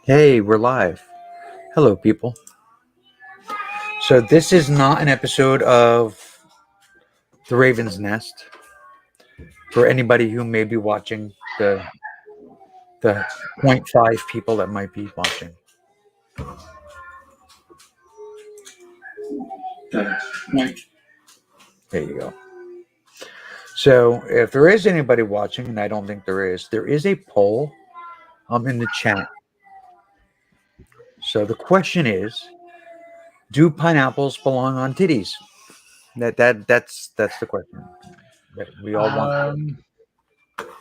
Hey, we're live. Hello, people. So, this is not an episode of The Raven's Nest for anybody who may be watching the zero point 0.5 people that might be watching. There you go. So, if there is anybody watching, and I don't think there is a poll in the chat. So, the question is, do pineapples belong on titties? That's the question that we all want.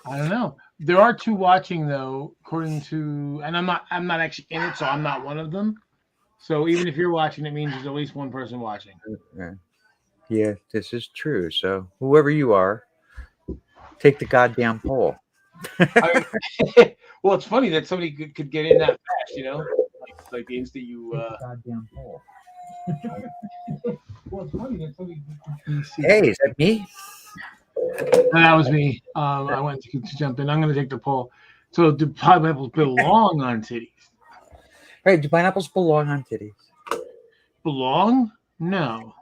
I don't know. There are two watching though, according to, and I'm not actually in it, so I'm not one of them. So even if you're watching, it means there's at least one person watching. Yeah, this is true. So whoever you are, take the goddamn poll. Well, it's funny that somebody could get in that fast, like the instant you. Goddamn poll. Well, it's funny that somebody. Hey, is that me? That was me. I went to jump in. I'm going to take the poll. So, do pineapples belong on titties? Right, do pineapples belong on titties? Belong? No.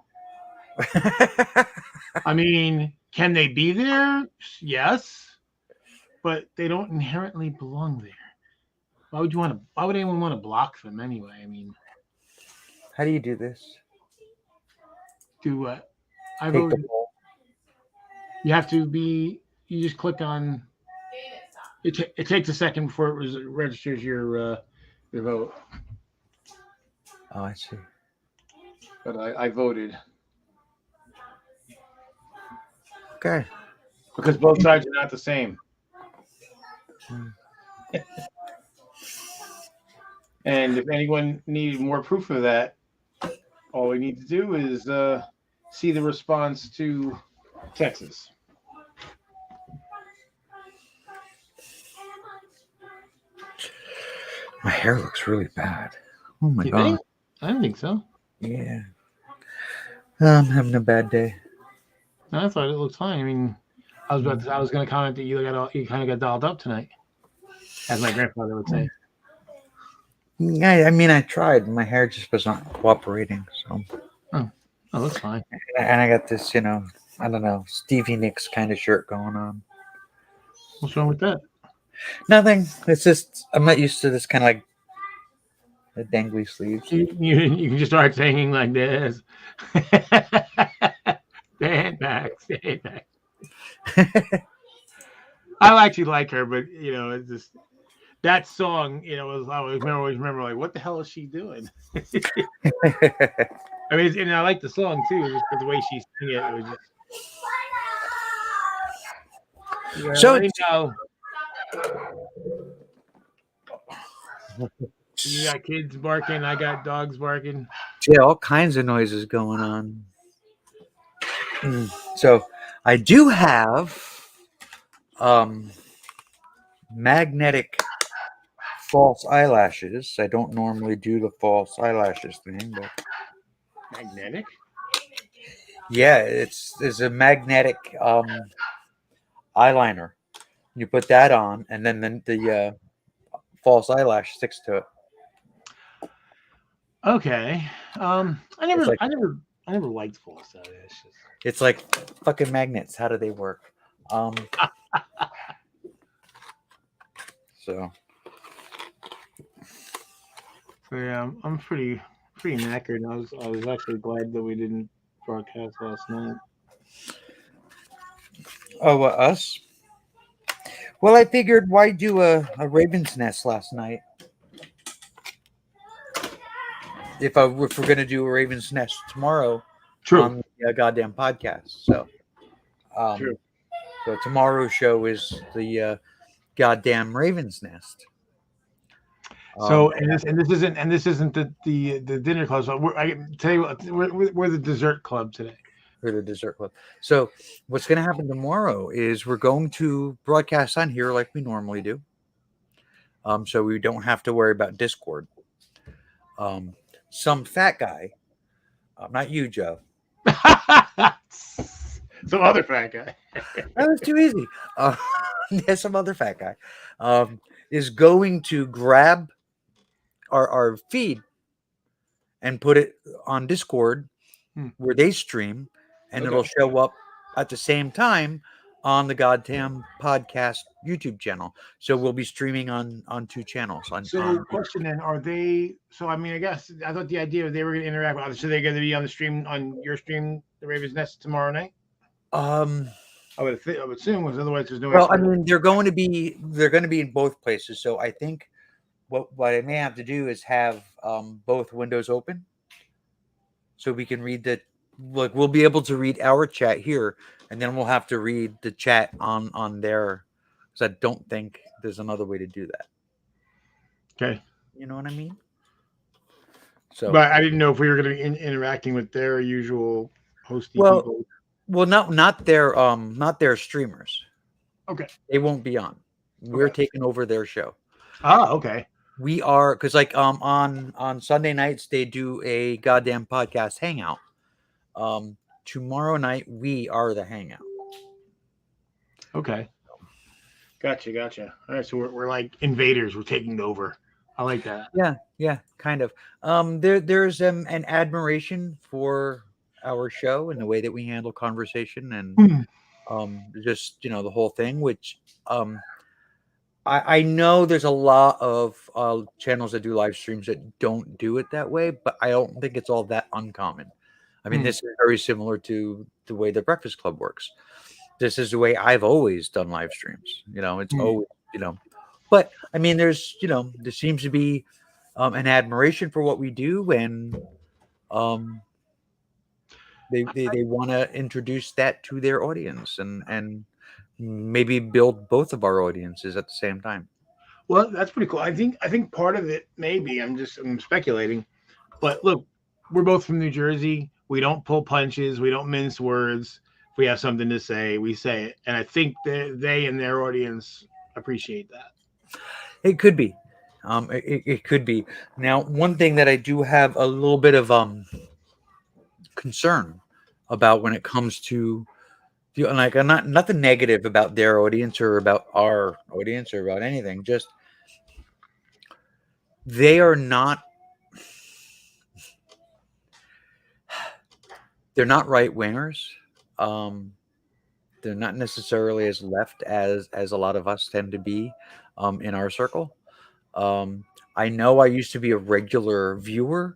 I mean, can they be there? Yes, but they don't inherently belong there. Why would anyone want to block them anyway? I mean, how do you do this? do what? Take the poll. You have to be. You just click on. It takes a second before it registers your vote. Oh, I see. But I voted. Okay. Because both sides are not the same. And if anyone needed more proof of that, all we need to do is see the response to Texas. My hair looks really bad. Oh my You god. think? I don't think so. Yeah. I'm having a bad day. No, I thought it looked fine. I mean, I was going to comment that you kind of got dolled up tonight, as my grandfather would say. I mean, I tried. My hair just was not cooperating. So. Oh, that's fine. And I got this, I don't know, Stevie Nicks kind of shirt going on. What's wrong with that? Nothing. It's just I'm not used to this kind of like the dangly sleeves. You can just start singing like this. Stand back. I actually like her, but it's just that song. I always remember like, what the hell is she doing? I mean, and I like the song too, just the way she sang it. It was just. So You got kids barking. I got dogs barking. Yeah, all kinds of noises going on. So I do have magnetic false eyelashes. I don't normally do the false eyelashes thing, but magnetic. Yeah, it's a magnetic eyeliner. You put that on, and then the false eyelash sticks to it. Okay. I never liked false eyelashes. It's like fucking magnets. How do they work? So yeah, I'm pretty knackered. I was actually glad that we didn't broadcast last night. Oh, us? Well, I figured why do a Raven's Nest last night? If we're gonna do a Raven's Nest tomorrow on the goddamn podcast, so True. So tomorrow's show is the goddamn Raven's Nest. So and this isn't the dinner club. So I tell you what, we're the dessert club today. For the dessert club. So what's going to happen tomorrow is we're going to broadcast on here like we normally do. So we don't have to worry about Discord. Some fat guy, not you, Joe. Some other fat guy. That was too easy. Yeah, some other fat guy is going to grab our feed and put it on Discord where they stream, and Okay. it'll show up at the same time on the Goddamn Podcast YouTube channel. So we'll be streaming on two channels. So, question then: are they? So, I mean, I guess I thought the idea was they were going to interact with others. So they're going to be on the stream on your stream, the Ravens Nest, tomorrow night. I would assume, because otherwise there's no. Well, I mean, they're going to be in both places. So I think what I may have to do is have both windows open, so we can read the. Look, we'll be able to read our chat here, and then we'll have to read the chat on there, because I don't think there's another way to do that. Okay. You know what I mean? So, but I didn't know if we were going to be interacting with their usual hosting people. Well, not their streamers. Okay. They won't be on. We're taking over their show. Ah, okay. We are, because like on Sunday nights they do a Goddamn Podcast hangout. Tomorrow night we are the hangout. Okay. Gotcha. All right, so we're like invaders. We're taking over. I like that. Yeah, kind of. There's an admiration for our show and the way that we handle conversation and just the whole thing, which I know there's a lot of channels that do live streams that don't do it that way, but I don't think it's all that uncommon. I mean, this is very similar to the way the Breakfast Club works. This is the way I've always done live streams. It's always, but I mean, there's, there seems to be an admiration for what we do, and they want to introduce that to their audience and maybe build both of our audiences at the same time. Well, that's pretty cool. I think part of it maybe I'm speculating, but look, we're both from New Jersey. We don't pull punches. We don't mince words. If we have something to say, we say it, and I think they and their audience appreciate that. It could be. It could be. Now, one thing that I do have a little bit of concern about when it comes to like nothing negative about their audience or about our audience or about anything. Just they are not. They're not right wingers. They're not necessarily as left as a lot of us tend to be in our circle. I know I used to be a regular viewer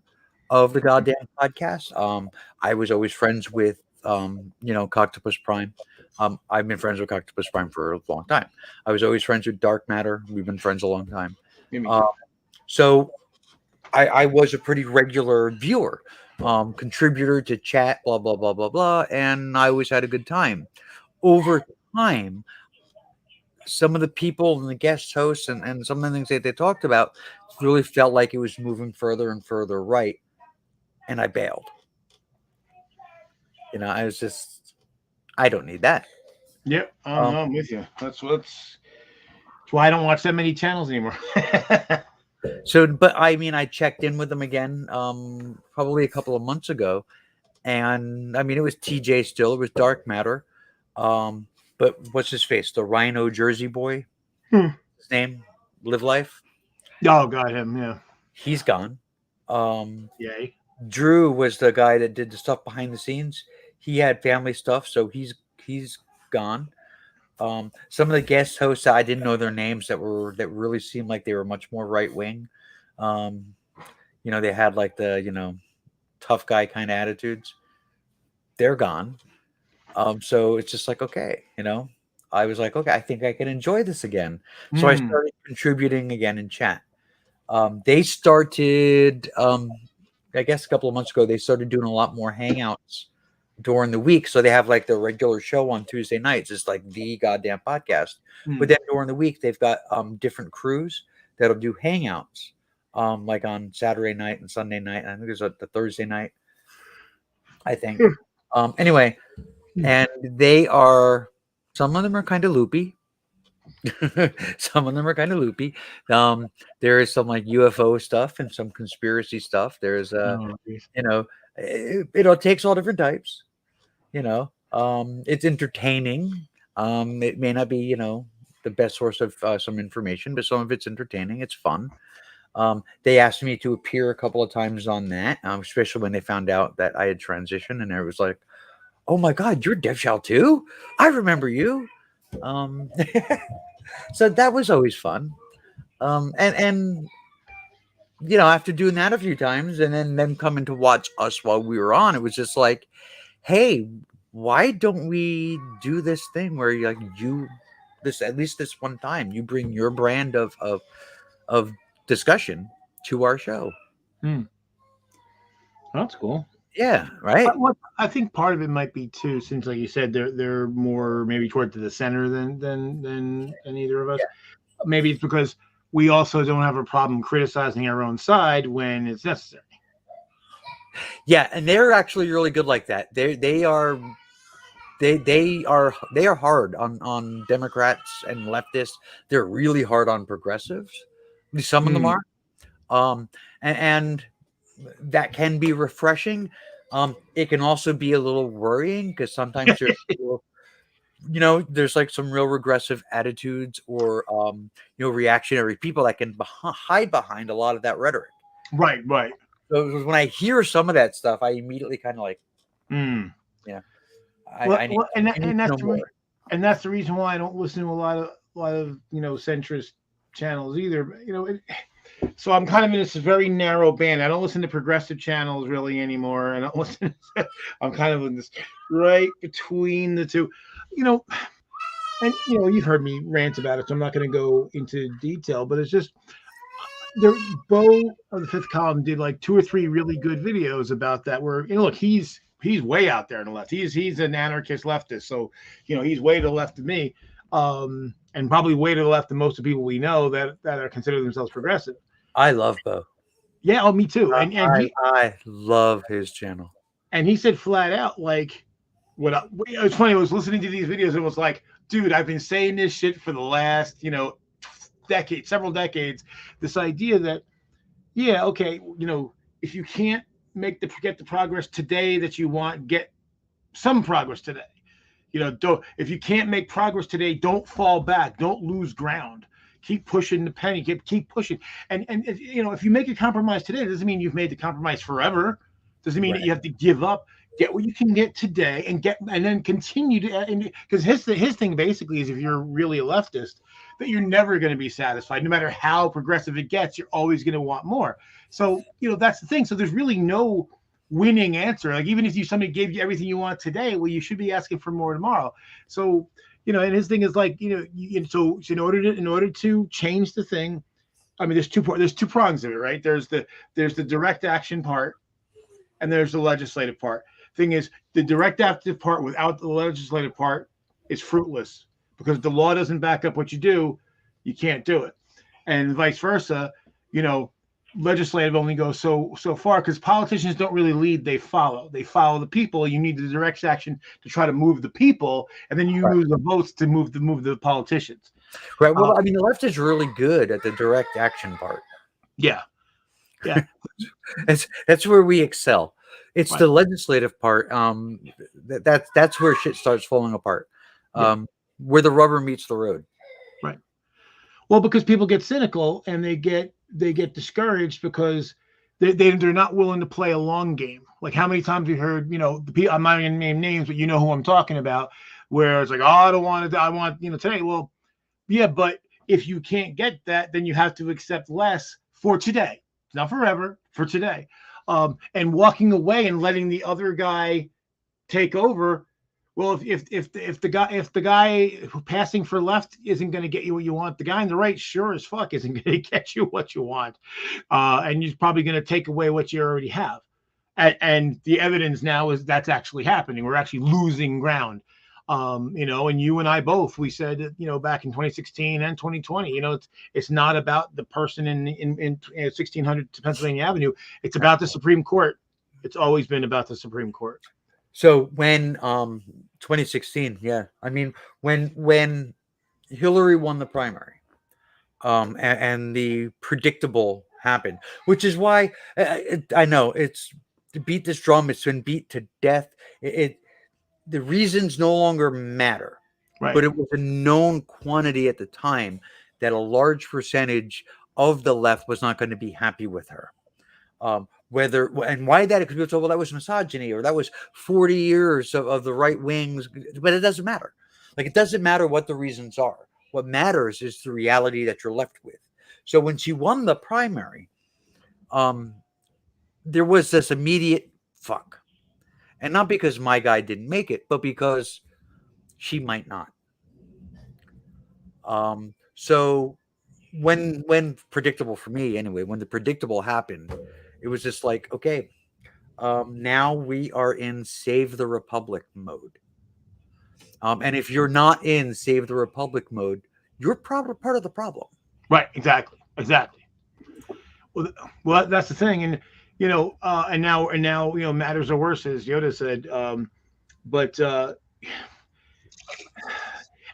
of the Goddamn Podcast. I was always friends with Coctopus Prime. I've been friends with Coctopus Prime for a long time. I was always friends with Dark Matter. We've been friends a long time. So I was a pretty regular viewer, contributor to chat, blah, blah, blah, blah, blah. And I always had a good time. Over time, some of the people and the guest hosts and some of the things that they talked about really felt like it was moving further and further right. And I bailed. I was just, I don't need that. Yep, I'm with you. That's why I don't watch that many channels anymore. So, but I mean, I checked in with them again, probably a couple of months ago, and I mean, it was TJ still. It was Dark Matter, but what's his face? The Rhino Jersey boy. His name, Live Life. Oh, got him. Yeah, he's gone. Yay. Drew was the guy that did the stuff behind the scenes. He had family stuff, so he's gone. Some of the guest hosts, I didn't know their names that really seemed like they were much more right wing. They had like the tough guy kind of attitudes. They're gone. So it's just like, okay, I was like, okay, I think I can enjoy this again. So I started contributing again in chat. They started, I guess a couple of months ago, they started doing a lot more hangouts during the week. So they have like the regular show on Tuesday nights. It's like the Goddamn Podcast. But then during the week, they've got different crews that'll do hangouts, like on Saturday night and Sunday night. And I think there's the Thursday night, I think. Anyway, and some of them are kind of loopy. Some of them are kind of loopy. There is some like UFO stuff and some conspiracy stuff. There's it takes all different types. It's entertaining. It may not be the best source of some information, but some of it's entertaining. It's fun. They asked me to appear a couple of times on that, especially when they found out that I had transitioned, and it was like, "Oh my God, you're Dev Shell too? I remember you." Um, so that was always fun. And after doing that a few times, and then them coming to watch us while we were on, it was just like, "Hey, why don't we do this thing where you this at least this one time you bring your brand of discussion to our show?" That's cool. Yeah, right. I think part of it might be too, since like you said, they're more maybe toward to the center than either of us. Yeah. Maybe it's because we also don't have a problem criticizing our own side when it's necessary. Yeah, and they're actually really good like that. They are hard on Democrats and leftists. They're really hard on progressives. Some of them are. And that can be refreshing. It can also be a little worrying because sometimes there's like some real regressive attitudes or reactionary people that can hide behind a lot of that rhetoric. Right. So when I hear some of that stuff, I immediately kind of like, and that's the reason why I don't listen to a lot of centrist channels either. So I'm kind of in this very narrow band. I don't listen to progressive channels really anymore. I don't listen. I'm kind of in this right between the two. And you've heard me rant about it, so I'm not going to go into detail. But it's just Bo of the Fifth Column did like 2 or 3 really good videos about that. Where look, he's way out there on the left. He's an anarchist leftist, so he's way to the left of me, and probably way to the left of most of the people we know that are consider themselves progressive. I love Bo. Yeah, me too. And I love his channel. And he said flat out, like, it's funny. I was listening to these videos and it was like, dude, I've been saying this shit for the last, several decades. This idea that, yeah, okay, if you can't get the progress today that you want, get some progress today. If you can't make progress today, don't fall back, don't lose ground. Keep pushing the penny, keep pushing. And if you make a compromise today, it doesn't mean you've made the compromise forever. Doesn't mean that you have to give up. Get what you can get today and then continue to, because his thing basically is, if you're really a leftist, that you're never going to be satisfied. No matter how progressive it gets, you're always going to want more. So, that's the thing. So there's really no winning answer. Like, even if somebody gave you everything you want today, well, you should be asking for more tomorrow. So, and his thing is like, so in order to change the thing, I mean, there's two prongs of it, right? There's the direct action part, and there's the legislative part. Thing is, the direct active part without the legislative part is fruitless, because the law doesn't back up what you do, you can't do it, and vice versa. Legislative only goes so far, because politicians don't really lead; they follow the people. You need the direct action to try to move the people, and then you use the votes to move the politicians. Right. Well, I mean, the left is really good at the direct action part. Yeah. That's where we excel. It's the legislative part. That's where shit starts falling apart. Where the rubber meets the road. Right. Well, because people get cynical and they get discouraged because they're not willing to play a long game. Like, how many times we heard, I'm not going to name names, but you know who I'm talking about, where it's like, oh, I don't want to, I want, today. Well, yeah, but if you can't get that, then you have to accept less for today. Not forever, for today. And walking away and letting the other guy take over. Well, if the guy passing for left isn't going to get you what you want, the guy on the right sure as fuck isn't going to get you what you want, and he's probably going to take away what you already have. And the evidence now is that's actually happening. We're actually losing ground. And you and I both, we said, back in 2016 and 2020, it's not about the person in 1600 Pennsylvania Avenue. It's about the Supreme Court. It's always been about the Supreme Court. So when 2016, yeah, I mean, when Hillary won the primary, and the predictable happened, which is why I know it's to beat this drum. It's been beat to death. The reasons no longer matter, right? But it was a known quantity at the time that a large percentage of the left was not going to be happy with her. Whether and why that, because people told, well, that was misogyny or that was 40 years of the right wings, but it doesn't matter. Like, it doesn't matter what the reasons are. What matters is the reality that you're left with. So when she won the primary, there was this immediate fuck. And not because my guy didn't make it, but because she might not. So when predictable for me anyway, when the predictable happened, it was just like, okay, now we are in Save the Republic mode. And if you're not in Save the Republic mode, you're probably part of the problem. Right. Exactly. Well, that's the thing, and and now matters are worse, as Yoda said. But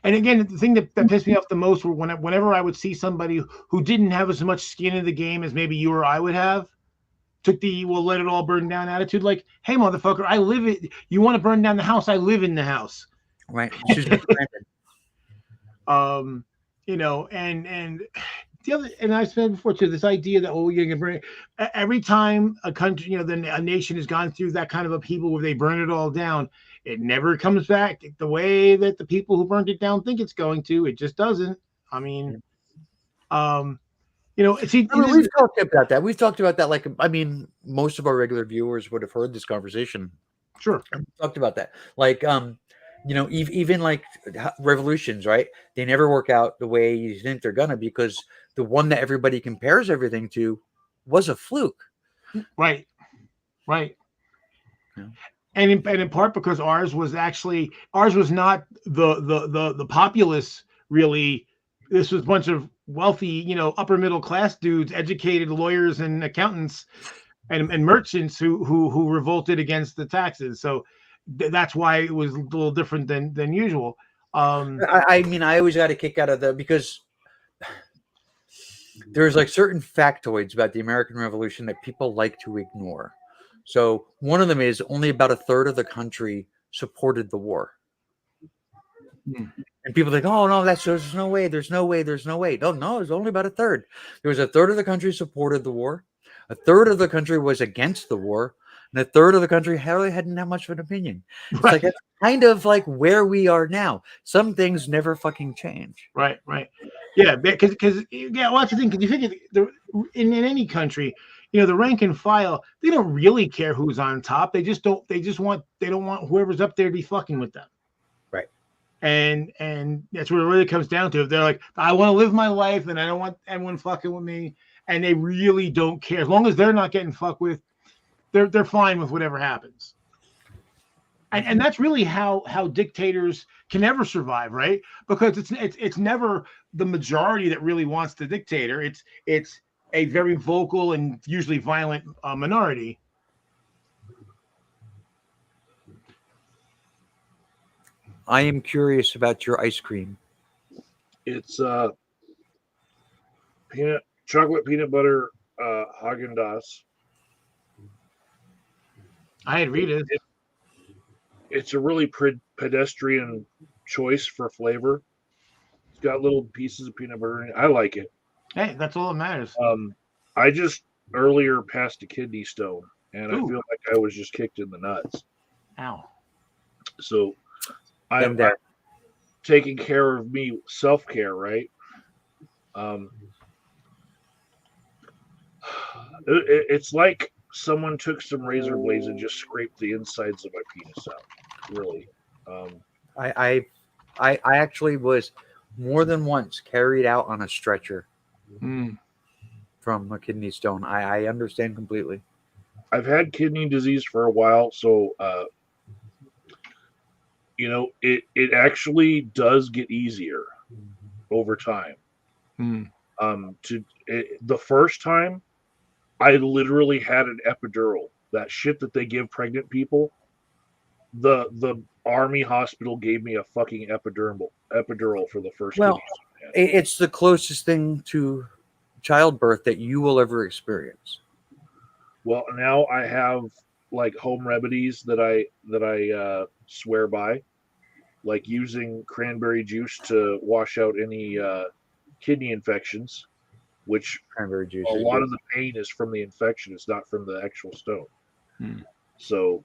and again, the thing that pissed me off the most were whenever I would see somebody who didn't have as much skin in the game as maybe you or I would have, took the "we'll let it all burn down" attitude. Like, hey, motherfucker, I live it. You want to burn down the house? I live in the house. Right. And the other, and I've said before too, this idea that you're gonna burn every time a country, a nation has gone through that kind of upheaval where they burn it all down, it never comes back the way that the people who burned it down think it's going to. It just doesn't. I mean, we've talked about that. We've talked about that. Like, I mean, most of our regular viewers would have heard this conversation. Sure. We talked about that. Like, even like revolutions, right? They never work out the way you think they're gonna, because the one that everybody compares everything to was a fluke. Right. Yeah. And in part because ours was not the populace, really. This was a bunch of wealthy, upper middle class dudes, educated lawyers and accountants and merchants who revolted against the taxes. So that's why it was a little different than usual. I mean, I always got a kick out of that because there's like certain factoids about the American Revolution that people like to ignore. So one of them is only about a third of the country supported the war. And people think, oh no, there's no way. No, it's only about a third. There was a third of the country supported the war, a third of the country was against the war, and a third of the country really hadn't that much of an opinion. It's like, that's kind of like where we are now. Some things never fucking change. Right. Yeah, because that's the thing. Because you think in any country, the rank and file, they don't really care who's on top. They don't want whoever's up there to be fucking with them. Right. And that's what it really comes down to. If they're like, I want to live my life and I don't want anyone fucking with me, and they really don't care. As long as they're not getting fucked with, they're fine with whatever happens. And that's really how dictators can ever survive, right? Because it's never the majority that really wants the dictator. It's a very vocal and usually violent minority. I am curious about your ice cream. It's chocolate peanut butter Haagen-Dazs. I had read it. It's a really pedestrian choice for flavor. It's got little pieces of peanut butter in it. I like it. Hey, that's all that matters. I just earlier passed a kidney stone, and I feel like I was just kicked in the nuts. Ow. So I'm taking care of me, self-care, right? It's like someone took some razor blades and just scraped the insides of my penis out. Really. I actually was more than once carried out on a stretcher from a kidney stone. I understand completely. I've had kidney disease for a while, so it actually does get easier over time. The first time, I literally had an epidural. That shit that they give pregnant people. The Army hospital gave me a fucking epidural for the first. Well, it's the closest thing to childbirth that you will ever experience. Well, now I have like home remedies that I swear by, like using cranberry juice to wash out any kidney infections. which Cranberry juice. a is lot good. of the pain is from the infection. It's not from the actual stone. Hmm. So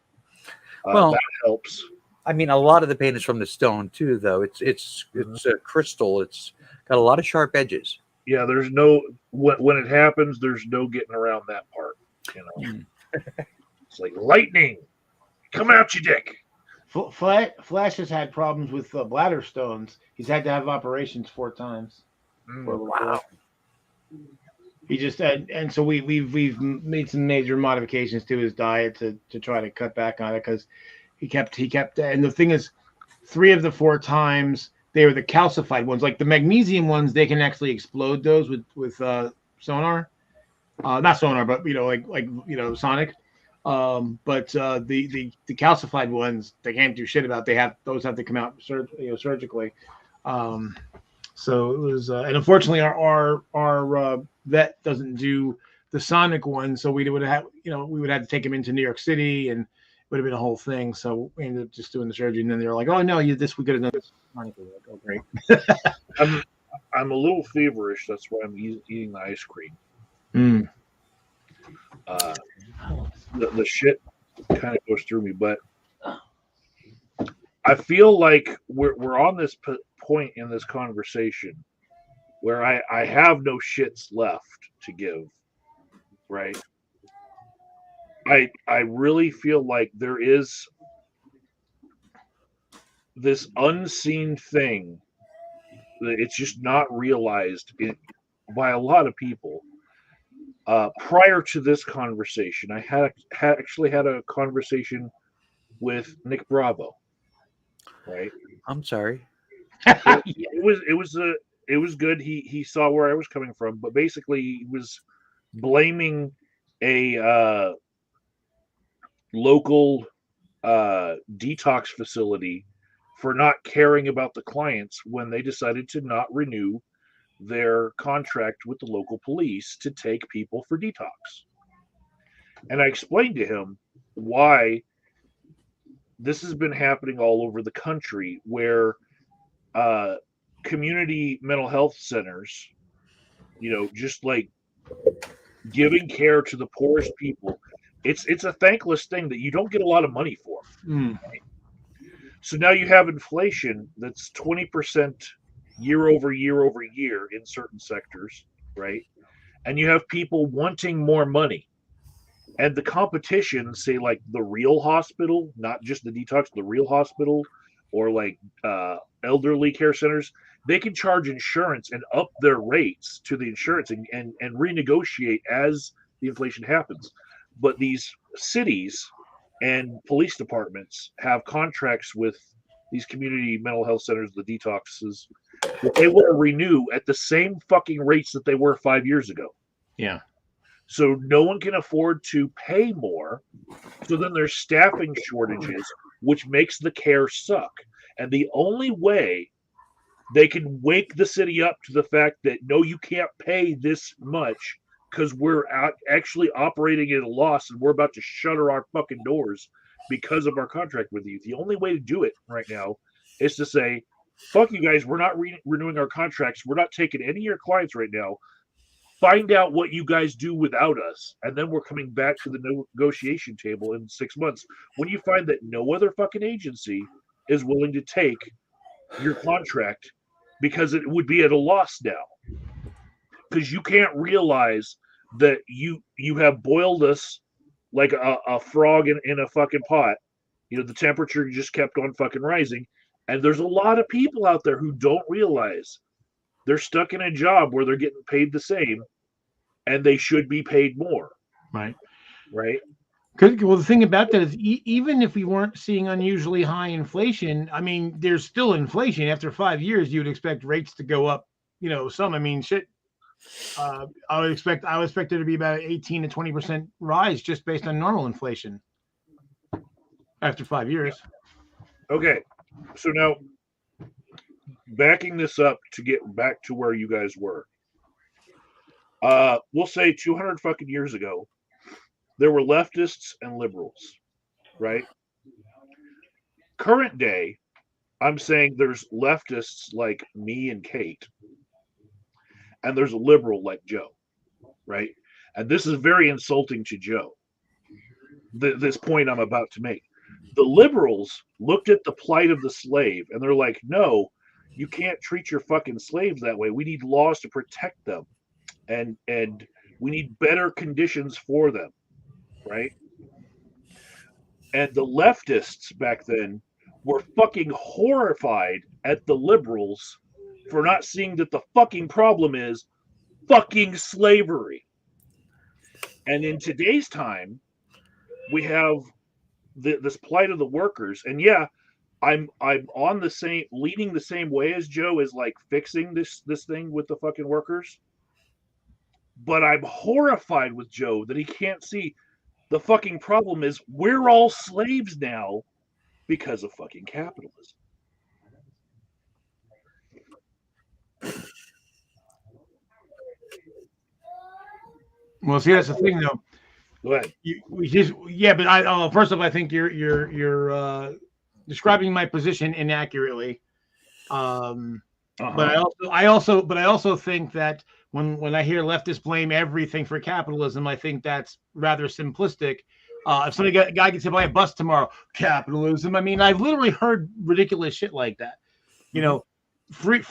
Well, that helps. I mean, a lot of the paint is from the stone too, though. It's a crystal. It's got a lot of sharp edges. Yeah, there's no when it happens, there's no getting around that part. It's like lightning, come out, you dick. Flash has had problems with bladder stones. He's had to have operations 4 times. Wow. He just and so we've made some major modifications to his diet to try to cut back on it because he kept and the thing is 3 of the 4 times they were the calcified ones, like the magnesium ones. They can actually explode those with sonar, not sonar, but like sonic. But the calcified ones they can't do shit about. Those have to come out surgically. So it was, and unfortunately our vet doesn't do the sonic one, so we would have to take him into New York City, and it would have been a whole thing. So we ended up just doing the surgery, and then they were like, "Oh no, we could have done this sonically." Like, oh great. I'm a little feverish. That's why I'm eating the ice cream. Mm. The shit kind of goes through me, but I feel like we're on this point in this conversation where I have no shits left to give, right? I really feel like there is this unseen thing that it's just not realized by a lot of people. Prior to this conversation, I actually had a conversation with Nick Bravo, right? I'm sorry. It was good. He saw where I was coming from, but basically he was blaming a local detox facility for not caring about the clients when they decided to not renew their contract with the local police to take people for detox. And I explained to him why this has been happening all over the country, where community mental health centers, just like giving care to the poorest people, it's a thankless thing that you don't get a lot of money for. Mm. Right? So now you have inflation that's 20% year over year over year in certain sectors, right? And you have people wanting more money. And the competition, say like the real hospital, not just the detox, the real hospital, or like elderly care centers, they can charge insurance and up their rates to the insurance and renegotiate as the inflation happens. But these cities and police departments have contracts with these community mental health centers, the detoxes, that they want to renew at the same fucking rates that they were 5 years ago. Yeah. So no one can afford to pay more. So then there's staffing shortages, which makes the care suck. And the only way they can wake the city up to the fact that, no, you can't pay this much because we're actually operating at a loss and we're about to shutter our fucking doors because of our contract with you. The only way to do it right now is to say, fuck you guys, we're not renewing our contracts. We're not taking any of your clients right now. Find out what you guys do without us, and then we're coming back to the negotiation table in 6 months when you find that no other fucking agency is willing to take your contract because it would be at a loss now. Because you can't realize that you have boiled us like a frog in a fucking pot. The temperature just kept on fucking rising. And there's a lot of people out there who don't realize they're stuck in a job where they're getting paid the same and they should be paid more. Right. Right. Well, the thing about that is, even if we weren't seeing unusually high inflation, I mean, there's still inflation. After 5 years, you would expect rates to go up. Some. I mean, shit. I would expect there to be about 18 to 20% rise just based on normal inflation after 5 years. Okay. So now, backing this up to get back to where you guys were, we'll say 200 fucking years ago, there were leftists and liberals, right? Current day, I'm saying there's leftists like me and Kate, and there's a liberal like Joe, right? And this is very insulting to Joe. This point I'm about to make. The liberals looked at the plight of the slave and they're like, no, you can't treat your fucking slaves that way. We need laws to protect them, and we need better conditions for them, right? And the leftists back then were fucking horrified at the liberals for not seeing that the fucking problem is fucking slavery. And in today's time, we have this plight of the workers. And yeah, I'm on the same, leading the same way as Joe, is like fixing this thing with the fucking workers. But I'm horrified with Joe that he can't see the fucking problem is we're all slaves now because of fucking capitalism. Well, see, that's the thing, though. Go ahead. But first off, I think you're describing my position inaccurately. But I also think that when I hear leftists blame everything for capitalism, I think that's rather simplistic. If a guy gets hit by a bus tomorrow, capitalism. I mean, I've literally heard ridiculous shit like that. You know, free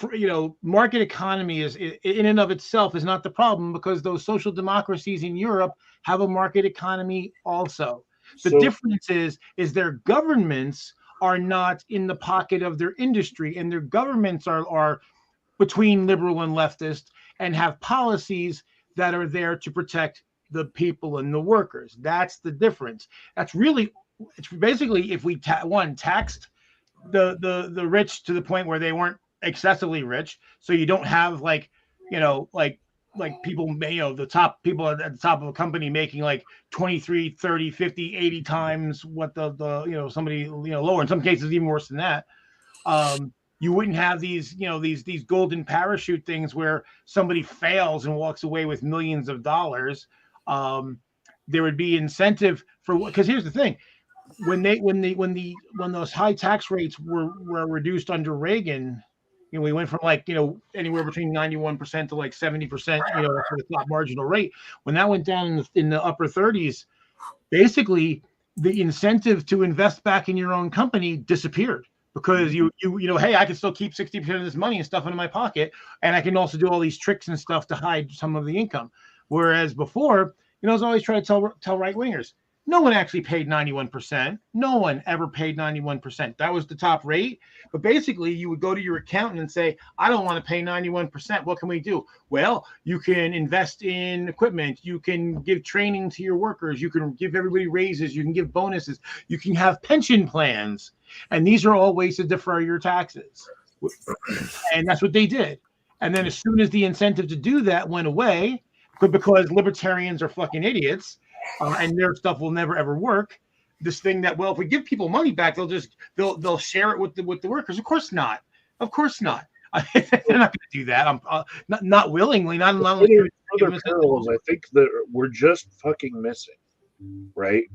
market economy is in and of itself is not the problem, because those social democracies in Europe have a market economy also. The difference is their governments are not in the pocket of their industry, and their governments are between liberal and leftist and have policies that are there to protect the people and the workers. That's the difference. It's basically if we taxed the rich to the point where they weren't excessively rich, so you don't have like people, the top people at the top of a company making like 23, 30, 50, 80 times what the somebody lower, in some cases even worse than that. You wouldn't have these golden parachute things where somebody fails and walks away with millions of dollars. There would be incentive because here's the thing. When those high tax rates were reduced under Reagan, we went from anywhere between 91% to like 70%, for the top marginal rate. When that went down in the upper 30s, basically the incentive to invest back in your own company disappeared, because hey, I can still keep 60% of this money and stuff in my pocket, and I can also do all these tricks and stuff to hide some of the income. Whereas before, I was always trying to tell right wingers, no one actually paid 91%. No one ever paid 91%. That was the top rate. But basically, you would go to your accountant and say, I don't want to pay 91%. What can we do? Well, you can invest in equipment. You can give training to your workers. You can give everybody raises. You can give bonuses. You can have pension plans. And these are all ways to defer your taxes. And that's what they did. And then as soon as the incentive to do that went away, because libertarians are fucking idiots, and their stuff will never ever work. This thing that, well, if we give people money back, they'll share it with the workers. Of course not. They're not going to do that. I'm not willingly. Not other parallels. I think that we're just fucking missing, right?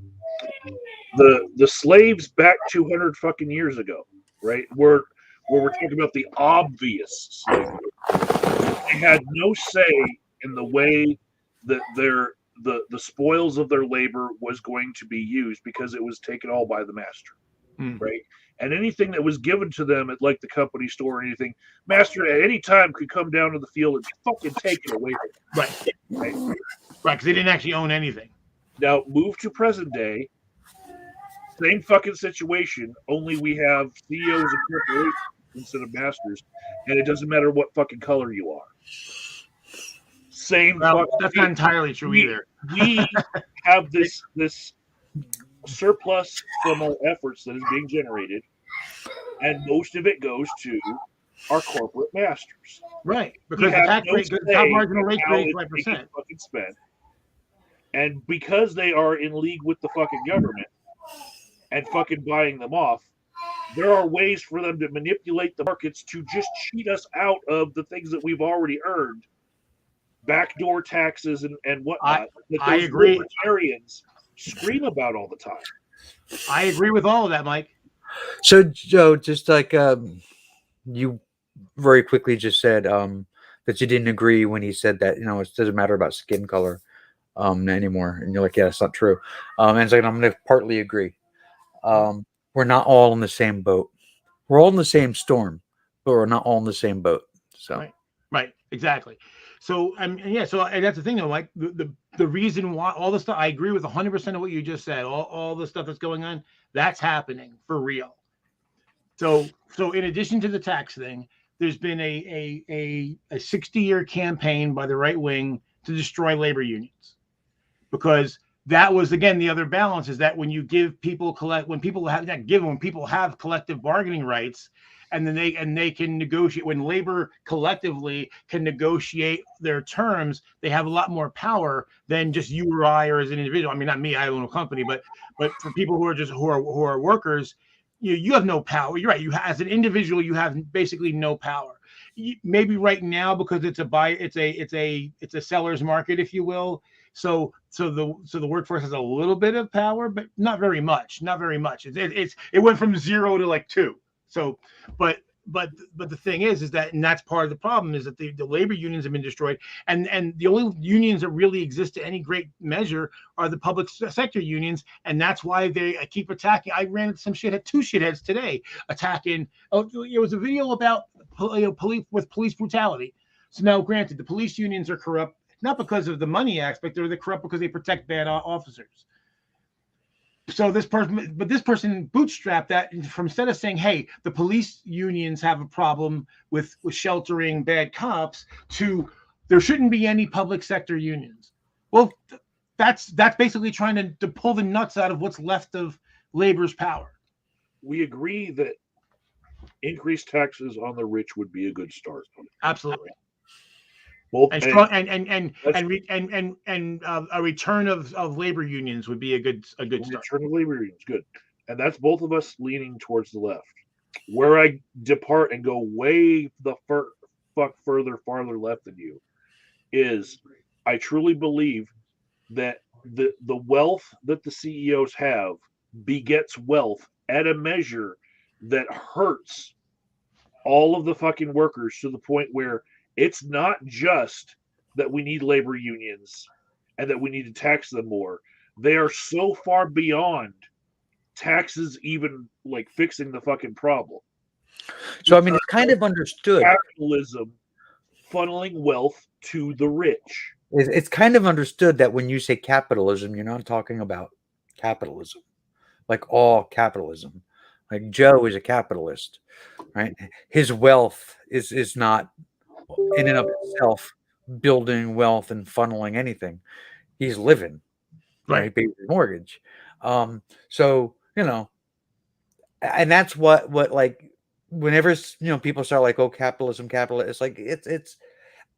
The slaves back 200 fucking years ago, right? Where we're talking about the obvious slavery. They had no say in the way that the spoils of their labor was going to be used, because it was taken all by the master, right? And anything that was given to them at like the company store or anything, master at any time could come down to the field and fucking take it away from them. Right, because they didn't actually own anything. Now move to present day, same fucking situation, only we have CEOs of corporations instead of masters, and it doesn't matter what fucking color you are. That's not entirely true either. We have this surplus from our efforts that is being generated, and most of it goes to our corporate masters. Right, because the top marginal rate is 5%. Fucking spend, and because they are in league with the fucking government and fucking buying them off, there are ways for them to manipulate the markets to just cheat us out of the things that we've already earned. Backdoor taxes and whatnot. I agree. Libertarians scream about all the time. I agree with all of that, Mike. So, Joe, just like you very quickly just said, that you didn't agree when he said that, it doesn't matter about skin color anymore. And you're like, yeah, it's not true. And it's like, I'm going to partly agree. We're not all in the same boat. We're all in the same storm, but we're not all in the same boat. So, right, exactly. So, and that's the thing, though. Like the reason why all the stuff, I agree with 100% of what you just said. All the stuff that's going on, that's happening for real. So in addition to the tax thing, there's been a 60-year campaign by the right wing to destroy labor unions, because that was, again, the other balance is that when you give people when people have collective bargaining rights, and then they can negotiate, when labor collectively can negotiate their terms, they have a lot more power than just you or I, or as an individual. I mean, not me, I own a company, but for people who are workers, you have no power. You're right. As an individual, you have basically no power. Maybe right now, because it's a seller's market, if you will. So the workforce has a little bit of power, but not very much. It went from 0 to like 2. So, but the thing is that, and that's part of the problem, is that the labor unions have been destroyed, and the only unions that really exist to any great measure are the public sector unions, and that's why they keep attacking. I ran into some shithead, 2 shitheads today attacking. Oh, it was a video about police brutality. So now, granted, the police unions are corrupt, not because of the money aspect, they're corrupt because they protect bad officers. So this person bootstrapped that from, instead of saying, hey, the police unions have a problem with sheltering bad cops, to there shouldn't be any public sector unions. Well, that's basically trying to pull the nuts out of what's left of labor's power. We agree that increased taxes on the rich would be a good start. Absolutely. Well, and strong and a return of labor unions would be a good start. Return of labor unions, good. And that's both of us leaning towards the left. Where I depart and go way the farther left than you is, I truly believe that the wealth that the CEOs have begets wealth at a measure that hurts all of the fucking workers, to the point where it's not just that we need labor unions and that we need to tax them more. They are so far beyond taxes even like fixing the fucking problem. So, I mean, it's kind of understood. Capitalism funneling wealth to the rich. It's kind of understood that when you say capitalism, you're not talking about capitalism, like all capitalism. Like Joe is a capitalist, right? His wealth is not in and of itself building wealth and funneling anything. He's living, right? He pays his mortgage. So, and that's what like, whenever, people start like, oh, capitalism, it's like, it's,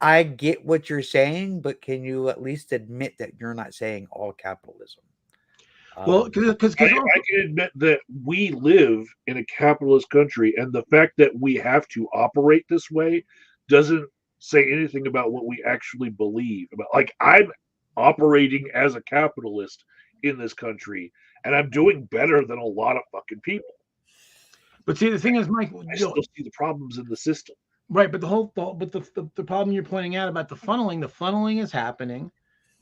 I get what you're saying, but can you at least admit that you're not saying all capitalism? Well, because I can admit that we live in a capitalist country, and the fact that we have to operate this way doesn't say anything about what we actually believe about. Like, I'm operating as a capitalist in this country, and I'm doing better than a lot of fucking people. But see, the thing is, Mike, I still see the problems in the system. Right, but the problem you're pointing out about the funneling is happening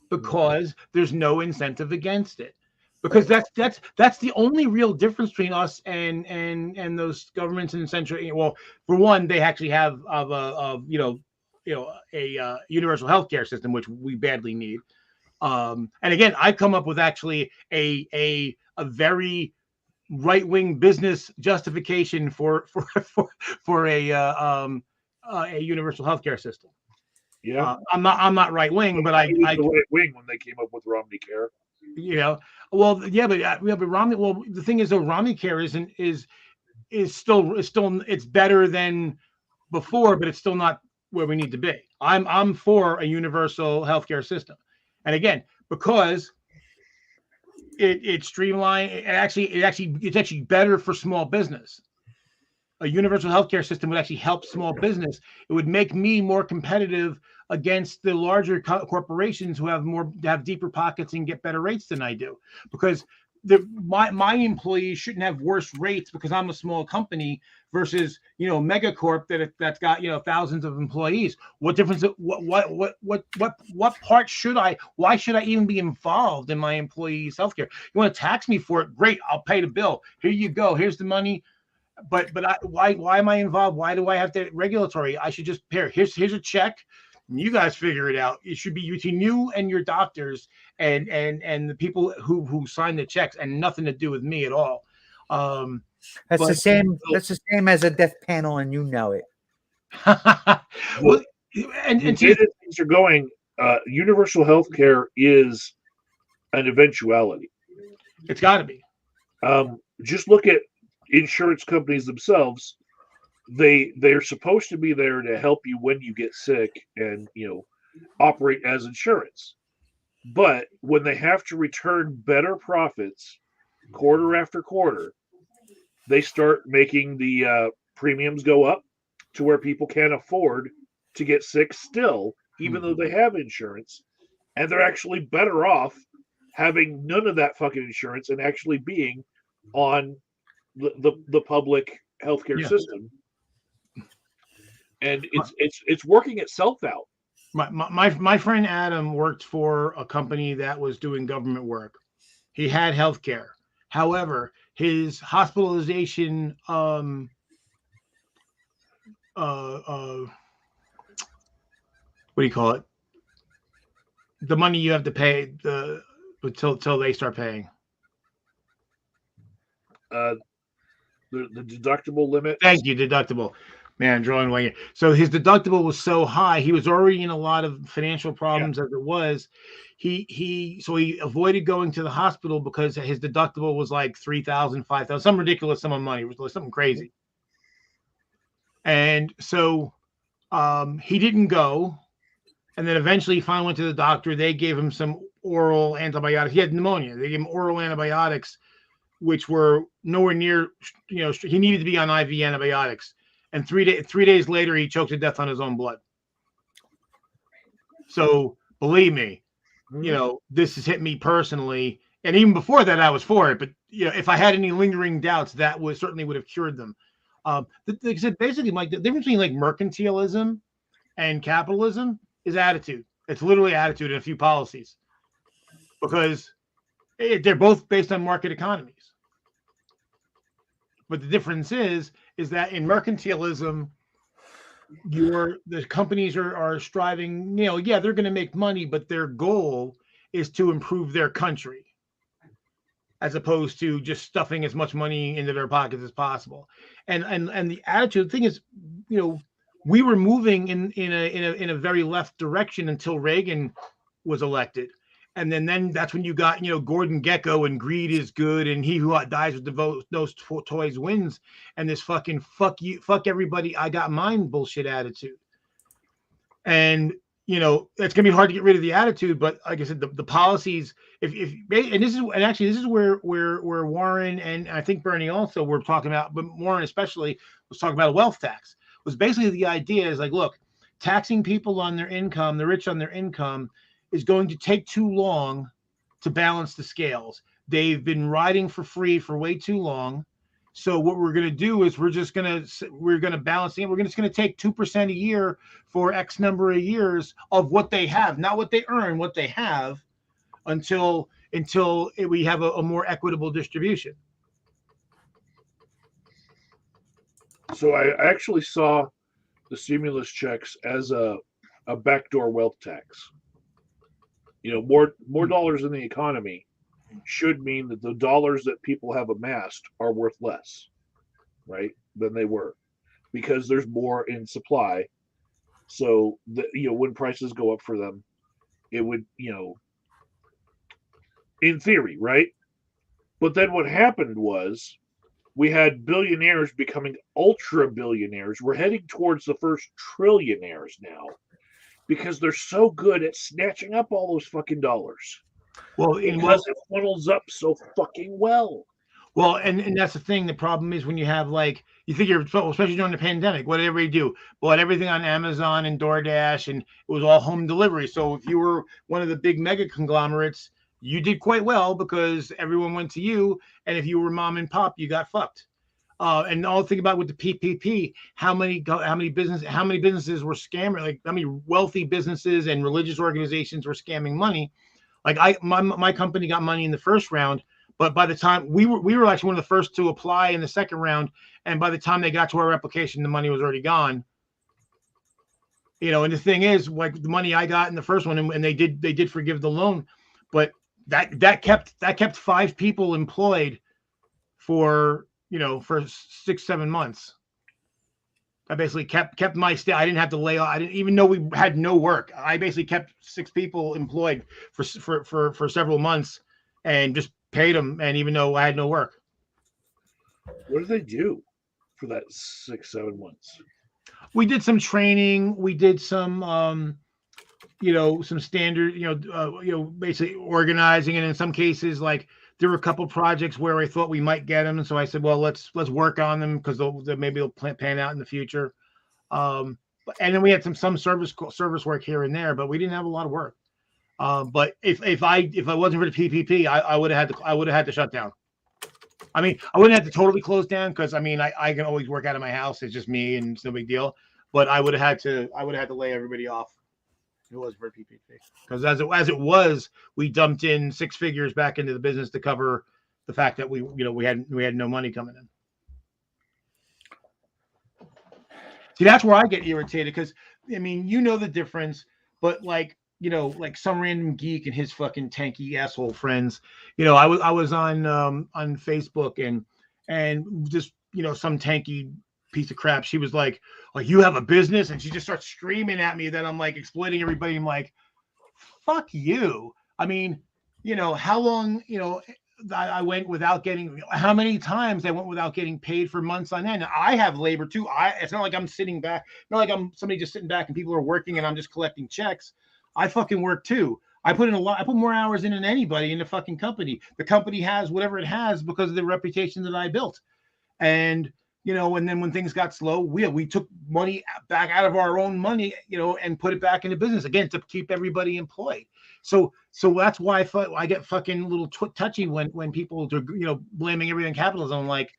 because there's no incentive against it. Because that's the only real difference between us and those governments in Central. Well, for one, they actually have a universal healthcare system, which we badly need. And again, I come up with actually a very right-wing business justification for a universal healthcare system. Yeah, I'm not right-wing, but I was the right wing when they came up with Romney Care. Well, yeah, but Romney. Well, the thing is, though, Romney Care is still it's better than before, but it's still not where we need to be. I'm for a universal healthcare system, and again, because it's streamlined. It's actually better for small business. A universal healthcare system would actually help small business. It would make me more competitive against the larger corporations who have deeper pockets and get better rates than I do. Because my employees shouldn't have worse rates because I'm a small company versus megacorp that's got thousands of employees. What difference? What part should I? Why should I even be involved in my employees' healthcare? You want to tax me for it? Great, I'll pay the bill. Here you go. Here's the money. But why am I involved? Why do I have to regulatory? I should just pay. Here's a check. You guys figure it out. It should be between you and your doctors and the people who sign the checks, and nothing to do with me at all. That's the same. That's the same as a death panel, and you know it. Well, and the way that things are going, universal health care is an eventuality. It's got to be. Just look at insurance companies themselves. They're supposed to be there to help you when you get sick and operate as insurance. But when they have to return better profits quarter after quarter, they start making the premiums go up to where people can't afford to get sick still, even though they have insurance. And they're actually better off having none of that fucking insurance and actually being on the public healthcare system. And it's working itself out. My friend Adam worked for a company that was doing government work. He had health care. However, his hospitalization what do you call it? The money you have to pay until they start paying. The deductible limit. Thank you, deductible. Man, I'm drawing away. So his deductible was so high, he was already in a lot of financial problems as it was. He avoided going to the hospital because his deductible was like $3,000, $5,000, some ridiculous sum of money. It was something crazy. And so he didn't go. And then eventually he finally went to the doctor. They gave him some oral antibiotics. He had pneumonia. They gave him oral antibiotics, which were nowhere near, he needed to be on IV antibiotics. And 3 days later, he choked to death on his own blood. So believe me, this has hit me personally. And even before that, I was for it. But if I had any lingering doubts, that certainly would have cured them. Like I said, basically, Mike, the difference between like mercantilism and capitalism is attitude. It's literally attitude and a few policies, because they're both based on market economies. But the difference is that in mercantilism, the companies are striving, they're going to make money, but their goal is to improve their country, as opposed to just stuffing as much money into their pockets as possible. And the attitude, the thing is, we were moving in a very left direction until Reagan was elected. And then that's when you got, Gordon Gekko and greed is good, and he who dies with those toys wins, and this fucking fuck everybody, I got mine bullshit attitude. And it's gonna be hard to get rid of the attitude, but like I said, the policies, this is where Warren and I think Bernie also were talking about, but Warren especially was talking about a wealth tax. Was basically the idea is like, look, taxing people on their income, the rich on their income, is going to take too long to balance the scales. They've been riding for free for way too long. So what we're going to do is we're going to balance it. We're just going to take 2% a year for X number of years of what they have, not what they earn, what they have, until we have a more equitable distribution. So I actually saw the stimulus checks as a backdoor wealth tax. More dollars in the economy should mean that the dollars that people have amassed are worth less, right, than they were, because there's more in supply. So when prices go up for them, it would, in theory, right? But then what happened was we had billionaires becoming ultra billionaires. We're heading towards the first trillionaires now, because they're so good at snatching up all those fucking dollars. Well, because it funnels up so fucking well. Well, and that's the thing. The problem is when you have you figure, especially during the pandemic, what did everybody do? Bought everything on Amazon and DoorDash, and it was all home delivery. So if you were one of the big mega conglomerates, you did quite well because everyone went to you. And if you were mom and pop, you got fucked. And all think about with the PPP, how many businesses were scamming, like how many wealthy businesses and religious organizations were scamming money. Like my company got money in the first round, but by the time we were actually one of the first to apply in the second round, and by the time they got to our application, the money was already gone. And the thing is, like the money I got in the first one, and they did forgive the loan, but that kept 5 people employed for 6-7 months. I basically kept my staff. I didn't have to lay off. I didn't even know we had no work. I basically kept 6 people employed for several months and just paid them. And even though I had no work, What did they do for that 6-7 months? we did some training. We did some, some standard, basically organizing. And in some cases, like there were a couple projects where I thought we might get them, and so I said, well, let's work on them because maybe they'll pan out in the future. And then we had some service work here and there, but we didn't have a lot of work. But if I wasn't for the PPP, I would have had to shut down. I mean, I wouldn't have to totally close down because I mean I can always work out of my house. It's just me and it's no big deal. But I would have had to lay everybody off. It was for PPP because as it was, we dumped in 6 figures back into the business to cover the fact that we had no money coming in. See, that's where I get irritated because I mean, the difference, but like some random geek and his fucking tanky asshole friends, I was on Facebook and just some tanky piece of crap. She was like, you have a business, and she just starts screaming at me that I'm like exploiting everybody. I'm like, fuck you. I mean, how long, I went without getting, how many times I went without getting paid for months on end. I have labor too. It's not like I'm sitting back, not like I'm somebody just sitting back and people are working and I'm just collecting checks. I fucking work too. I put more hours in than anybody in the fucking company. The company has whatever it has because of the reputation that I built. And and then when things got slow, we took money back out of our own money, and put it back into business again to keep everybody employed. So that's why I get fucking a little touchy when people are, blaming everything on capitalism. Like,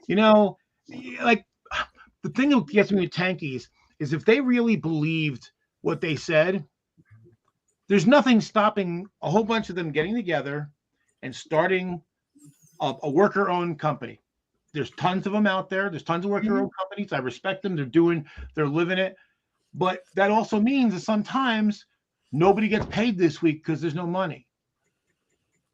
like the thing that gets me with tankies is if they really believed what they said, there's nothing stopping a whole bunch of them getting together and starting a worker-owned company. There's tons of them out there. There's tons of worker-owned companies. I respect them. They're living it. But that also means that sometimes nobody gets paid this week because there's no money.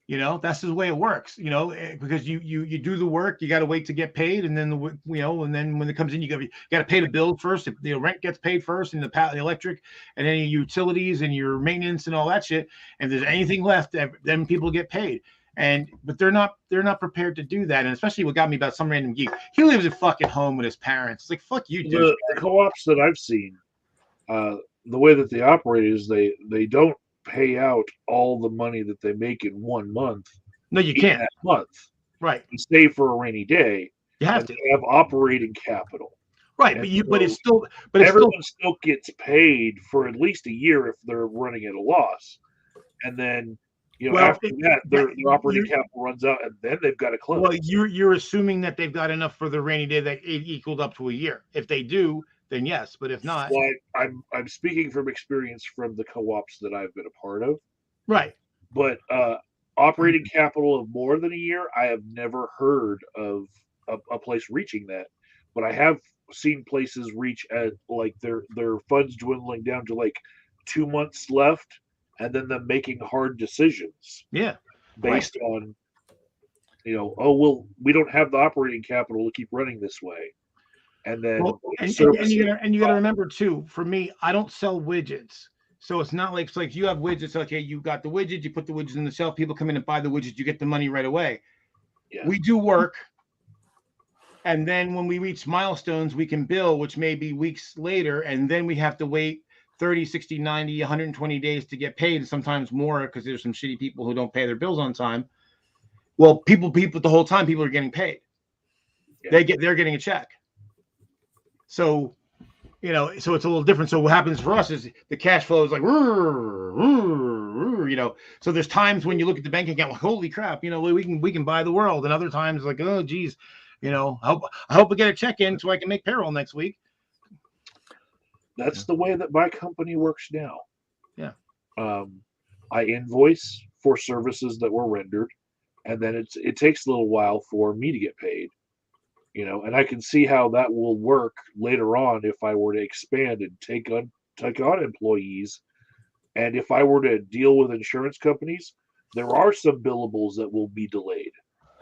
That's the way it works, because you do the work, you got to wait to get paid. And then, and then when it comes in, you got to pay the bill first. If the rent gets paid first and the electric and any utilities and your maintenance and all that shit. And if there's anything left, then people get paid. But they're not prepared to do that. And especially what got me about some random geek. He lives at fucking home with his parents. It's like, fuck you, dude. The co-ops that I've seen, the way that they operate is they don't pay out all the money that they make in 1 month. No, you can't. That month. Right. You save for a rainy day. You have to have operating capital. Right. But everyone still gets paid for at least a year if they're running at a loss. And then after that, their operating capital runs out, and then they've got to close. Well, you're assuming that they've got enough for the rainy day that it equaled up to a year. If they do, then yes. But if not, well, I'm speaking from experience from the co-ops that I've been a part of. Right. But operating capital of more than a year, I have never heard of a place reaching that. But I have seen places reach at like their funds dwindling down to like 2 months left. And then them making hard decisions. Yeah. Based on, we don't have the operating capital to keep running this way. And then and you got to remember too, for me, I don't sell widgets. So it's not like you have widgets. Okay, you got the widget, you put the widgets in the shelf, people come in and buy the widget, you get the money right away. Yeah. We do work. And then when we reach milestones, we can bill, which may be weeks later, and then we have to wait 30, 60, 90, 120 days to get paid, sometimes more because there's some shitty people who don't pay their bills on time. Well, people the whole time people are getting paid. Yeah. They're getting a check. So you know, so it's a little different. So what happens for us is the cash flow is like, you know. So there's times when you look at the bank account, like, holy crap, you know, we can buy the world, and other times like, oh geez, you know, I hope I get a check in so I can make payroll next week. That's the way that my company works now. Yeah. I invoice for services that were rendered, and then it takes a little while for me to get paid. You know, and I can see how that will work later on if I were to expand and take on employees, and if I were to deal with insurance companies, there are some billables that will be delayed.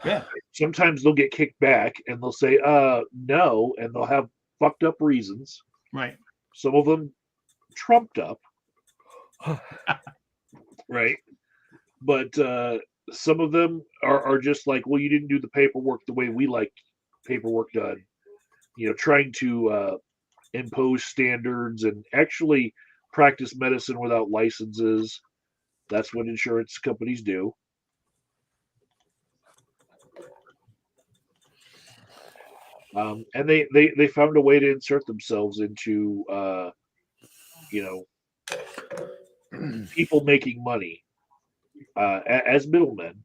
Yeah. Sometimes they'll get kicked back and they'll say no, and they'll have fucked up reasons. Right. Some of them trumped up, right? But some of them are just like, well, you didn't do the paperwork the way we like paperwork done. You know, trying to impose standards and actually practice medicine without licenses. That's what insurance companies do. And they found a way to insert themselves into you know, people making money as middlemen,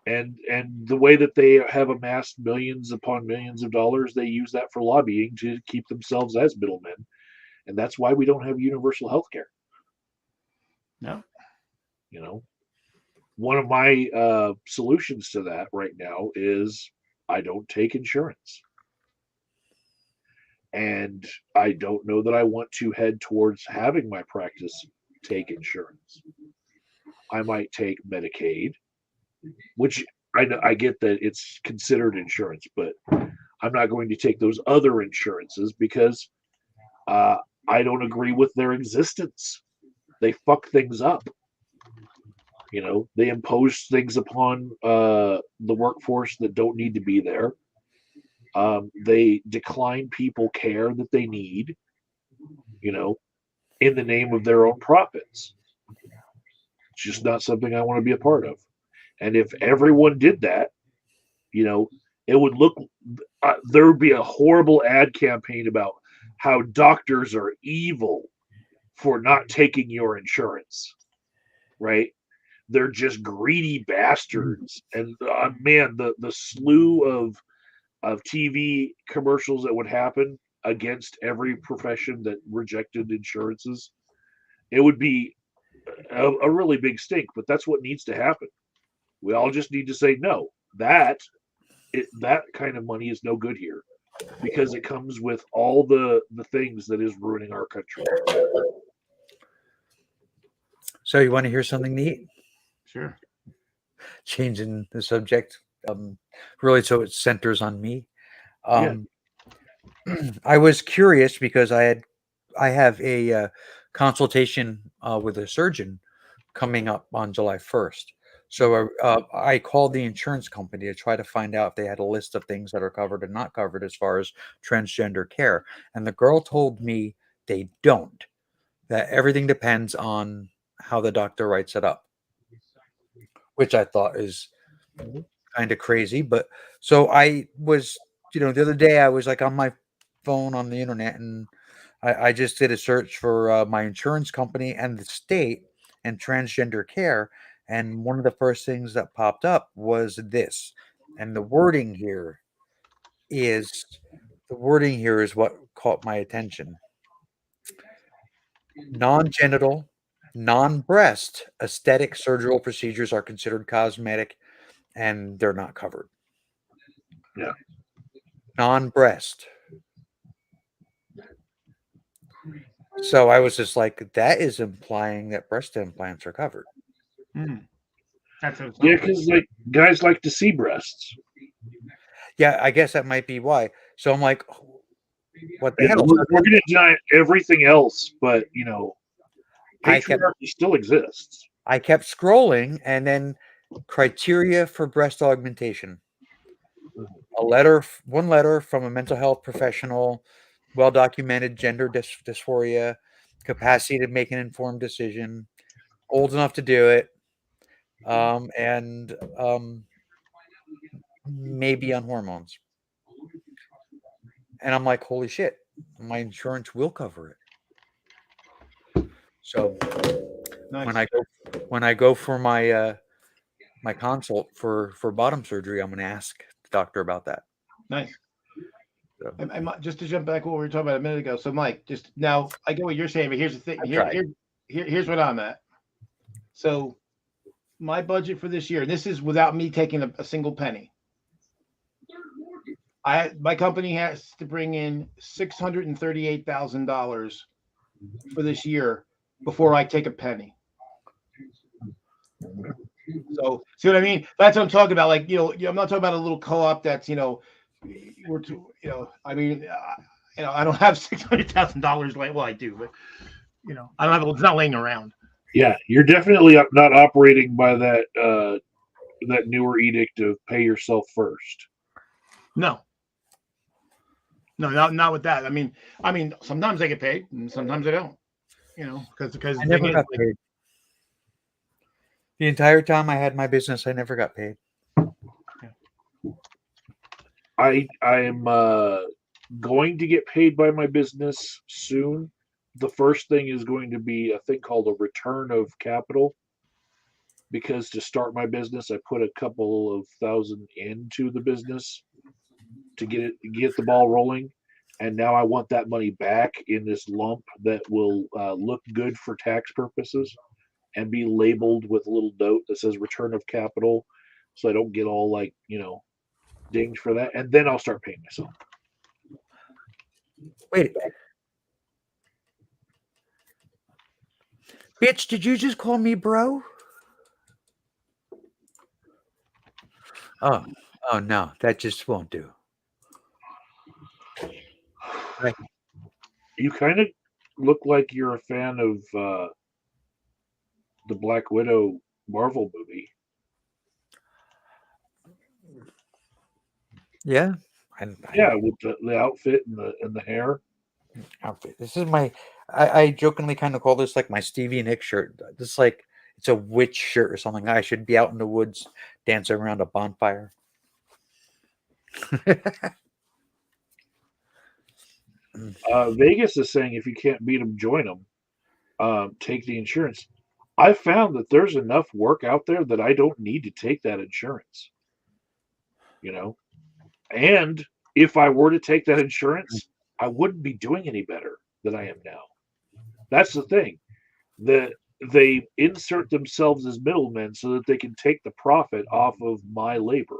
and the way that they have amassed millions upon millions of dollars, they use that for lobbying to keep themselves as middlemen, and that's why we don't have universal health care. No. You know, one of my solutions to that right now is I don't take insurance. And I don't know that I want to head towards having my practice take insurance. I might take Medicaid, which I get that it's considered insurance, but I'm not going to take those other insurances because uh, I don't agree with their existence. They fuck things up. You know, they impose things upon the workforce that don't need to be there. They decline people care that they need, you know, in the name of their own profits. It's just not something I want to be a part of. And if everyone did that, you know, it would look, there would be a horrible ad campaign about how doctors are evil for not taking your insurance, right? They're just greedy bastards. And man, the slew of TV commercials that would happen against every profession that rejected insurances, it would be a really big stink. But that's what needs to happen. We all just need to say no. That kind of money is no good here because it comes with all the things that is ruining our country. So you want to hear something neat? Sure. Changing the subject, really, so it centers on me. Um, I was curious because I have a consultation with a surgeon coming up on July 1st. So I called the insurance company to try to find out if they had a list of things that are covered and not covered as far as transgender care. And the girl told me they don't, that everything depends on how the doctor writes it up, which I thought is kind of crazy. But so I was, the other day I was like on my phone on the internet, and I just did a search for my insurance company and the state and transgender care. And one of the first things that popped up was this. And is the wording here is what caught my attention. Non-genital, non-breast aesthetic surgical procedures are considered cosmetic and they're not covered. Yeah. Non-breast. So I was just like, that is implying that breast implants are covered. That's what Yeah, because like guys like to see breasts. Yeah, I guess that might be why. So I'm like, what the Yeah, hell? we're going to deny everything else, but I kept patriarchy still exists. I kept scrolling, and then criteria for breast augmentation. One letter from a mental health professional, well documented gender dysphoria, capacity to make an informed decision, old enough to do it, and maybe on hormones. And I'm like, holy shit. my insurance will cover it. So Nice. when I go for my my consult for bottom surgery, I'm going to ask the doctor about that. Nice. So, Just to jump back what we were talking about a minute ago. So, Mike, just now, I get what you're saying, but here's the thing. I tried. Here's what I'm at. So, my budget for this year, and this is without me taking a single penny. My company has to bring in $638,000 for this year before I take a penny. So, see what I mean? That's what I'm talking about. Like, I'm not talking about a little co-op that's, I mean, I don't have $600,000. Well, I do, but I don't have. It's not laying around. Yeah, you're definitely not operating by that newer edict of pay yourself first. No, not with that. I mean, sometimes I get paid, and sometimes I don't. Because I never got paid. The entire time I had my business, I never got paid. I am going to get paid by my business soon. The first thing is going to be a thing called a return of capital, because to start my business, I put a couple of thousand into the business to get the ball rolling, and now I want that money back in this lump that will look good for tax purposes and be labeled with a little note that says return of capital, so I don't get all dinged for that, and then I'll start paying myself. Wait, bitch! Did you just call me bro? Oh no, that just won't do. You kind of look like you're a fan of the Black Widow Marvel movie. Yeah, yeah, with the outfit and the hair. Outfit. This is my. I jokingly kind of call this like my Stevie Nicks shirt. This like it's a witch shirt or something. I should be out in the woods dancing around a bonfire. Vegas is saying if you can't beat them, join them. Take the insurance. I found that there's enough work out there that I don't need to take that insurance. And if I were to take that insurance, I wouldn't be doing any better than I am now. That's the thing. That they insert themselves as middlemen so that they can take the profit off of my labor.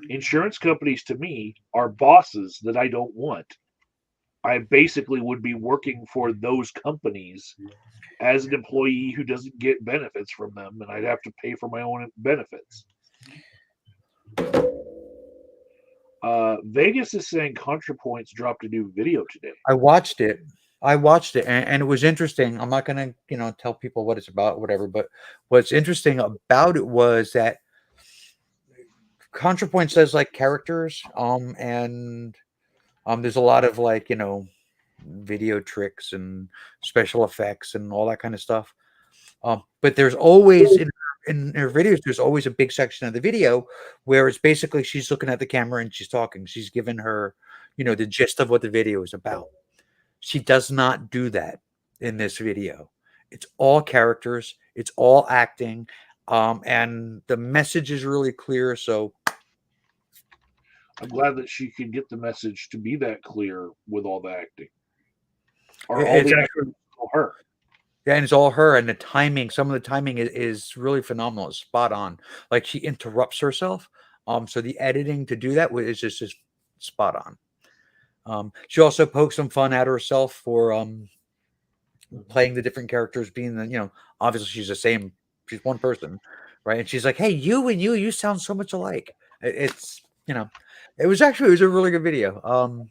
Insurance companies to me are bosses that I don't want. I basically would be working for those companies as an employee who doesn't get benefits from them, and I'd have to pay for my own benefits. Vegas is saying ContraPoints dropped a new video today. I watched it, and it was interesting. I'm not going to, tell people what it's about, whatever. But what's interesting about it was that ContraPoint says like characters, and there's a lot of video tricks and special effects and all that kind of stuff. But there's always in her videos, there's always a big section of the video where it's basically she's looking at the camera and she's talking. She's giving her, the gist of what the video is about. She does not do that in this video. It's all characters. It's all acting. And the message is really clear. So I'm glad that she can get the message to be that clear with all the acting. It's actually her. Yeah, and it's all her, and the timing. Some of the timing is really phenomenal. It's spot on. Like she interrupts herself. So the editing to do that is just spot on. She also pokes some fun at herself for playing the different characters, being obviously she's one person, right? And she's like, "Hey, you sound so much alike." It's it was a really good video.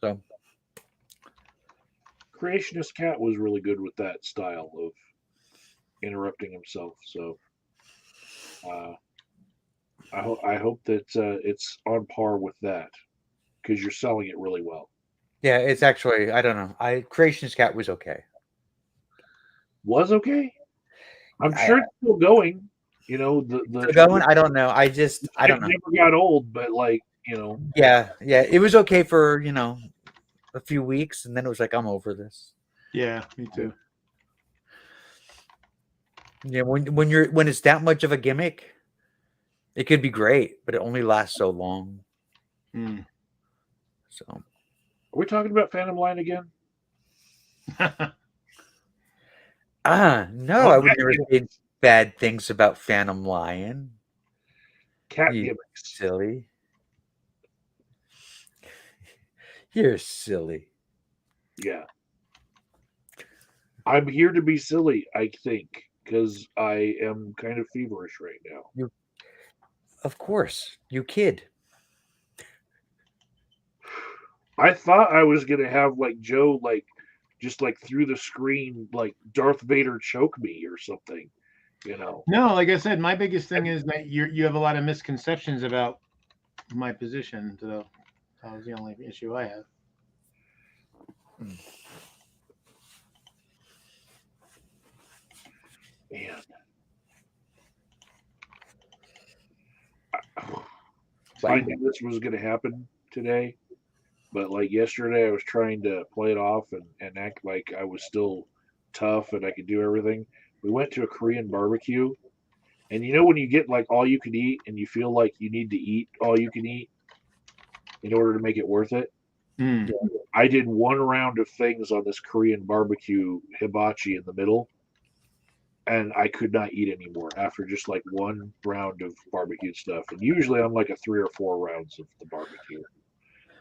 So Creationist Cat was really good with that style of interrupting himself. So I hope that it's on par with that, because you're selling it really well. Yeah, it's actually, I don't know. Creationist Cat was okay. Was okay? I'm sure it's still going. The going. I don't know. I don't know. Never got old, but Yeah, it was okay for a few weeks, and then it was like, I'm over this. Yeah, me too. Yeah, when it's that much of a gimmick, it could be great, but it only lasts so long. Mm. So Are we talking about Phantom Line again? no, I would never say bad things about Phantom Lion. Cat You gimmicks. silly. You're silly. Yeah. I'm here to be silly, I think, because I am kind of feverish right now. Of course, you kid. I thought I was gonna have like Joe just like through the screen like Darth Vader choke me or something, No, like I said, my biggest thing is that you have a lot of misconceptions about my position. So that was the only issue I have. Man. I knew this was gonna happen today, but like yesterday I was trying to play it off and act like I was still tough and I could do everything. We went to a Korean barbecue. And when you get like all you can eat and you feel like you need to eat all you can eat in order to make it worth it? Mm. I did one round of things on this Korean barbecue hibachi in the middle, and I could not eat anymore after just like one round of barbecue stuff. And usually I'm like a 3 or 4 rounds of the barbecue.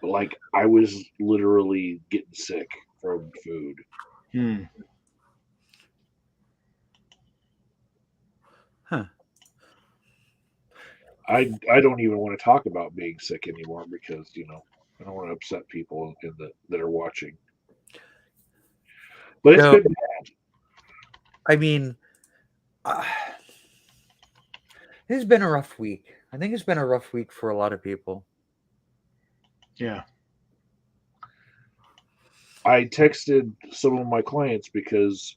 But like I was literally getting sick from food. Mm. Huh. I don't even want to talk about being sick anymore because I don't want to upset people that are watching. But it's So, been I mean, it's been a rough week. I think it's been a rough week for a lot of people. Yeah. I texted some of my clients because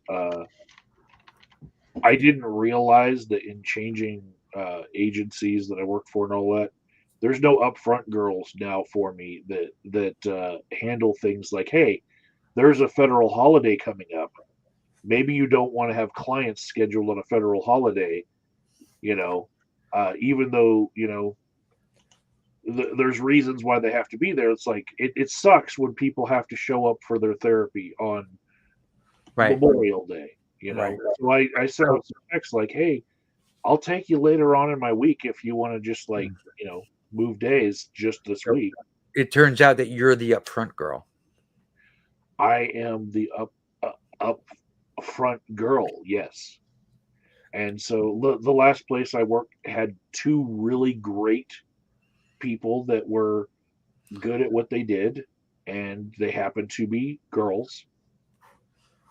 I didn't realize that in changing agencies that I work for and all that, there's no upfront girls now for me that handle things like, hey, there's a federal holiday coming up. Maybe you don't want to have clients scheduled on a federal holiday, even though there's reasons why they have to be there. It's like it sucks when people have to show up for their therapy on Right. Memorial Day. Right. So I sent out some text like, "Hey, I'll take you later on in my week if you want to just like move days just this week." It turns out that you're the upfront girl. I am the up front girl, yes. And so the last place I worked had 2 really great people that were good at what they did, and they happened to be girls,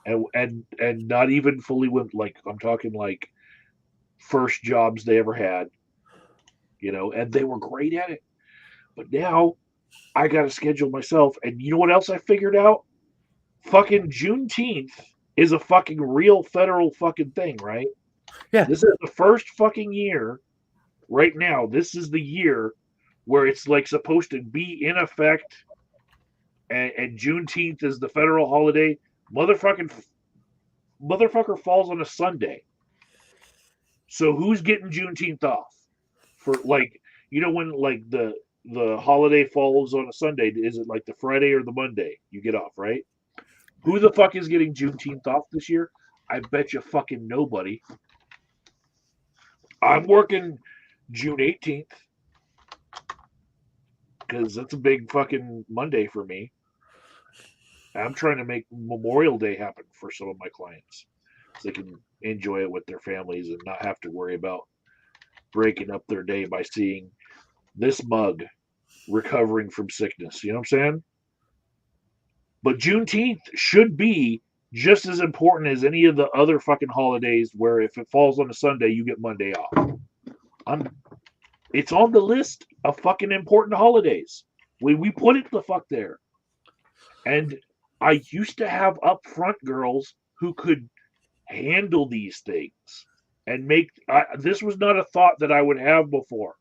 and not even fully women. Like I'm talking like first jobs they ever had, and they were great at it. But now I got to schedule myself, and you know what else I figured out? Fucking Juneteenth is a fucking real federal fucking thing, right? Yeah. This is the first fucking year. Right now, this is the year where it's like supposed to be in effect, and Juneteenth is the federal holiday. Motherfucker falls on a Sunday. So who's getting Juneteenth off? For like, when like the holiday falls on a Sunday, is it like the Friday or the Monday you get off, right? Who the fuck is getting Juneteenth off this year? I bet you fucking nobody. I'm working June 18th because that's a big fucking Monday for me. I'm trying to make Memorial Day happen for some of my clients so they can enjoy it with their families and not have to worry about breaking up their day by seeing this mug recovering from sickness. You know what I'm saying? But Juneteenth should be just as important as any of the other fucking holidays where if it falls on a Sunday, you get Monday off. It's on the list of fucking important holidays. We put it the fuck there. And I used to have upfront girls who could handle these things and make this was not a thought that I would have before,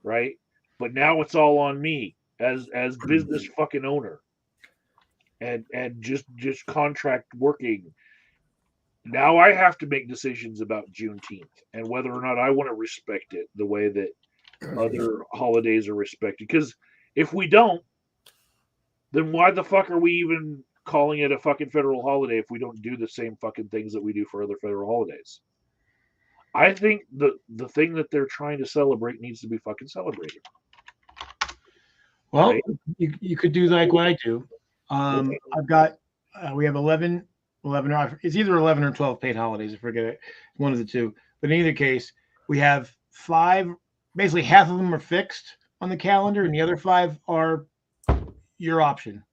right? But now it's all on me as business fucking owner, and just contract working. Now I have to make decisions about Juneteenth and whether or not I want to respect it the way that other holidays are respected. Because if we don't, then why the fuck are we even calling it a fucking federal holiday if we don't do the same fucking things that we do for other federal holidays? I think the thing that they're trying to celebrate needs to be fucking celebrated. Well, Right. you could do like what I do. I've got we have 11 or it's either 11 or 12 paid holidays. I forget it, one of the two. But in either case, we have 5. Basically, half of them are fixed on the calendar, and the other 5 are your option.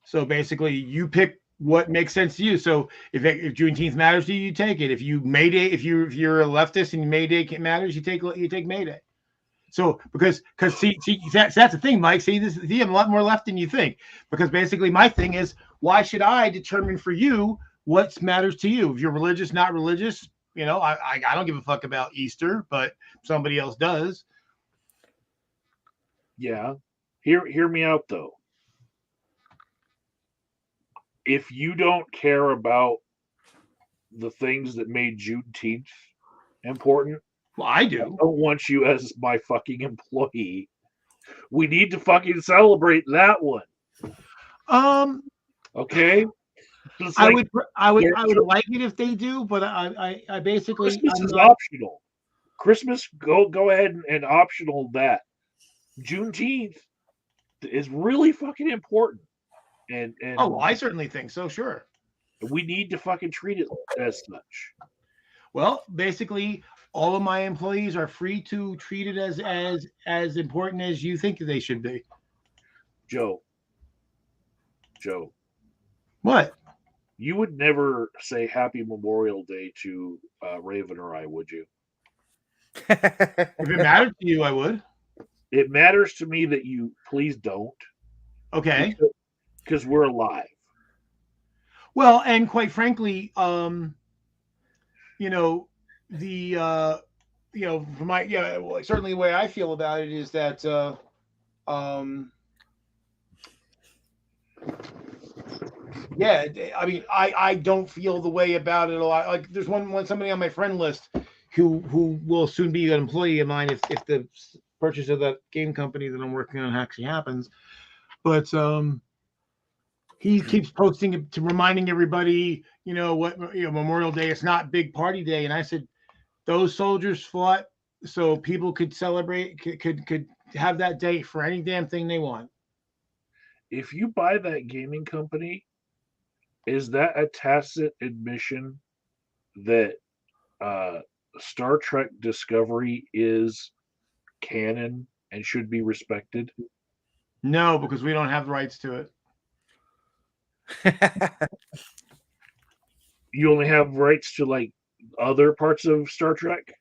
So basically, you pick what makes sense to you. So if Juneteenth matters to you, you take it. If you're a leftist and May Day matters, you take May Day. So because see that's the thing, Mike. See, I'm a lot more left than you think. Because basically, my thing is, why should I determine for you what matters to you? If you're religious, not religious, I don't give a fuck about Easter, but somebody else does. Yeah. Hear me out though. If you don't care about the things that made Juneteenth important, Well, I do. I don't want you as my fucking employee. We need to fucking celebrate that one. Okay. I would like it if they do, but I basically Christmas is optional. Christmas, go ahead and optional that. Juneteenth is really fucking important. And I certainly think so, sure. We need to fucking treat it as such. Well, basically, all of my employees are free to treat it as important as you think they should be. Joe. What? You would never say Happy Memorial Day to Raven or I, would you? If it mattered to you, I would. It matters to me that you please don't. Okay. Because we're alive. Well, and quite frankly, from my certainly the way I feel about it is that I mean, I don't feel the way about it a lot. Like there's somebody on my friend list who will soon be an employee of mine if the purchase of that game company that I'm working on actually happens. But he keeps posting to reminding everybody, Memorial Day, it's not big party day. And I said, those soldiers fought so people could celebrate, could have that day for any damn thing they want. If you buy that gaming company, is that a tacit admission that Star Trek Discovery is canon and should be respected? No, because we don't have the rights to it. You only have rights to like other parts of Star Trek?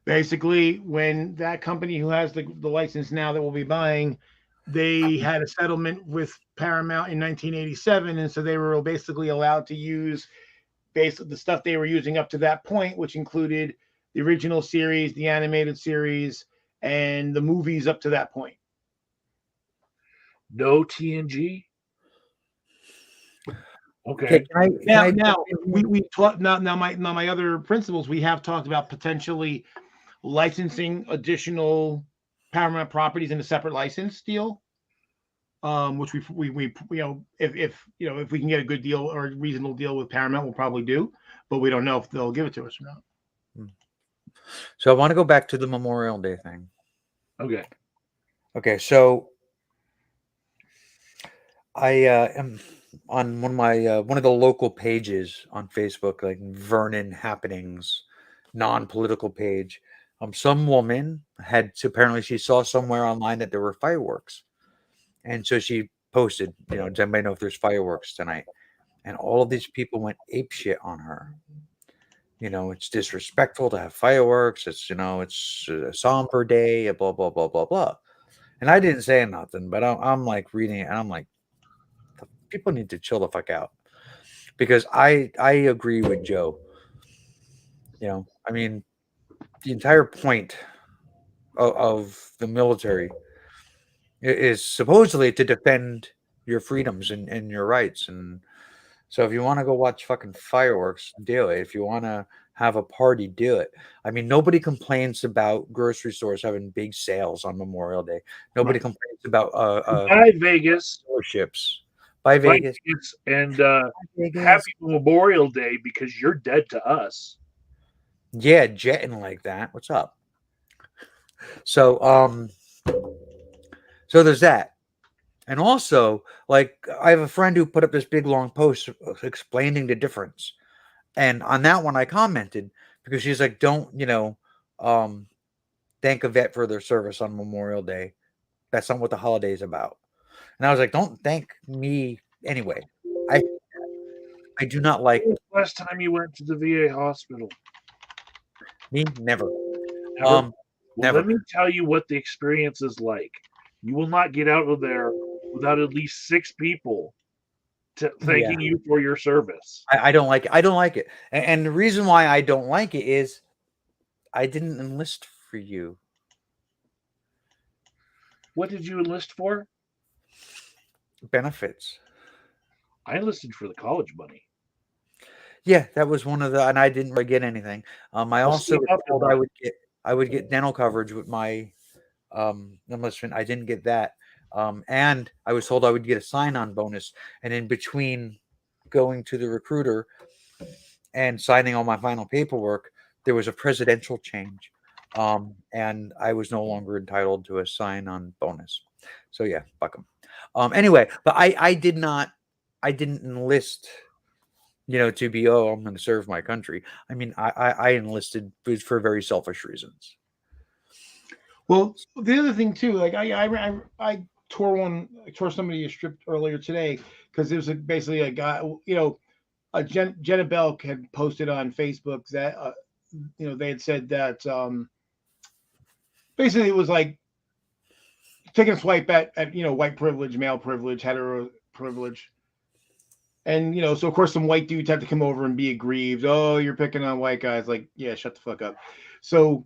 Basically, when that company who has the license now that we'll be buying, they had a settlement with Paramount in 1987, and so they were basically allowed to use basically the stuff they were using up to that point, which included the original series, the animated series, and the movies up to that point. No TNG? Okay. Now we talked now my other principles, we have talked about potentially licensing additional Paramount properties in a separate license deal, which we if we can get a good deal or a reasonable deal with Paramount, we'll probably do, but we don't know if they'll give it to us or not. So I want to go back to the Memorial Day thing. Okay. So I am on one of the local pages on Facebook, like Vernon Happenings, non-political page. Some woman apparently she saw somewhere online that there were fireworks, and so she posted, does anybody know if there's fireworks tonight? And all of these people went apeshit on her. It's disrespectful to have fireworks. It's a somber day, blah blah blah blah blah. And I didn't say nothing, but I'm like reading it, and I'm like, people need to chill the fuck out, because I agree with Joe. I mean, the entire point of the military is supposedly to defend your freedoms and your rights. And so if you want to go watch fucking fireworks, do it. If you want to have a party, do it. I mean, nobody complains about grocery stores having big sales on Memorial Day. Nobody Right. complains about Bye, Vegas. dealerships. Bye, Bye, Vegas. Vegas. And Vegas. happy Memorial Day because you're dead to us. Yeah, jetting like that. What's up? So, so there's that. And also, like, I have a friend who put up this big long post explaining the difference. And on that one, I commented because she's like, don't, thank a vet for their service on Memorial Day. That's not what the holiday is about. And I was like, don't thank me anyway. I do not like When was the last time you went to the VA hospital? me. Never. Never? Well, Let me tell you what the experience is like. You will not get out of there without at least 6 people thanking you for your service. I don't like it. I don't like it. And the reason why I don't like it is I didn't enlist for you. What did you enlist for? Benefits. I enlisted for the college money. Yeah, that was one of the, and I didn't really get anything. I also was told I would get dental coverage with my enlistment. I didn't get that. And I was told I would get a sign-on bonus. And in between going to the recruiter and signing all my final paperwork, there was a presidential change. And I was no longer entitled to a sign-on bonus. So yeah, fuck them. Anyway, but I didn't enlist, to be, I'm going to serve my country. I mean, I enlisted for very selfish reasons. Well, the other thing too, like I tore somebody a strip earlier today because it was basically a guy, Jenna Belk had posted on Facebook that they had said that basically it was like taking a swipe at white privilege, male privilege, hetero privilege. And so of course some white dudes have to come over and be aggrieved. Oh, you're picking on white guys. Like, yeah, shut the fuck up. So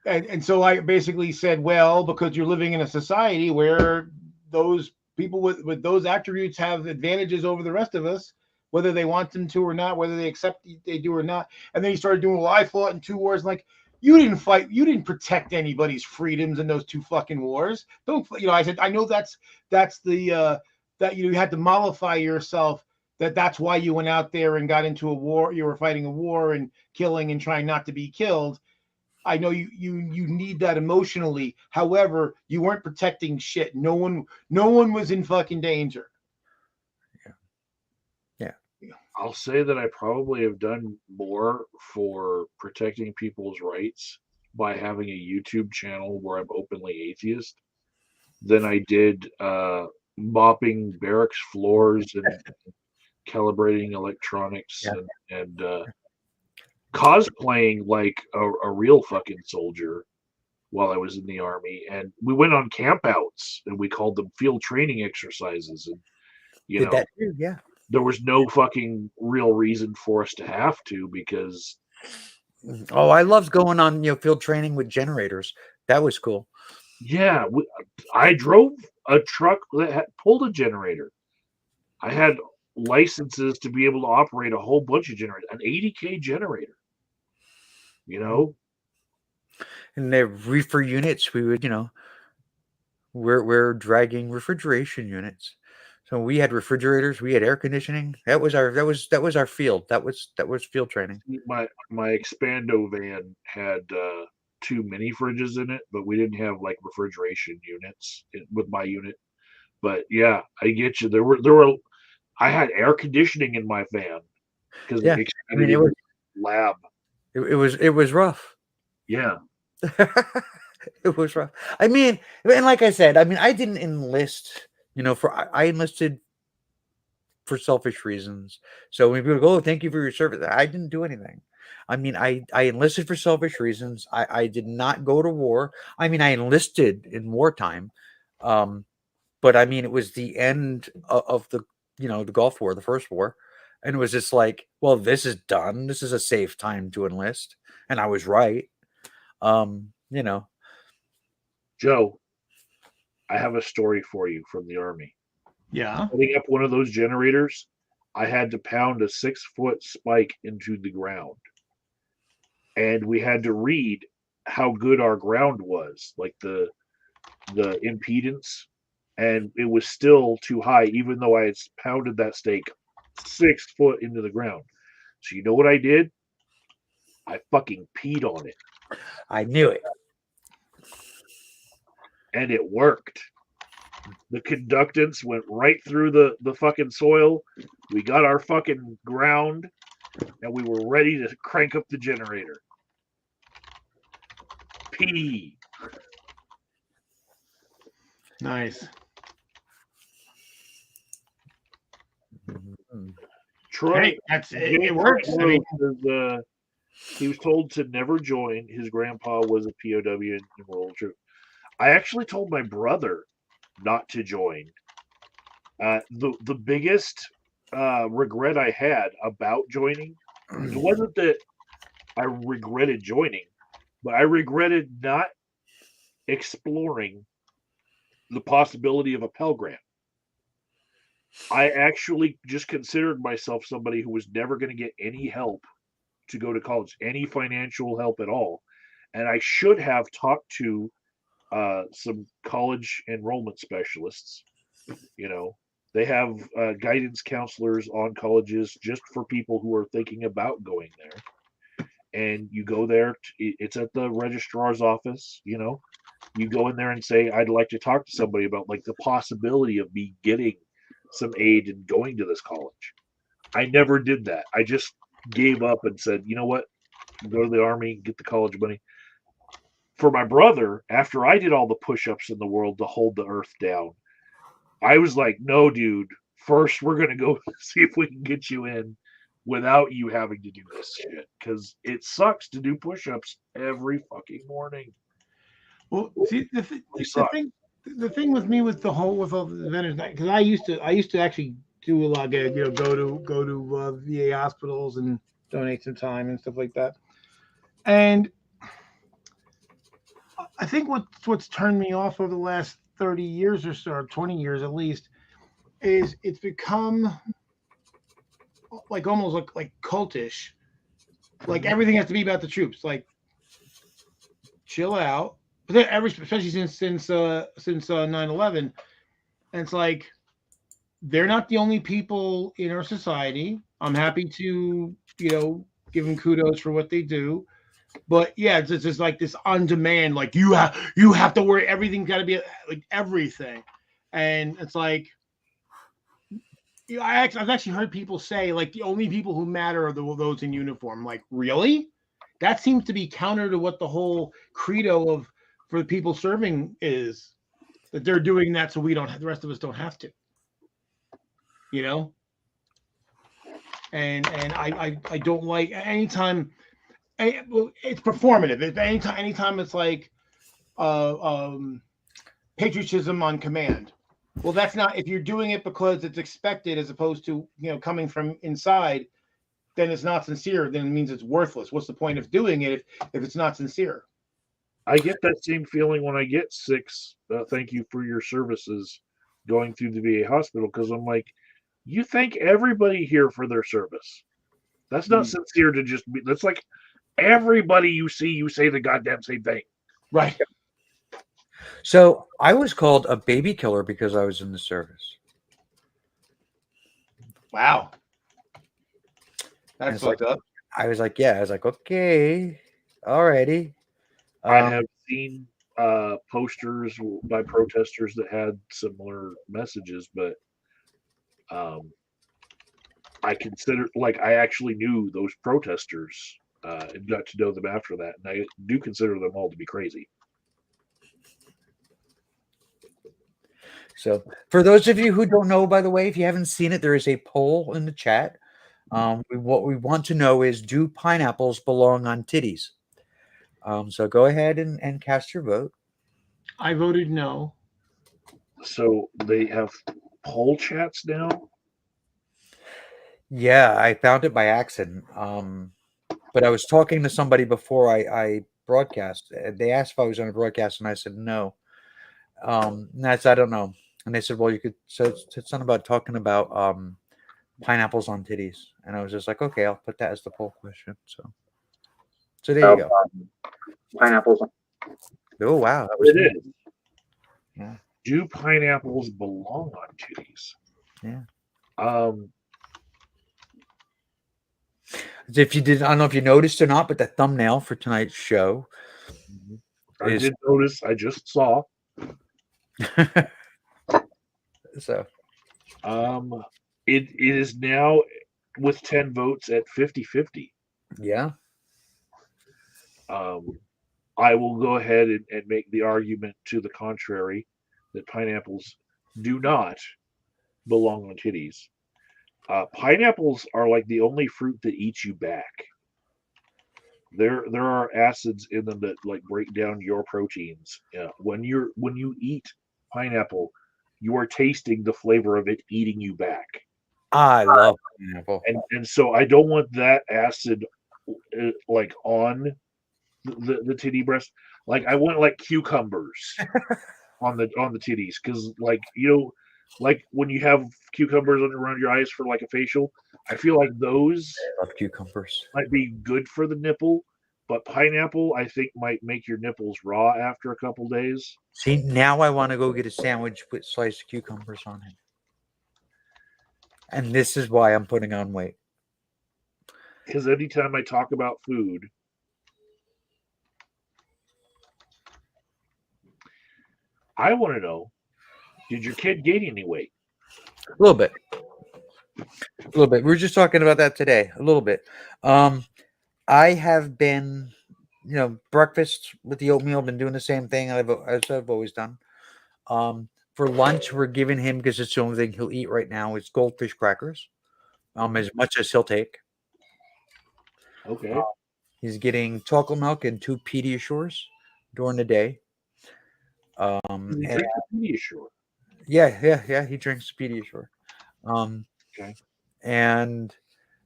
and so I basically said, well, because you're living in a society where those people with those attributes have advantages over the rest of us, whether they want them to or not, whether they accept they do or not. And then he started doing, well, I fought in 2 wars. Like, you didn't protect anybody's freedoms in those 2 fucking wars. Don't, I said, I know that's the that you had to mollify yourself. That's why you went out there and got into a war. You were fighting a war and killing and trying not to be killed. I know you need that emotionally. However, you weren't protecting shit. No one was in fucking danger. Yeah. I'll say that I probably have done more for protecting people's rights by having a YouTube channel where I'm openly atheist than I did mopping barracks floors and calibrating electronics and cosplaying like a real fucking soldier while I was in the army. And we went on campouts and we called them field training exercises. And Did that too? Yeah. There was no fucking real reason for us to have to, because oh, I loved going on field training with generators. That was cool. Yeah, I drove a truck that pulled a generator. I had licenses to be able to operate a whole bunch of generators, an 80K generator. And the reefer units, we would, we're dragging refrigeration units. So we had refrigerators, we had air conditioning. That was our field. That was field training. My Expando van had 2 mini fridges in it, but we didn't have like refrigeration units with my unit. But yeah, I get you. There were I had air conditioning in my van because it was lab. It was rough. Yeah. It was rough. I mean, and like I said, I mean, I didn't enlist, I enlisted for selfish reasons. So when people go, oh, thank you for your service, I didn't do anything. I mean, I enlisted for selfish reasons. I did not go to war. I mean, I enlisted in wartime. But I mean, it was the end of the, the Gulf War, the first war. And it was just like, well, this is done. This is a safe time to enlist. And I was right. Joe, I have a story for you from the Army. Yeah. Putting up one of those generators, I had to pound a 6-foot spike into the ground. And we had to read how good our ground was, like the impedance, and it was still too high, even though I had pounded that stake 6 foot into the ground. So you know what I did? I fucking peed on it, I knew it. and it worked. The conductance went right through the fucking soil. We got our fucking ground, and we were ready to crank up the generator. Pee. Nice. Mhm. Troy, Hey, that's it. It works. I mean, he was told to never join. His grandpa was a POW in World War II. I actually told my brother not to join. The biggest regret I had about joining, it wasn't that I regretted joining, but I regretted not exploring the possibility of a Pell Grant. I actually just considered myself somebody who was never going to get any help to go to college, any financial help at all. And I should have talked to some college enrollment specialists. You know, they have guidance counselors on colleges just for people who are thinking about going there. And you go there, it's at the registrar's office, you know. You go in there and say, I'd like to talk to somebody about like the possibility of me getting some aid and going to this college. I never did that. I just gave up and said, you know what? Go to the Army, get the college money. For my brother, after I did all the push ups in the world to hold the earth down, I was like, no, dude, first we're going to go see if we can get you in without you having to do this shit. Because it sucks to do push ups every fucking morning. well, see, suck. the thing with me with all the vendors, because I used to actually do a lot of, go to VA hospitals and donate some time and stuff like that. And I think what's turned me off over the last 30 years or so, or 20 years at least, is it's become like almost like cultish. Like everything has to be about the troops. Like chill out. But then especially since 9/11, and it's like they're not the only people in our society. I'm happy to give them kudos for what they do, but yeah, it's just like this on demand. Like you have to worry. Everything's got to be like everything, and it's like I've actually heard people say like the only people who matter are those in uniform. Like really, that seems to be counter to what the whole credo of for the people serving is, that they're doing that so the rest of us don't have to. You know, and I don't like anytime. Well, it's performative. Anytime it's like patriotism on command. Well, that's not, if you're doing it because it's expected as opposed to coming from inside, then it's not sincere. Then it means it's worthless. What's the point of doing it if it's not sincere? I get that same feeling when I get 6. Thank you for your services going through the VA hospital, because I'm like, you thank everybody here for their service. That's not sincere to just be. That's like everybody you see, you say the goddamn same thing. Right. So I was called a baby killer because I was in the service. Wow. That's fucked up. I was like, yeah. I was like, okay, alrighty. I have seen posters by protesters that had similar messages, but I consider, like, I actually knew those protesters and got to know them after that, and I do consider them all to be crazy. So, for those of you who don't know, by the way, if you haven't seen it, there is a poll in the chat. What we want to know is, do pineapples belong on titties? So go ahead and cast your vote. I voted no. So they have poll chats now? Yeah, I found it by accident. But I was talking to somebody before I broadcast. They asked if I was on a broadcast, and I said no. And that's I don't know. And they said, well, you could. So it's something about talking about pineapples on titties, and I was just like, okay, I'll put that as the poll question. So there you go. Pineapples. Oh wow, that was It me. is. Yeah. Do pineapples belong on titties? Yeah. If you did, I don't know if you noticed or not, but the thumbnail for tonight's show I is did notice. I just saw. so. It is now with 10 votes at 50-50. Yeah. I will go ahead and make the argument to the contrary that pineapples do not belong on titties. Pineapples are like the only fruit that eats you back. There are acids in them that like break down your proteins. When you eat pineapple, you are tasting the flavor of it eating you back. I love pineapple. And so I don't want that acid like on the titty breast. Like I want like cucumbers on the titties because like like when you have cucumbers around your eyes for like a facial, I feel like those I love cucumbers. might be good for the nipple, but pineapple I think might make your nipples raw after a couple days. See, now I want to go get a sandwich with sliced cucumbers on it. And this is why I'm putting on weight. Because anytime I talk about food, I want to know, did your kid gain any weight? A little bit. A little bit. We were just talking about that today. A little bit. I have been, breakfast with the oatmeal. Been doing the same thing as I've always done. For lunch, we're giving him because it's the only thing he'll eat right now. It's goldfish crackers. As much as he'll take. Okay. He's getting chocolate milk and 2 Pediasures during the day. He drinks a Pediasure. Yeah. He drinks Pediasure. Okay. And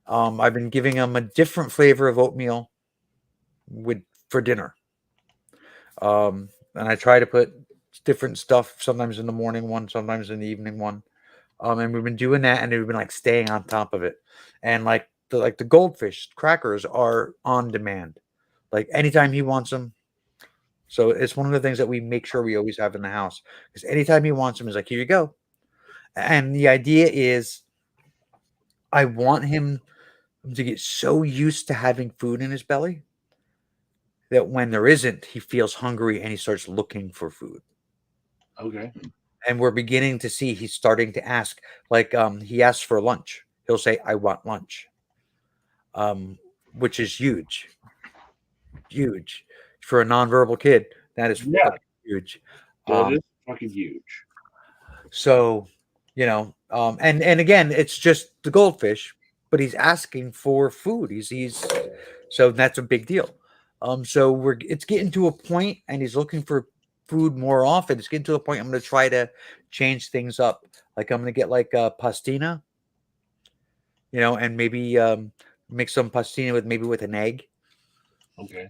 I've been giving him a different flavor of oatmeal for dinner. And I try to put different stuff, sometimes in the morning one, sometimes in the evening one. And we've been doing that, and we've been like staying on top of it. And like the goldfish crackers are on demand. Like anytime he wants them. So it's one of the things that we make sure we always have in the house. Because anytime he wants them, he's like, here you go. And the idea is I want him to get so used to having food in his belly that when there isn't, he feels hungry and he starts looking for food. Okay. And we're beginning to see he's starting to ask, like he asks for lunch. He'll say, I want lunch. Which is huge. Huge. For a nonverbal kid, that is fucking huge. That is fucking huge. So, and again, it's just the goldfish, but he's asking for food. He's so that's a big deal. So it's getting to a point, and he's looking for food more often. It's getting to a point I'm going to try to change things up. Like I'm going to get like pastina, and maybe mix some pastina with an egg. Okay.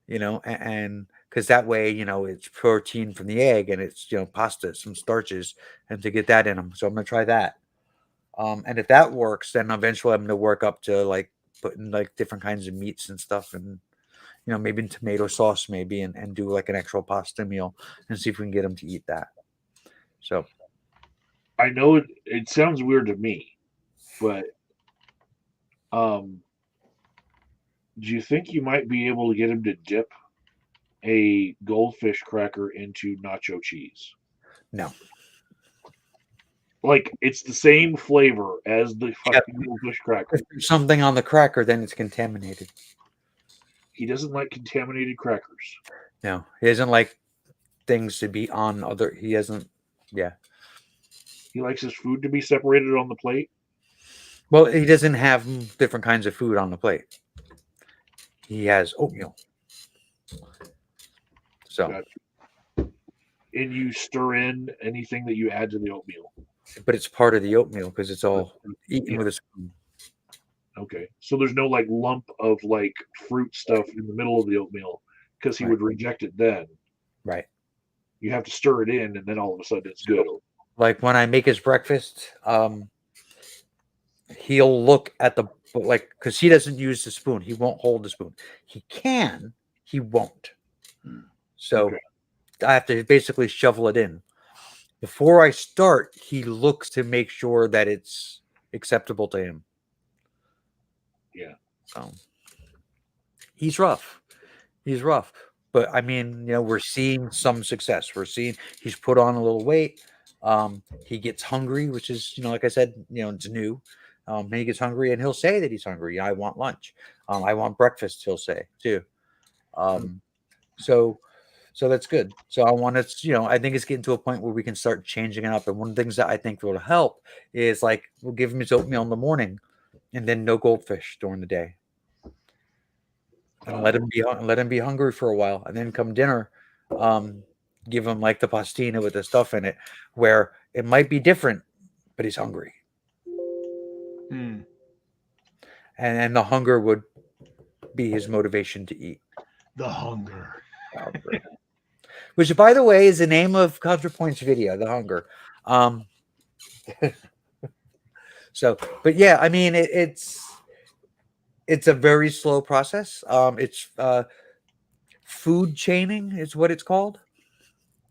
And because that way, it's protein from the egg and it's, pasta, some starches, and to get that in them. So I'm going to try that. And if that works, then eventually I'm going to work up to like putting like different kinds of meats and stuff and, maybe in tomato sauce, maybe, and do like an actual pasta meal and see if we can get them to eat that. So I know it sounds weird to me, but do you think you might be able to get him to dip a goldfish cracker into nacho cheese? No. Like it's the same flavor as the fucking goldfish cracker. If there's something on the cracker, then it's contaminated. He doesn't like contaminated crackers. No, he doesn't like things to be on other. He doesn't. Yeah. He likes his food to be separated on the plate. Well, he doesn't have different kinds of food on the plate. He has oatmeal. So. Gotcha. And you stir in anything that you add to the oatmeal. But it's part of the oatmeal because it's all eaten with a spoon. Okay. So there's no like lump of like fruit stuff in the middle of the oatmeal because he would reject it then. Right. You have to stir it in, and then all of a sudden it's good. Like when I make his breakfast, he'll look at the like because he doesn't use the spoon. He won't hold the spoon. He can, he won't. So Okay. I have to basically shovel it in. Before I start, he looks to make sure that it's acceptable to him. Yeah. So he's rough. He's rough. But I mean, we're seeing some success. We're seeing he's put on a little weight. He gets hungry, which is, like I said, it's new. And he gets hungry and he'll say that he's hungry. I want lunch. I want breakfast, he'll say too. So that's good. So I want to, I think it's getting to a point where we can start changing it up. And one of the things that I think will help is like we'll give him his oatmeal in the morning and then no goldfish during the day. And let him be hungry for a while, and then come dinner, give him like the pastina with the stuff in it, where it might be different, but he's hungry, and the hunger would be his motivation to eat. The hunger, which, by the way, is the name of ContraPoint's video, The Hunger. So, but yeah, I mean, it's a very slow process. It's food chaining is what it's called.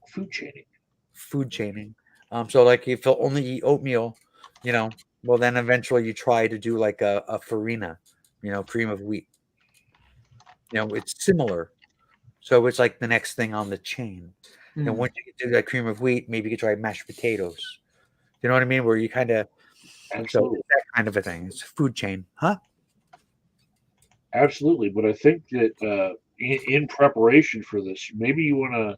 Food chaining. Food chaining. So like if you'll only eat oatmeal, well then eventually you try to do like a farina, cream of wheat. It's similar. So it's like the next thing on the chain. And once you get to that cream of wheat, maybe you could try mashed potatoes. You know what I mean? Where you kind of so it's that kind of a thing. It's food chain, huh? Absolutely, but I think that in preparation for this, maybe you want to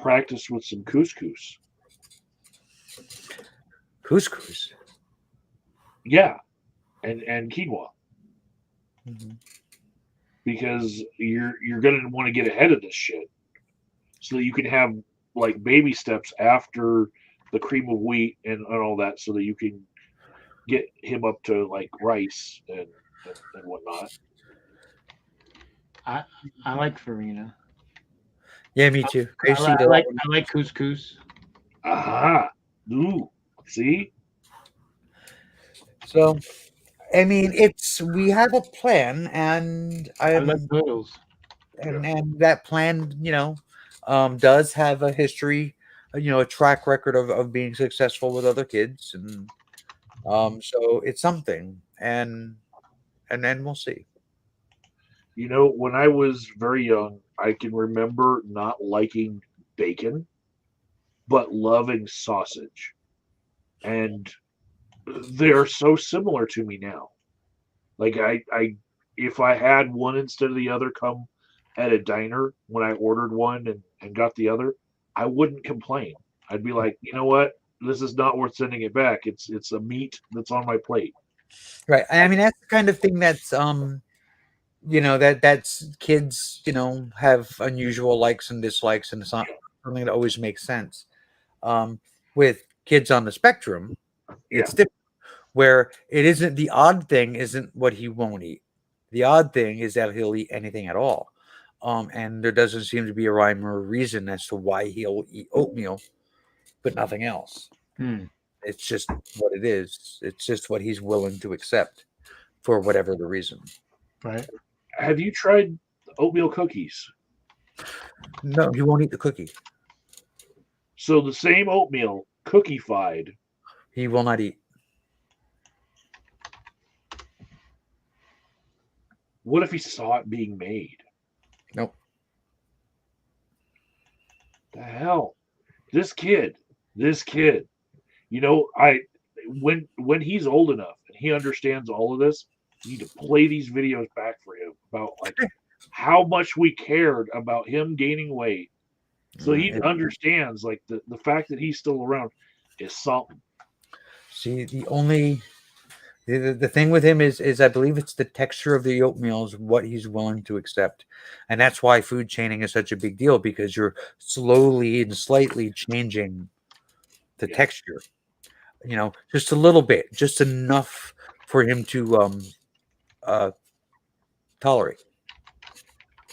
practice with some couscous. Couscous. Yeah, and quinoa, because you're going to want to get ahead of this shit, so that you can have like baby steps after the cream of wheat and all that, so that you can get him up to like rice and whatnot. I like farina. Yeah, me too. I like couscous. Aha! Ooh, see? So, I mean, we have a plan, and I love noodles. And that plan, does have a history, a track record of being successful with other kids, and so it's something, and then we'll see. When I was very young, I can remember not liking bacon, but loving sausage. And they're so similar to me now. Like if I had one instead of the other come at a diner when I ordered one and got the other, I wouldn't complain. I'd be like, you know what? This is not worth sending it back. It's a meat that's on my plate. Right. I mean, that's the kind of thing that's that's kids, have unusual likes and dislikes, and it's not something that always makes sense. With kids on the spectrum, it's different, where it isn't the odd thing isn't what he won't eat. The odd thing is that he'll eat anything at all. And there doesn't seem to be a rhyme or a reason as to why he'll eat oatmeal, but nothing else. It's just what it is. It's just what he's willing to accept for whatever the reason. Right. Have you tried oatmeal cookies? No, he won't eat the cookie. So the same oatmeal, cookie-fied. He will not eat. What if he saw it being made? Nope. The hell? This kid. When he's old enough and he understands all of this, you need to play these videos back for him about like how much we cared about him gaining weight. So he understands like the fact that he's still around is something. See, the thing with him is I believe it's the texture of the oatmeal is what he's willing to accept. And that's why food chaining is such a big deal, because you're slowly and slightly changing the texture. Just a little bit, just enough for him to tolerate.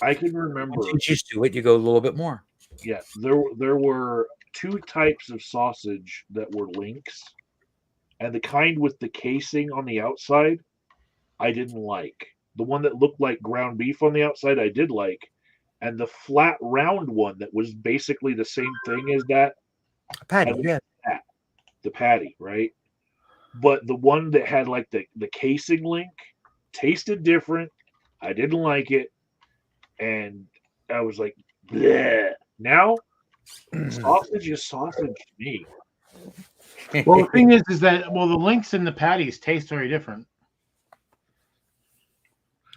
I can remember. Once he's used to it, you go a little bit more. Yeah, there were two types of sausage that were links, and the kind with the casing on the outside, I didn't like. The one that looked like ground beef on the outside, I did like, and the flat round one that was basically the same thing as that, I Patty, liked yeah. that, the patty, right? But the one that had like the casing link tasted different. I didn't like it, and I was like, bleh. Now sausage is sausage to me. Well, the thing is that the links and the patties taste very different.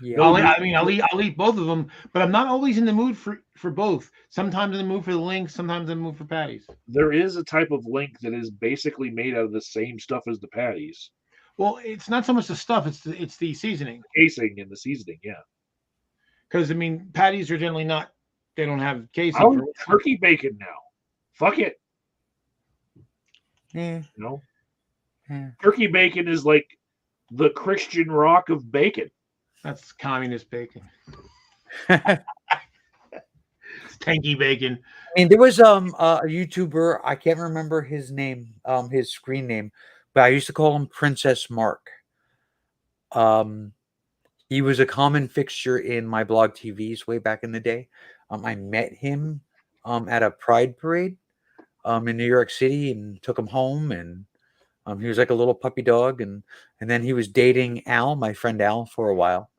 Yeah. No, I'll eat both of them, but I'm not always in the mood for both. Sometimes in the mood for the links, sometimes in the mood for patties. there is a type of link that is basically made out of the same stuff as the patties, Well, it's not so much the stuff; it's the seasoning. casing and the seasoning. Yeah, Because patties are generally not. They don't have I casing for. like turkey bacon now. Fuck it, Yeah. you know. Yeah. Turkey bacon is like the Christian rock of bacon. That's communist bacon. I It's tanky bacon. mean, there was a YouTuber. I can't remember his name, his screen name, but I used to call him Princess Mark. Um, he was a common fixture in my blog TVs way back in the day. I met him at a Pride parade in New York City and took him home, and he was like a little puppy dog, and then he was dating Al, my friend Al, for a while,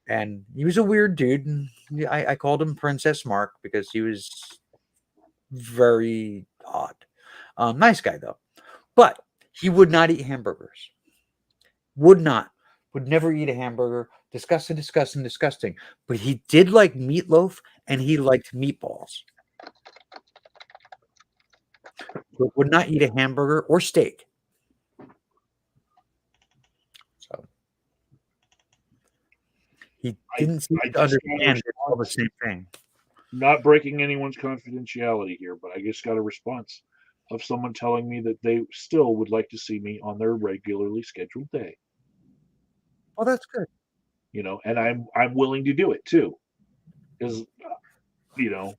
and he was a weird dude, and I called him Princess Mark because he was very odd. Nice guy though, but he would not eat hamburgers. Would not. Would never eat a hamburger. Disgusting, disgusting, disgusting. But he did like meatloaf and he liked meatballs. But would not eat a hamburger or steak. So he didn't seem I to just got a understand it's all the response. same thing. Not breaking anyone's confidentiality here, but I just got a response of someone telling me that they still would like to see me on their regularly scheduled day. Oh, that's good. You know, and I'm willing to do it too, because you know,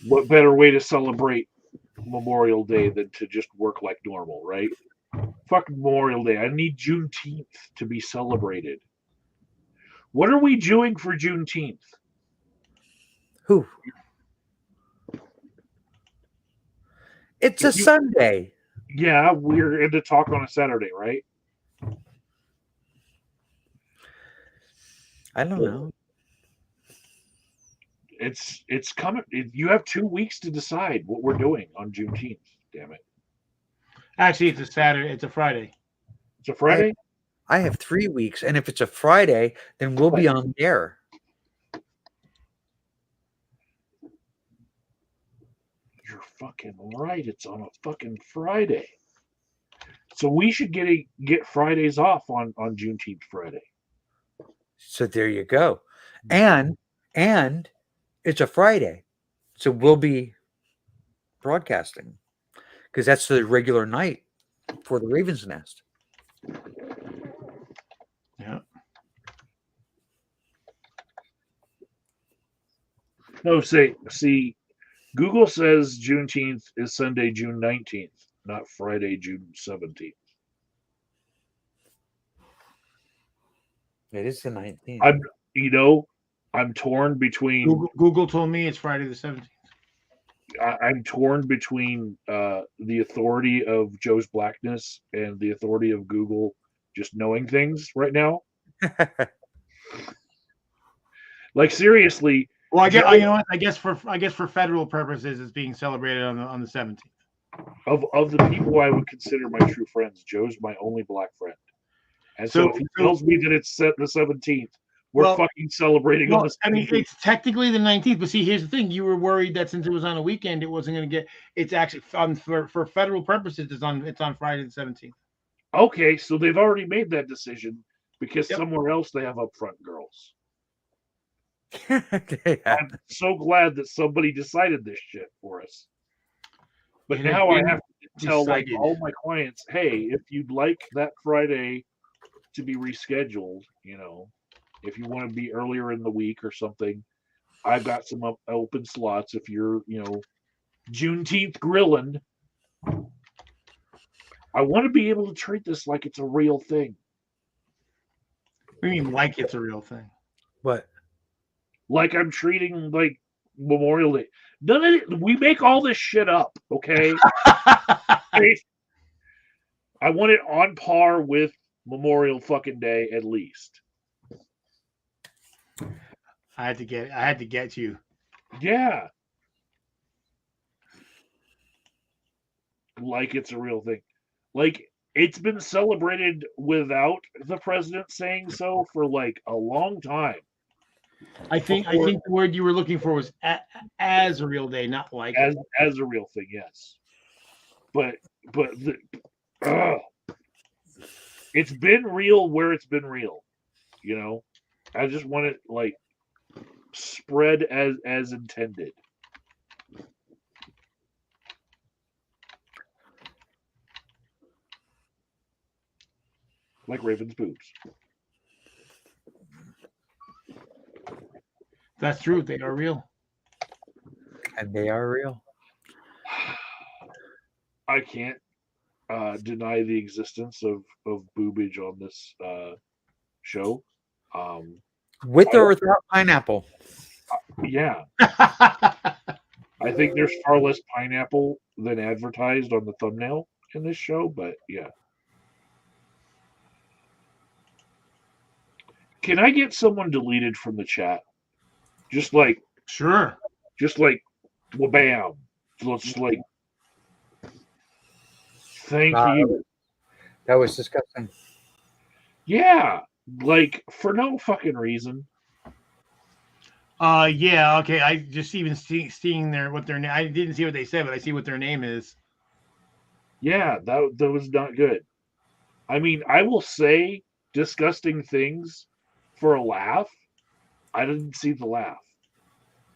what better way to celebrate Memorial Day than to just work like normal, right? Fuck Memorial Day. I need Juneteenth to be celebrated. What are we doing for Juneteenth? Who? It's a If you- Sunday. Yeah, we're into talk on a Saturday, right? I don't know. It's coming. You have 2 weeks to decide what we're doing on Juneteenth. Damn it! Actually, it's a Saturday. It's a Friday. It's a Friday. I have 3 weeks, and if it's a Friday, then we'll be on the air. You're fucking right. It's on a fucking Friday. So we should get Fridays off on Juneteenth Friday. So there you go. And it's a Friday. So we'll be broadcasting because that's the regular night for the Raven's Nest. Yeah. No, see, Google says Juneteenth is Sunday, June 19th, not Friday, June 17th. It is the 19th. I'm torn between. Google told me it's Friday the 17th. I'm torn between the authority of Joe's blackness and the authority of Google just knowing things right now. Like seriously. Well, you know what? I guess for federal purposes, it's being celebrated on the 17th. Of the people I would consider my true friends, Joe's my only black friend. And so if he tells me that it's set the 17th, we're fucking celebrating on the 17th. I mean, it's technically the 19th, but see, here's the thing. You were worried that since it was on a weekend, it wasn't going to get. It's actually for federal purposes. It's on Friday the 17th. Okay, so they've already made that decision because somewhere else they have upfront girls. I'm so glad that somebody decided this shit for us. But now I have to tell like all my clients, hey, if you'd like that Friday to be rescheduled, you know, if you want to be earlier in the week or something, I've got some open slots if you're, Juneteenth grilling. I want to be able to treat this like it's a real thing. I mean, like it's a real thing. What? Like I'm treating like Memorial Day. None of it, we make all this shit up, okay? I want it on par with Memorial fucking Day at least. I had to get you. Yeah. Like it's a real thing. Like it's been celebrated without the president saying so for like a long time. I think the word you were looking for was as a real day, not like as a real thing, yes. But it's been real where it's been real, I just want it like spread as intended. Like Raven's boobs. That's true. They are real. And they are real. I can't deny the existence of boobage on this show. With or without pineapple? Yeah. I think there's far less pineapple than advertised on the thumbnail in this show, but yeah. Can I get someone deleted from the chat? Just like Sure. Well, bam. Just like thank you. That was disgusting. Yeah. Like for no fucking reason. Yeah, okay. I just even seeing what their name. I didn't see what they said, but I see what their name is. Yeah, that was not good. I mean, I will say disgusting things for a laugh. I didn't see the laugh.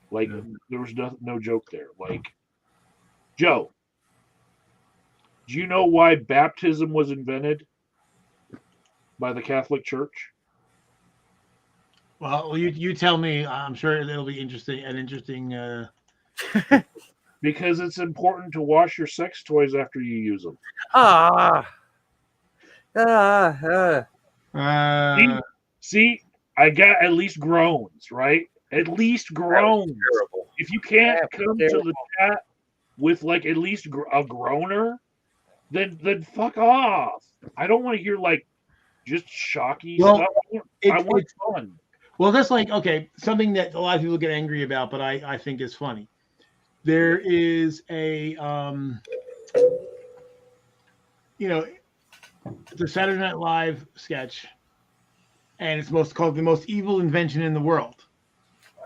Like there was no joke there. Like, Joe, do you know why baptism was invented by the Catholic Church? Well, you tell me. I'm sure it'll be interesting. An interesting. Because it's important to wash your sex toys after you use them. See, I got at least groans, right? At least groans. If you can't come to the chat with like at least a groaner, then fuck off. I don't want to hear like just shocky stuff. I want fun. Well, that's like, okay, something that a lot of people get angry about, but I think is funny. There is a, the Saturday Night Live sketch, and it's called The Most Evil Invention in the World.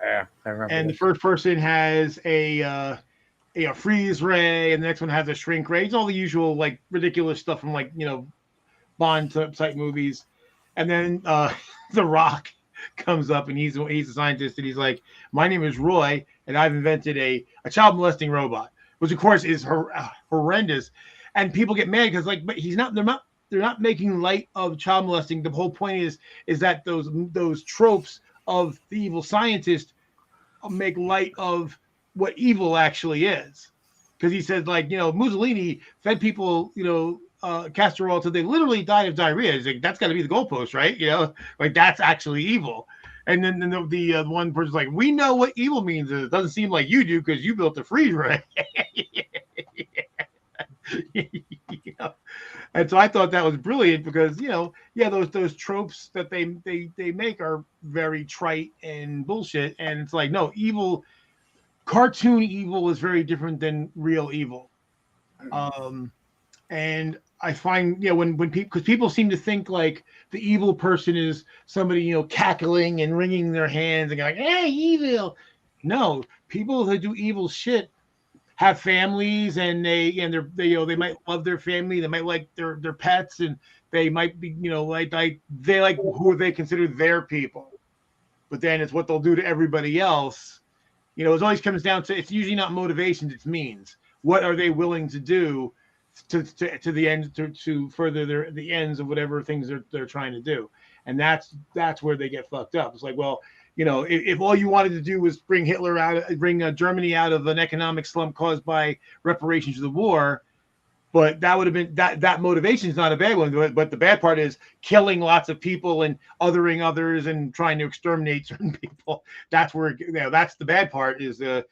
Yeah, I remember. And the first person has a freeze ray, and the next one has a shrink ray. It's all the usual like ridiculous stuff from like Bond type movies. And then The Rock comes up, and he's a scientist, and he's like, "My name is Roy, and I've invented a child molesting robot," which of course is horrendous, and people get mad because like, but they're not making light of child molesting. The whole point is that those tropes of the evil scientist make light of what evil actually is, because he says like Mussolini fed people castor oil till they literally died of diarrhea. He's like, that's got to be the goalpost, right? Like that's actually evil. And then the one person's like, we know what evil means. It doesn't seem like you do because you built the freeze ray. And so I thought that was brilliant because those tropes that they make are very trite and bullshit. And it's like, no, evil, cartoon evil is very different than real evil. And I find, when people seem to think like the evil person is somebody, cackling and wringing their hands and going, "Hey, evil." No, people who do evil shit have families, and they might love their family. They might like their pets, and they might be, they like who they consider their people. But then it's what they'll do to everybody else. It always comes down to, it's usually not motivations, it's means. What are they willing to do to the end, to further the ends of whatever things they're trying to do? And that's where they get fucked up. It's like, well, if all you wanted to do was bring Germany out of an economic slump caused by reparations of the war, but that would have been that motivation is not a bad one. But the bad part is killing lots of people and othering others and trying to exterminate certain people. That's where that's the bad part is the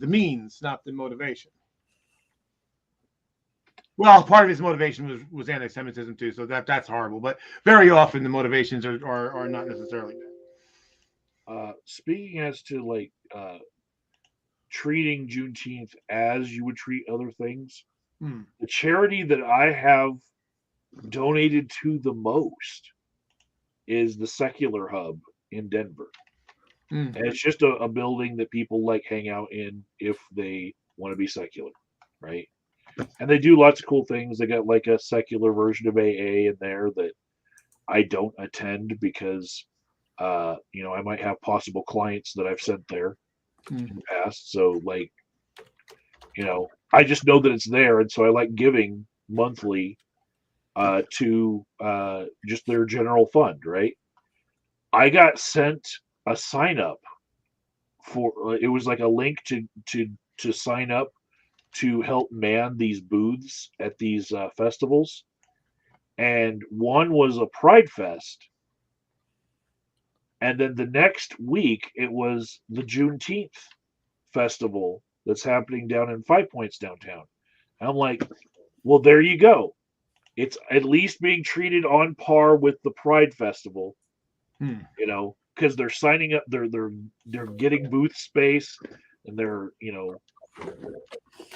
means, not the motivation. Well, part of his motivation was anti-Semitism too, so that's horrible. But very often the motivations are not necessarily bad. Speaking as to treating Juneteenth as you would treat other things, the charity that I have donated to the most is the Secular Hub in Denver. And it's just a building that people hang out in if they want to be secular, right? And they do lots of cool things. They got a secular version of AA in there that I don't attend because I might have possible clients that I've sent there in the past. So I just know that it's there, and so I like giving monthly to just their general fund, right? I got sent a sign up for it was a link to sign up to help man these booths at these festivals, and one was a Pride Fest, and then the next week it was the Juneteenth festival that's happening down in Five Points downtown. And I'm like, well, there you go. It's at least being treated on par with the Pride Festival, because they're signing up, they're getting booth space, and they're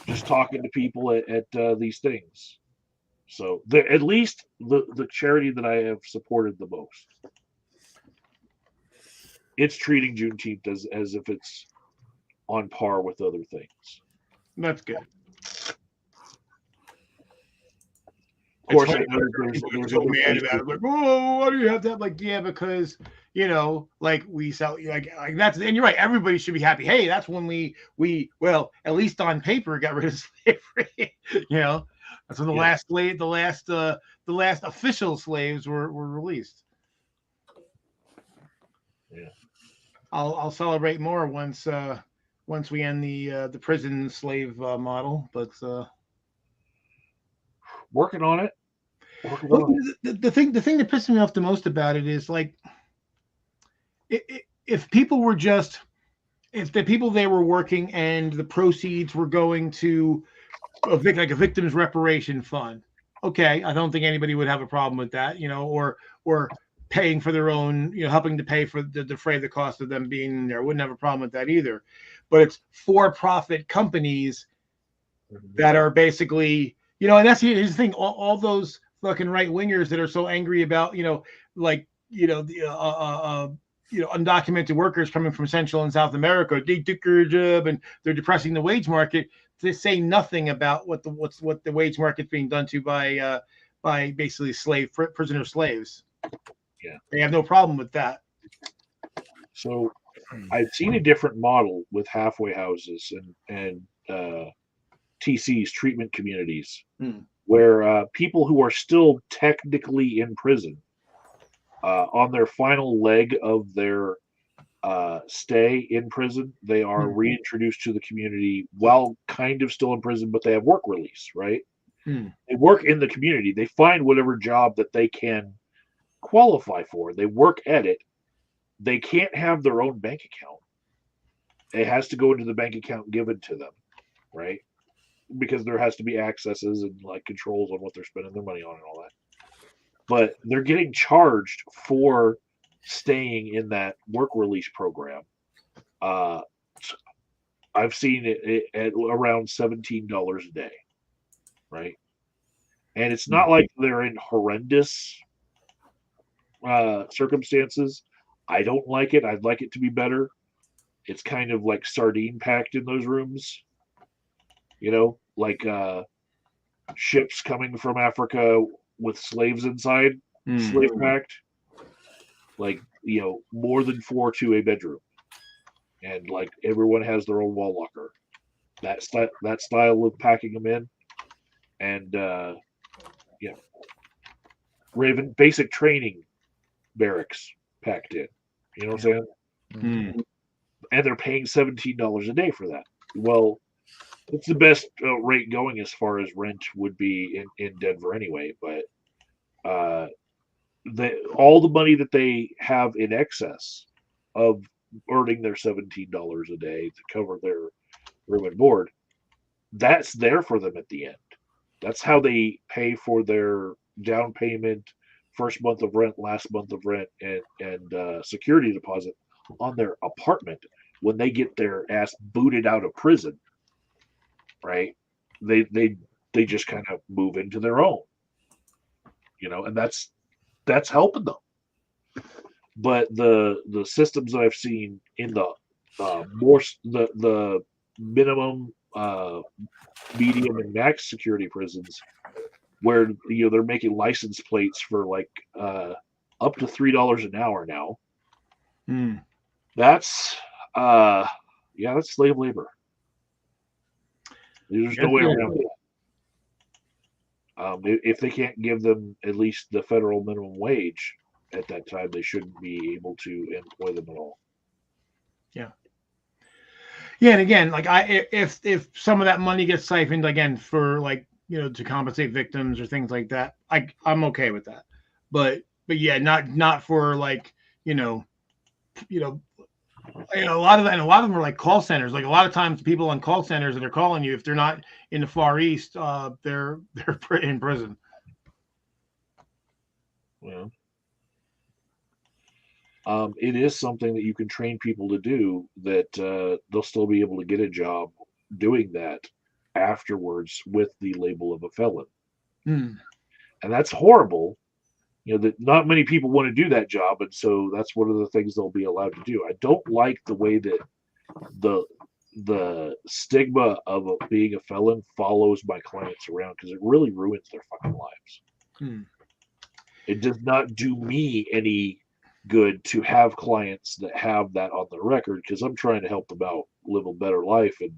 just talking to people at these things. So at least the charity that I have supported the most, it's treating Juneteenth as if it's on par with other things. That's good. Of course, there's so mad about it. Oh, why do you have that? Because we sell that's, and you're right. Everybody should be happy. Hey, that's when we at least on paper got rid of slavery. That's when the last official slaves were released. Yeah, I'll celebrate more once we end the prison slave model, but working on it. The thing that pisses me off the most about it is if people were if the people they were working and the proceeds were going to a victims reparation fund, okay, I don't think anybody would have a problem with that, or paying for their own, helping to pay for the defray the cost of them being there. Wouldn't have a problem with that either. But it's for-profit companies that are basically, and that's here's the thing. All those fucking right wingers that are so angry about, undocumented workers coming from Central and South America, they took your job and they're depressing the wage market. They say nothing about what the wage market's being done to by basically prisoner slaves. Yeah, they have no problem with that. So I've seen a different model with halfway houses and TCs, treatment communities, where people who are still technically in prison, on their final leg of their stay in prison, they are reintroduced to the community while kind of still in prison, but they have work release, right? They work in the community. They find whatever job that they can qualify for. They work at it. They can't have their own bank account. It has to go into the bank account given to them, right? Because there has to be accesses and controls on what they're spending their money on and all that. But they're getting charged for staying in that work release program. I've seen it at around $17 a day, right? And it's not like they're in horrendous circumstances. I don't like it. I'd like it to be better. It's kind of like sardine packed in those rooms, ships coming from Africa with slaves inside, slave packed, more than 4 to a bedroom, and everyone has their own wall locker. That style of packing them in, and Raven basic training barracks packed in. You know what I'm saying? Hmm. and they're paying $17 a day for that. Well, it's the best rate going as far as rent would be in Denver anyway. But uh, all the money that they have in excess of earning their $17 a day to cover their room and board, that's there for them at the end. That's how they pay for their down payment, first month of rent, last month of rent, and security deposit on their apartment when they get their ass booted out of prison. Right? They just kind of move into their own, and that's helping them. But the systems that I've seen in the more the minimum, medium, and max security prisons, where they're making license plates for like up to $3 an hour now. Hmm. That's yeah, that's slave labor. There's no way around it. If they can't give them at least the federal minimum wage at that time, they shouldn't be able to employ them at all. Yeah, and again, like if some of that money gets siphoned again for like to compensate victims or things like that, I'm okay with that. But yeah, not for like you know you know a lot of them are like call centers. Like a lot of times, people on call centers that are calling you, if they're not in the Far East, they're in prison. Yeah. It is something that you can train people to do, that they'll still be able to get a job doing that afterwards with the label of a felon. Hmm. And that's horrible. That not many people want to do that job, and so that's one of the things they'll be allowed to do. I don't like the way that the stigma of being a felon follows my clients around, because it really ruins their fucking lives. Hmm. It does not do me any good to have clients that have that on their record, because I'm trying to help them out live a better life, and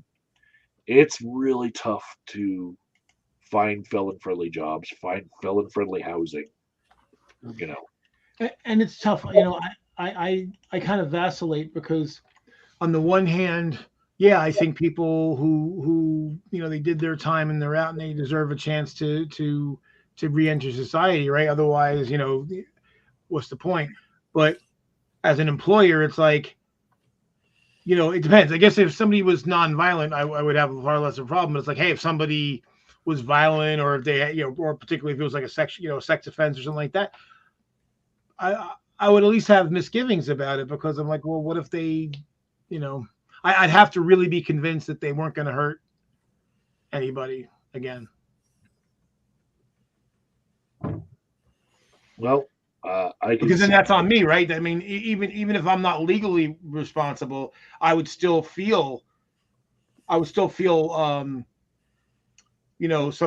it's really tough to find felon-friendly jobs, find felon-friendly housing. And it's tough. I kind of vacillate because on the one hand, yeah, I think people who they did their time and they're out and they deserve a chance to re-enter society, right? Otherwise, what's the point? But as an employer, it's like, it depends. I guess if somebody was nonviolent, I would have a far less of a problem. But it's like, hey, if somebody was violent, or if they, or particularly if it was like a sex offense or something like that, I would at least have misgivings about it, because I'm like, well, what if they, I'd have to really be convinced that they weren't going to hurt anybody again. Well, because then that's on me, right? I mean, even if I'm not legally responsible, I would still feel, some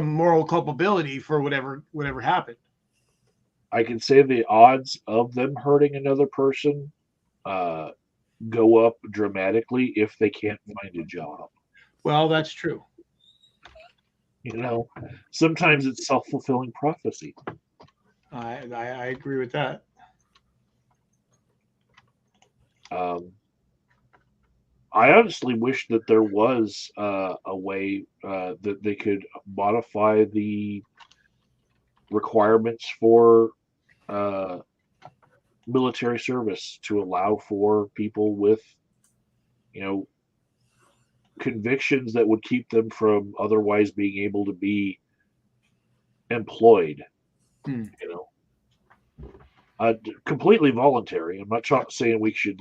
moral culpability for whatever happened. I can say the odds of them hurting another person go up dramatically if they can't find a job. Well, that's true. Sometimes it's self-fulfilling prophecy. I agree with that. I honestly wish that there was a way that they could modify the requirements for military service to allow for people with, convictions that would keep them from otherwise being able to be employed. Completely voluntary. I'm not saying we should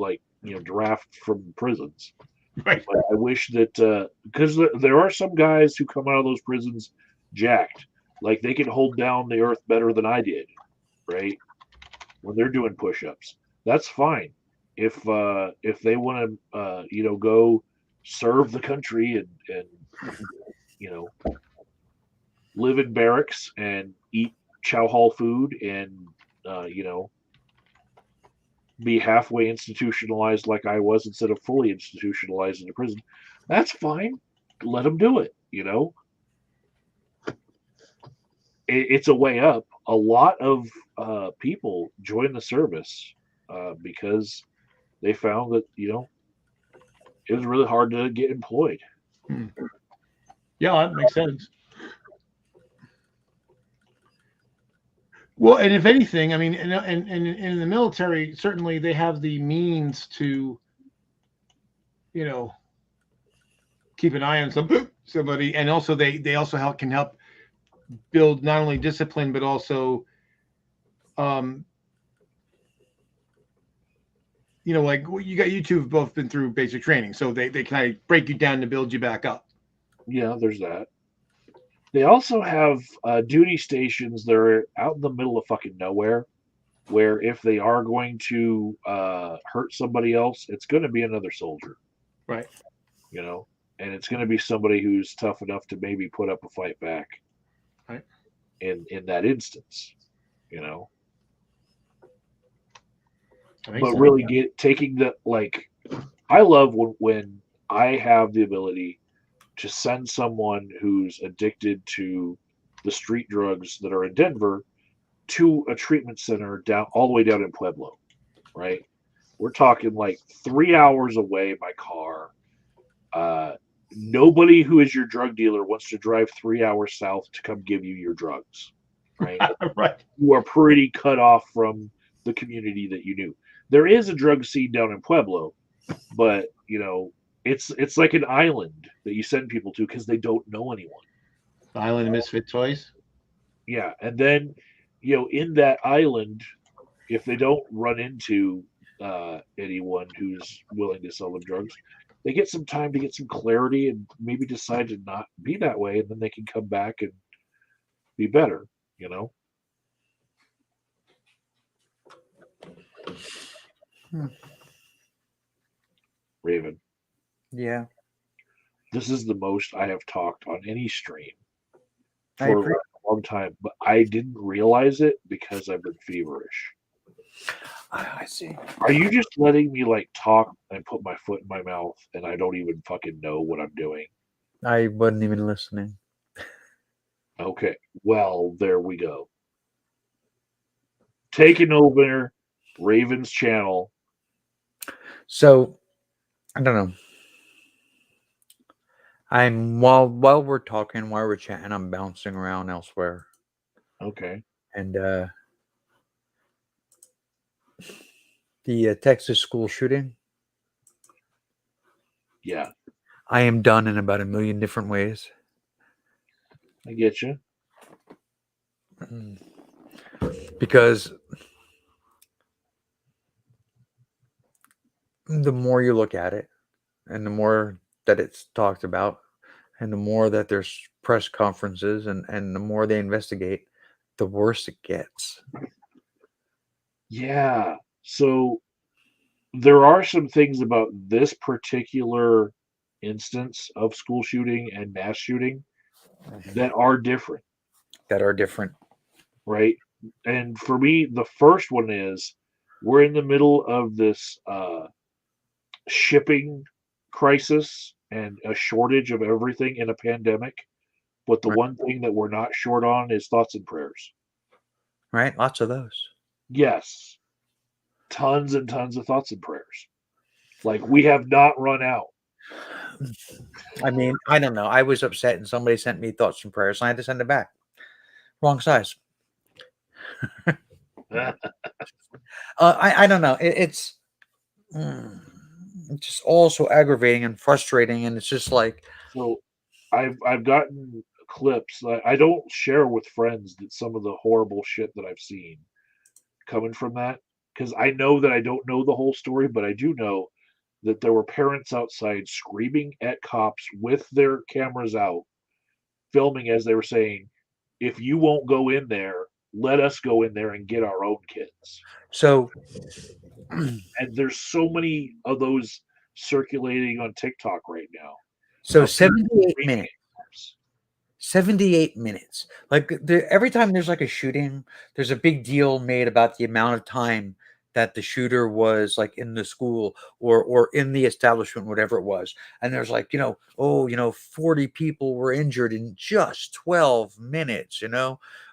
draft from prisons. Right. But I wish that, because there are some guys who come out of those prisons jacked, like they can hold down the earth better than I did, right? When they're doing push-ups, that's fine. If they want to, go serve the country and live in barracks and eat chow hall food and be halfway institutionalized like I was instead of fully institutionalized in a prison, that's fine. Let them do it. It's a way up. A lot of people join the service because they found that it was really hard to get employed. Yeah, that makes sense. Well, and if anything, I mean, and in the military, certainly they have the means to, keep an eye on somebody, and also they also can help build not only discipline but also, um, like you two have both been through basic training, so they kind of break you down to build you back up. Yeah, there's that. They also have duty stations that are out in the middle of fucking nowhere, where if they are going to hurt somebody else, it's going to be another soldier, Right. And it's going to be somebody who's tough enough to maybe put up a fight back. Right. In that instance, But really taking the I love when I have the ability to send someone who's addicted to the street drugs that are in Denver to a treatment center down all the way down in Pueblo, right? We're talking like 3 hours away by car. Nobody who is your drug dealer wants to drive 3 hours south to come give you your drugs, right? Right. You are pretty cut off from the community that you knew. There is a drug scene down in Pueblo, but it's like an island that you send people to because they don't know anyone. The Island of Misfit Toys. Yeah, and then in that island, if they don't run into anyone who's willing to sell them drugs, they get some time to get some clarity and maybe decide to not be that way, and then they can come back and be better. Raven. Yeah. This is the most I have talked on any stream I for agree. a long time, but I didn't realize it because I've been feverish. I see. Are you just letting me talk and put my foot in my mouth and I don't even fucking know what I'm doing? I wasn't even listening. Okay, well, there we go. Taking over Raven's channel. So, I don't know. I'm while we're talking, while we're chatting, I'm bouncing around elsewhere. Okay. And the Texas school shooting. Yeah. I am done in about a million different ways. I get you. Because the more you look at it, and the more that it's talked about, and the more that there's press conferences, and the more they investigate, the worse it gets. Yeah. So there are some things about this particular instance of school shooting and mass shooting that are different. Right? And for me, the first one is we're in the middle of this shipping crisis and a shortage of everything in a pandemic. But the Right. one thing that we're not short on is thoughts and prayers. Right? Lots of those. Yes. Tons and tons of thoughts and prayers. We have not run out. I mean, I don't know. I was upset and somebody sent me thoughts and prayers and I had to send it back. Wrong size. I don't know. It's just all so aggravating and frustrating, and it's just like, So I've gotten clips. I don't share with friends that some of the horrible shit that I've seen coming from that, because I know that I don't know the whole story, but I do know that there were parents outside screaming at cops with their cameras out, filming as they were saying, "If you won't go in there, let us go in there and get our own kids." so. And there's so many of those circulating on TikTok right now. So 78 minutes. 78 minutes. Every time there's a shooting, there's a big deal made about the amount of time that the shooter was like in the school or in the establishment, whatever it was. And there's like, 40 people were injured in just 12 minutes,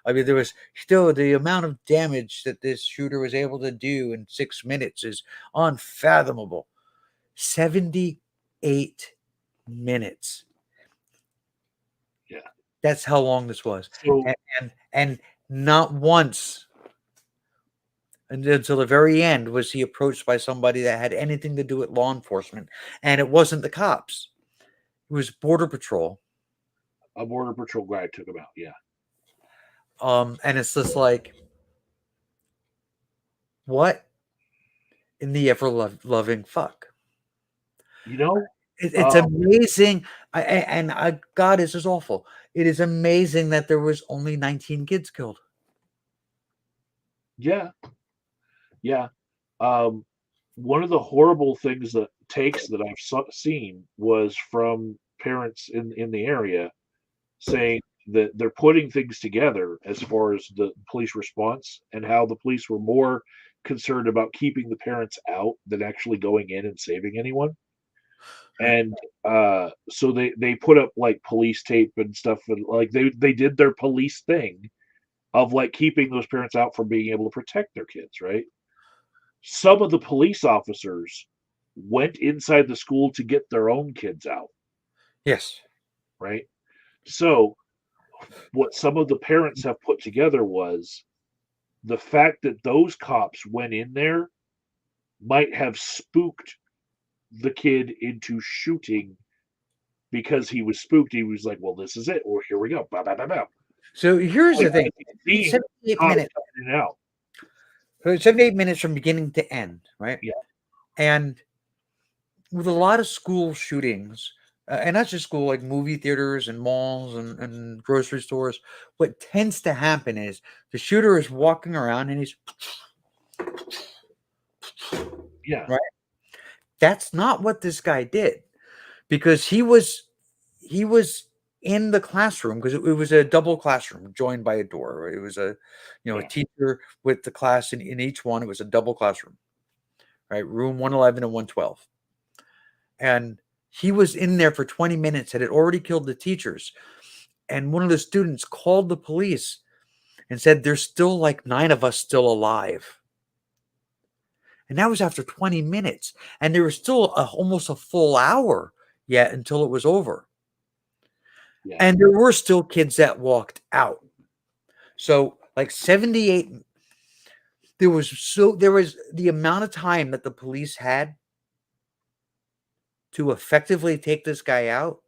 I mean, there was still the amount of damage that this shooter was able to do in 6 minutes is unfathomable. 78 minutes. Yeah. That's how long this was. So And not once until the very end was he approached by somebody that had anything to do with law enforcement. And it wasn't the cops. It was Border Patrol. a border patrol guy took him out. Yeah. And it's just like, what in the ever loving fuck? It's amazing. God, this is awful. It is amazing that there was only 19 kids killed. Yeah. Yeah. One of the horrible things that I've seen was from parents in the area saying that they're putting things together as far as the police response and how the police were more concerned about keeping the parents out than actually going in and saving anyone. And so they put up like police tape and stuff, and like they did their police thing of like keeping those parents out from being able to protect their kids, right? Some of the police officers went inside the school to get their own kids out, Yes. right? So what some of the parents have put together was the fact that those cops went in there might have spooked the kid into shooting because he was spooked. He was like, well, this is it, or here we go. Bah, bah, bah, bah. So here's the thing. Seeing 78 cops minutes. coming in and out. So 78 minutes from beginning to end, right? Yeah. And with a lot of school shootings, and not just school, like movie theaters and malls and grocery stores, what tends to happen is the shooter is walking around and he's Yeah. right. That's not what this guy did, because he was in the classroom, because it was a double classroom joined by a door. It was a Yeah. teacher with the class in each one. It was a double classroom, right? Room 111 and 112. And he was in there for 20 minutes, had already killed the teachers. And one of the students called the police and said, there's still like 9 of us still alive. And that was after 20 minutes. And there was still almost a full hour yet until it was over. Yeah. And there were still kids that walked out. So like 78, there was the amount of time that the police had to effectively take this guy out.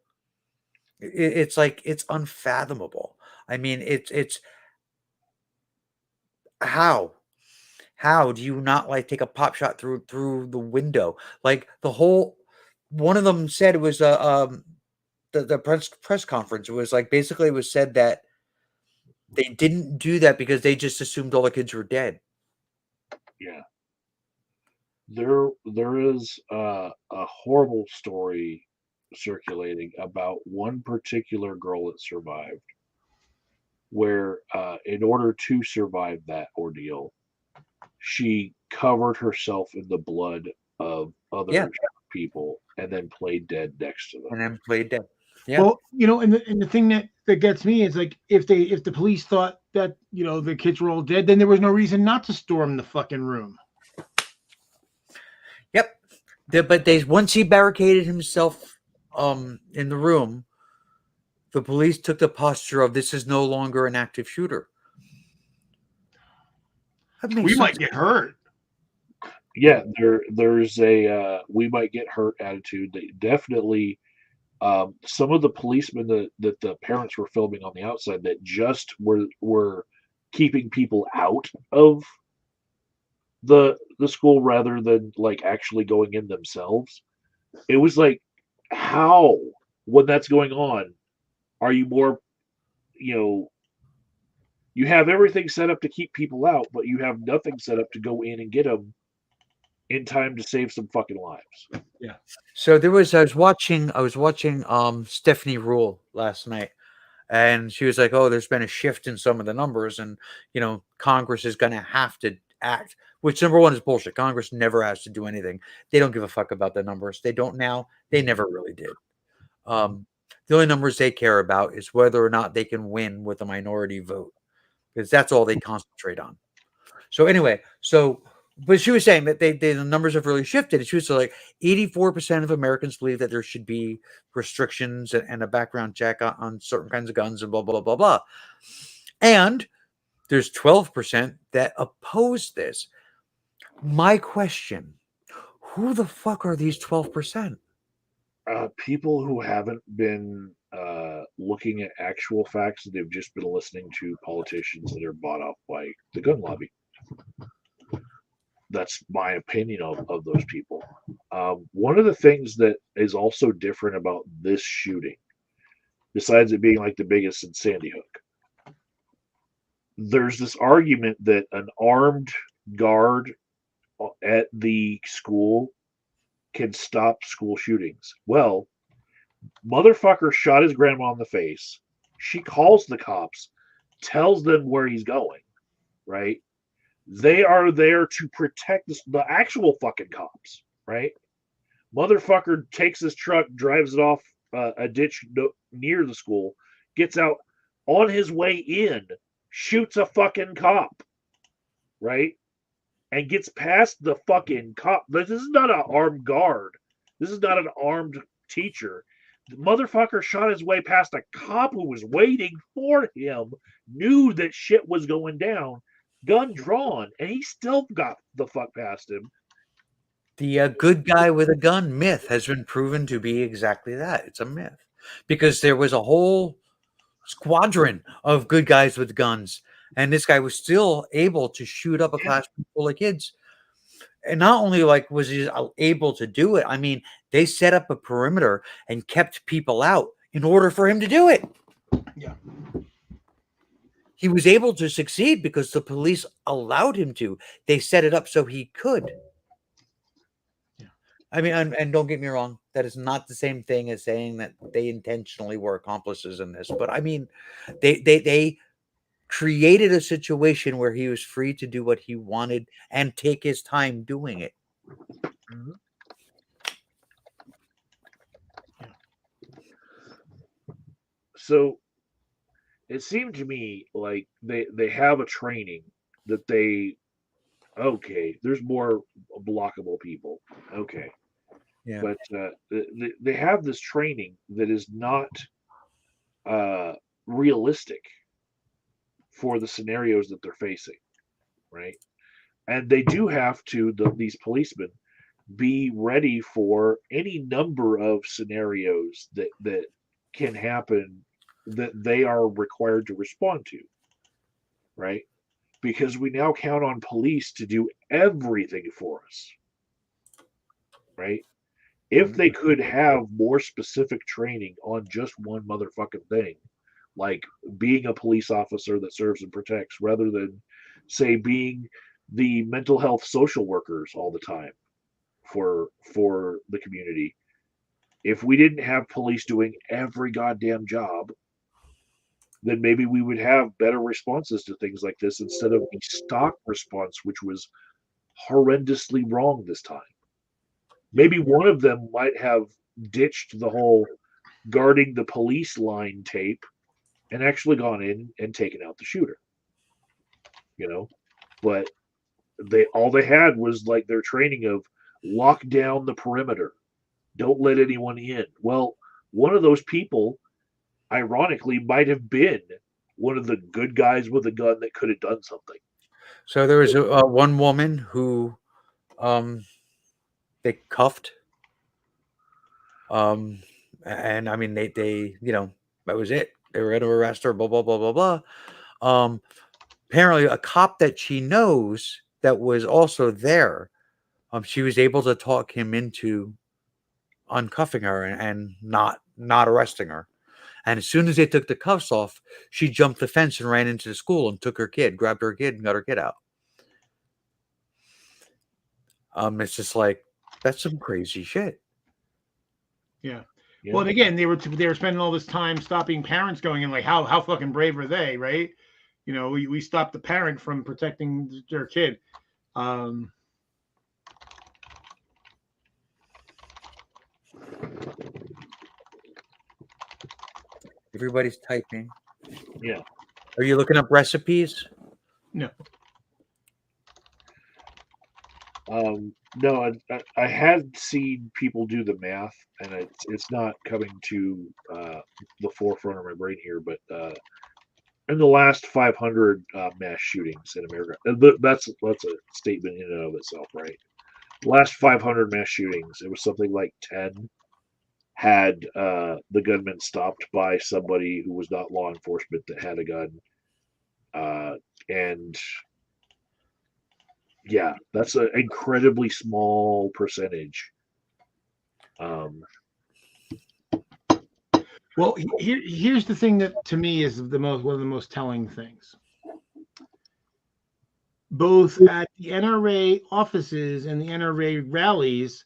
It's like, it's unfathomable. I mean, it's how do you not like take a pop shot through the window? Like one of them said it was the press conference. It was like, basically it was said that they didn't do that because they just assumed all the kids were dead. Yeah. There is a horrible story circulating about one particular girl that survived, where in order to survive that ordeal, she covered herself in the blood of other people and then played dead next to them. And then played dead. Yeah. Well, and the thing that gets me is like, if the police thought that the kids were all dead, then there was no reason not to storm the fucking room. Yep. But once he barricaded himself in the room, the police took the posture of, this is no longer an active shooter. We might get hurt. Yeah, there's a we might get hurt attitude. They definitely, some of the policemen that the parents were filming on the outside that just were keeping people out of the school rather than like actually going in themselves. It was like, how, when that's going on, are you more, you have everything set up to keep people out, but you have nothing set up to go in and get them in time to save some fucking lives. Yeah. So I was watching Stephanie Rule last night, and she was like, oh, there's been a shift in some of the numbers, and Congress is going to have to act, which number one is bullshit. Congress never has to do anything. They don't give a fuck about the numbers. They don't now. They never really did. The only numbers they care about is whether or not they can win with a minority vote, because that's all they concentrate on. So anyway, but she was saying that the numbers have really shifted. She was like 84% of Americans believe that there should be restrictions and a background check on certain kinds of guns and blah, blah, blah, blah. And there's 12% that oppose this. My question, who the fuck are these 12%? People who haven't been looking at actual facts. They've just been listening to politicians that are bought off by the gun lobby. That's my opinion of those people. One of the things that is also different about this shooting, besides it being like the biggest in Sandy Hook, there's this argument that an armed guard at the school can stop school shootings. Well, motherfucker shot his grandma in the face. She calls the cops, tells them where he's going, right? They are there to protect the actual fucking cops, right? Motherfucker takes his truck, drives it off a ditch near the school, gets out on his way in, shoots a fucking cop, right? And gets past the fucking cop. This is not an armed guard. This is not an armed teacher. The motherfucker shot his way past a cop who was waiting for him, knew that shit was going down, gun drawn, and he still got the fuck past him. The good guy with a gun myth has been proven to be exactly that. It's a myth. Because there was a whole squadron of good guys with guns, and this guy was still able to shoot up a classroom full of kids. And not only like was he able to do it, I mean, they set up a perimeter and kept people out in order for him to do it. Yeah. He was able to succeed because the police allowed him to. They set it up so he could. Yeah. I mean, and don't get me wrong, that is not the same thing as saying that they intentionally were accomplices in this. But I mean, they created a situation where he was free to do what he wanted and take his time doing it. Mm-hmm. So it seemed to me like they have a training that there's more blockable people. Okay. Yeah. But they have this training that is not realistic for the scenarios that they're facing, right? And they do have to, these policemen, be ready for any number of scenarios that can happen that they are required to respond to, right? Because we now count on police to do everything for us, right? If they could have more specific training on just one motherfucking thing, like being a police officer that serves and protects, rather than, say, being the mental health social workers all the time for the community. If we didn't have police doing every goddamn job, then maybe we would have better responses to things like this instead of the stock response, which was horrendously wrong this time. Maybe one of them might have ditched the whole guarding the police line tape and actually gone in and taken out the shooter. You know, but all they had was like their training of lock down the perimeter, don't let anyone in. Well, one of those people, ironically, might have been one of the good guys with a gun that could have done something. So there was one woman who they cuffed. And I mean, they that was it. They were going to arrest her, blah, blah, blah, blah, blah. Apparently a cop that she knows that was also there, she was able to talk him into uncuffing her and not arresting her. And as soon as they took the cuffs off, she jumped the fence and ran into the school and took her kid, grabbed her kid and got her kid out. It's just like, that's some crazy shit. Yeah. Well, and again, they were spending all this time stopping parents going in. Like, how fucking brave are they, right? You know, we stopped the parent from protecting their kid. Um, Everybody's typing. Yeah. Are you looking up recipes? no. No, I had seen people do the math, and it's not coming to the forefront of my brain here. But in the last 500 mass shootings in America, that's a statement in and of itself, right? Last 500 mass shootings, it was something like 10 had the gunman stopped by somebody who was not law enforcement that had a gun, and yeah, that's an incredibly small percentage. Well, here's the thing that to me is one of the most telling things. Both at the NRA offices and the NRA rallies,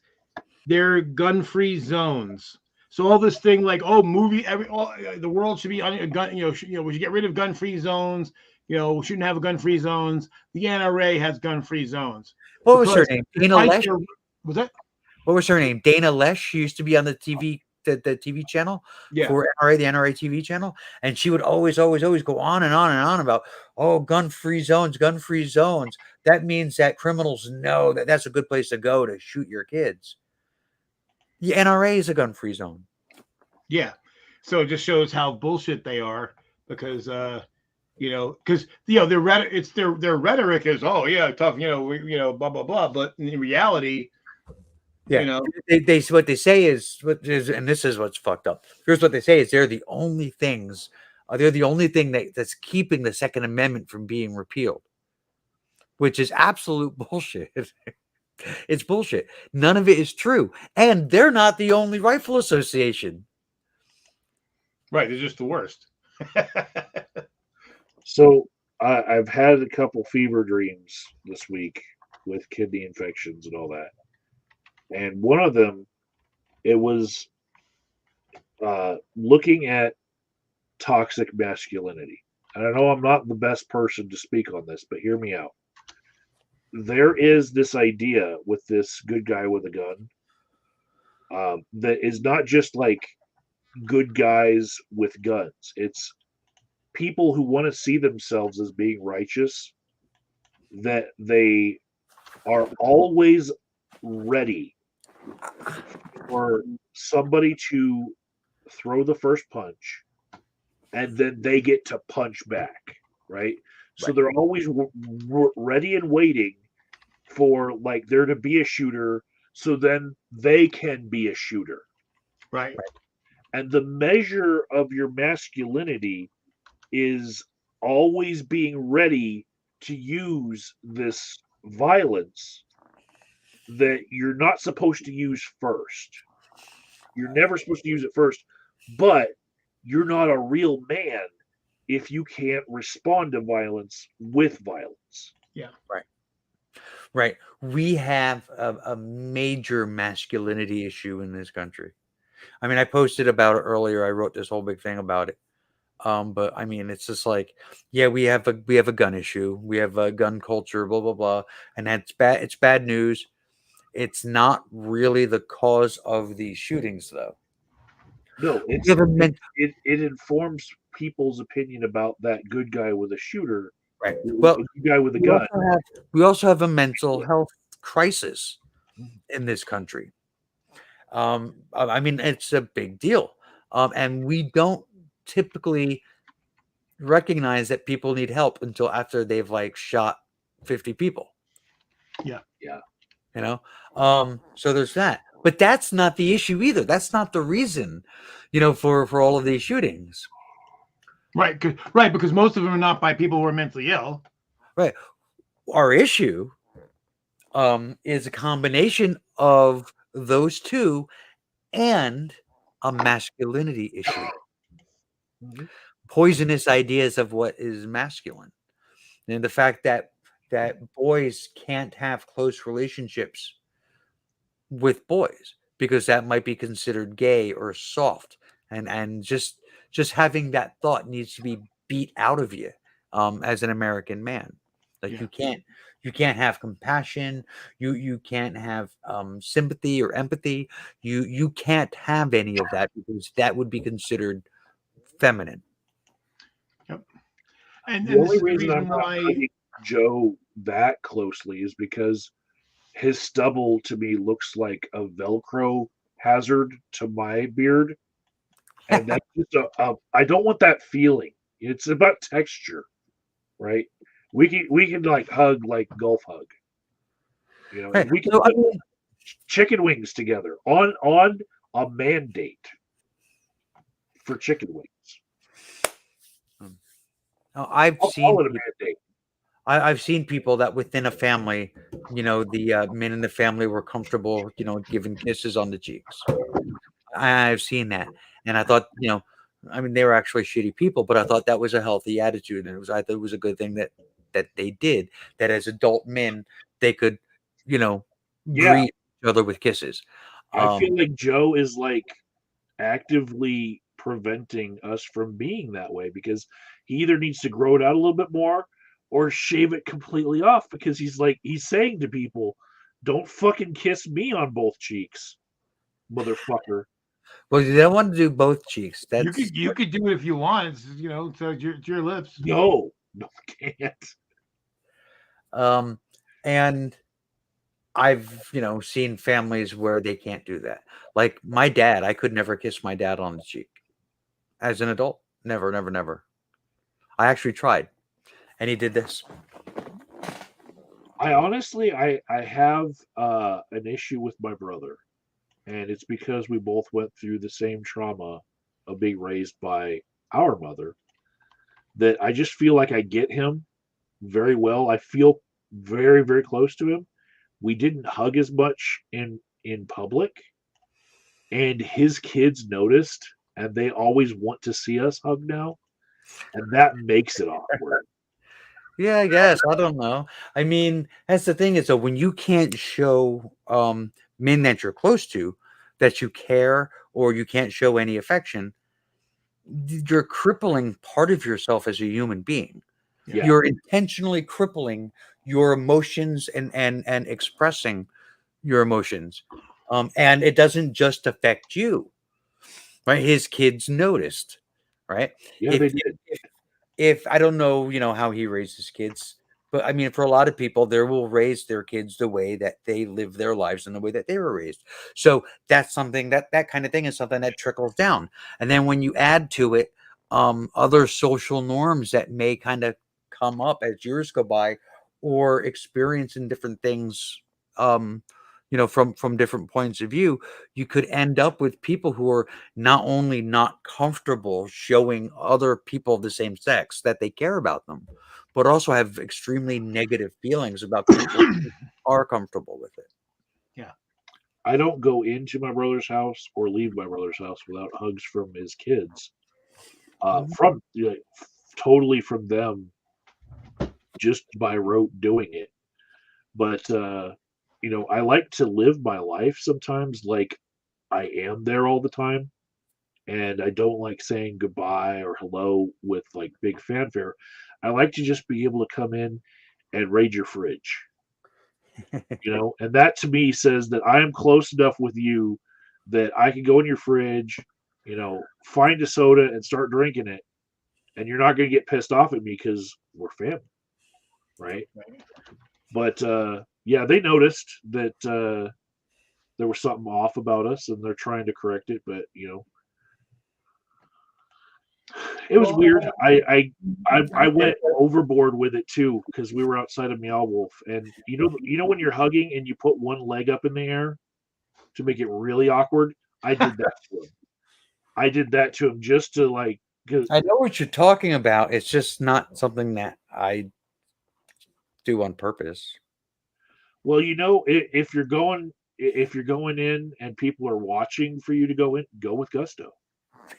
they're gun-free zones. So all this thing like, oh, the world should be on a gun, we should get rid of gun-free zones. We shouldn't have gun-free zones. The NRA has gun-free zones. What was her name? Dana Lesh? Was that? What was her name? Dana Lesh. She used to be on the TV, the TV channel for NRA, the NRA TV channel, and she would always go on and on and on about, oh, gun-free zones, gun-free zones. That means that criminals know that that's a good place to go to shoot your kids. The NRA is a gun-free zone. Yeah, so it just shows how bullshit they are because their rhetoric is, oh yeah, tough, blah blah blah, but in reality, they what they say is and this is what's fucked up. Here's what they say is they're the only thing that's keeping the Second Amendment from being repealed, which is absolute bullshit. It's bullshit. None of it is true, and they're not the only rifle association. Right, they're just the worst. So I've had a couple fever dreams this week with kidney infections and all that. And one of them, it was looking at toxic masculinity. And I know I'm not the best person to speak on this, but hear me out. There is this idea with this good guy with a gun that is not just like good guys with guns. It's people who want to see themselves as being righteous, that they are always ready for somebody to throw the first punch and then they get to punch back, right? So they're always ready and waiting for like there to be a shooter so then they can be a shooter. Right. And the measure of your masculinity is always being ready to use this violence that you're not supposed to use first. You're never supposed to use it first, but you're not a real man if you can't respond to violence with violence. Yeah. Right. We have a major masculinity issue in this country. I mean, I posted about it earlier. I wrote this whole big thing about it. But I mean, it's just like, yeah, we have a gun issue. We have a gun culture, blah, blah, blah. And that's bad. It's bad news. It's not really the cause of these shootings, though. No, it informs people's opinion about that good guy with a shooter. Right. Well, the good guy with a gun. We also have a mental health crisis in this country. I mean, it's a big deal. And we don't typically recognize that people need help until after they've like shot 50 people. Yeah. So there's that. But that's not the issue either. That's not the reason, for all of these shootings. Right, because most of them are not by people who are mentally ill. Right. Our issue is a combination of those two and a masculinity issue. Mm-hmm. Poisonous ideas of what is masculine. And the fact that boys can't have close relationships with boys because that might be considered gay or soft. And just having that thought needs to be beat out of you as an American man. Like you You can't have compassion. You can't have sympathy or empathy. You can't have any of that because that would be considered feminine. Yep. The And this only is the reason I'm reason not why. hugging Joe that closely is because his stubble to me looks like a Velcro hazard to my beard, and that's just I don't want that feeling. It's about texture, right? We can like hug like golf hug, Right. and we can So I put mean, chicken wings together on a mandate for chicken wings. I've I'll seen call it a people, mandate. I've seen people that within a family, the men in the family were comfortable, giving kisses on the cheeks. I've seen that, and I thought, I mean, they were actually shitty people, but I thought that was a healthy attitude, and I thought it was a good thing that they did. That as adult men, they could, you know, Yeah, greet each other with kisses. I Um, feel like Joe is like actively preventing us from being that way because he either needs to grow it out a little bit more or shave it completely off because he's saying to people, "Don't fucking kiss me on both cheeks, motherfucker." well, they don't want to do both cheeks. You That's could you could do it if you want. So it's your lips. No, no, I can't. um, and I've seen families where they can't do that. Like my dad, I could never kiss my dad on the cheek as an adult. Never, never, never. I actually tried, and he did this. I honestly, I have an issue with my brother, and it's because we both went through the same trauma of being raised by our mother that I just feel like I get him very well. I feel very, very close to him. We didn't hug as much in public, and his kids noticed, and they always want to see us hug now, and that makes it awkward. Yeah, I guess. I don't know. I mean, that's the thing is that when you can't show men that you're close to that you care or you can't show any affection, you're crippling part of yourself as a human being. Yeah, You're intentionally crippling your emotions and expressing your emotions. And it doesn't just affect you, right? His kids noticed, right? yeah, If they if did. if I don't know, how he raised his kids, but I mean, for a lot of people, they will raise their kids the way that they live their lives in the way that they were raised. So that's something that kind of thing is something that trickles down. And then when you add to it other social norms that may kind of come up as years go by, or experiencing different things, um, from different points of view, you could end up with people who are not only not comfortable showing other people of the same sex that they care about them, but also have extremely negative feelings about people who are comfortable with it. Yeah. I don't go into my brother's house or leave my brother's house without hugs from his kids. Mhm. From totally from them, just by rote doing it. But I like to live my life sometimes like I am there all the time, and I don't like saying goodbye or hello with like big fanfare. I like to just be able to come in and raid your fridge, and that to me says that I am close enough with you that I can go in your fridge, find a soda and start drinking it, and you're not going to get pissed off at me because we're family, right? But yeah, they noticed that there was something off about us, and they're trying to correct it. But it was Well, weird. I went overboard with it too because we were outside of Meow Wolf, and you know when you're hugging and you put one leg up in the air to make it really awkward. I did that to him. I did that to him just to like. 'Cause, I know what you're talking about. It's just not something that I do on purpose. well, if you're going in and people are watching for you to go in, go with gusto.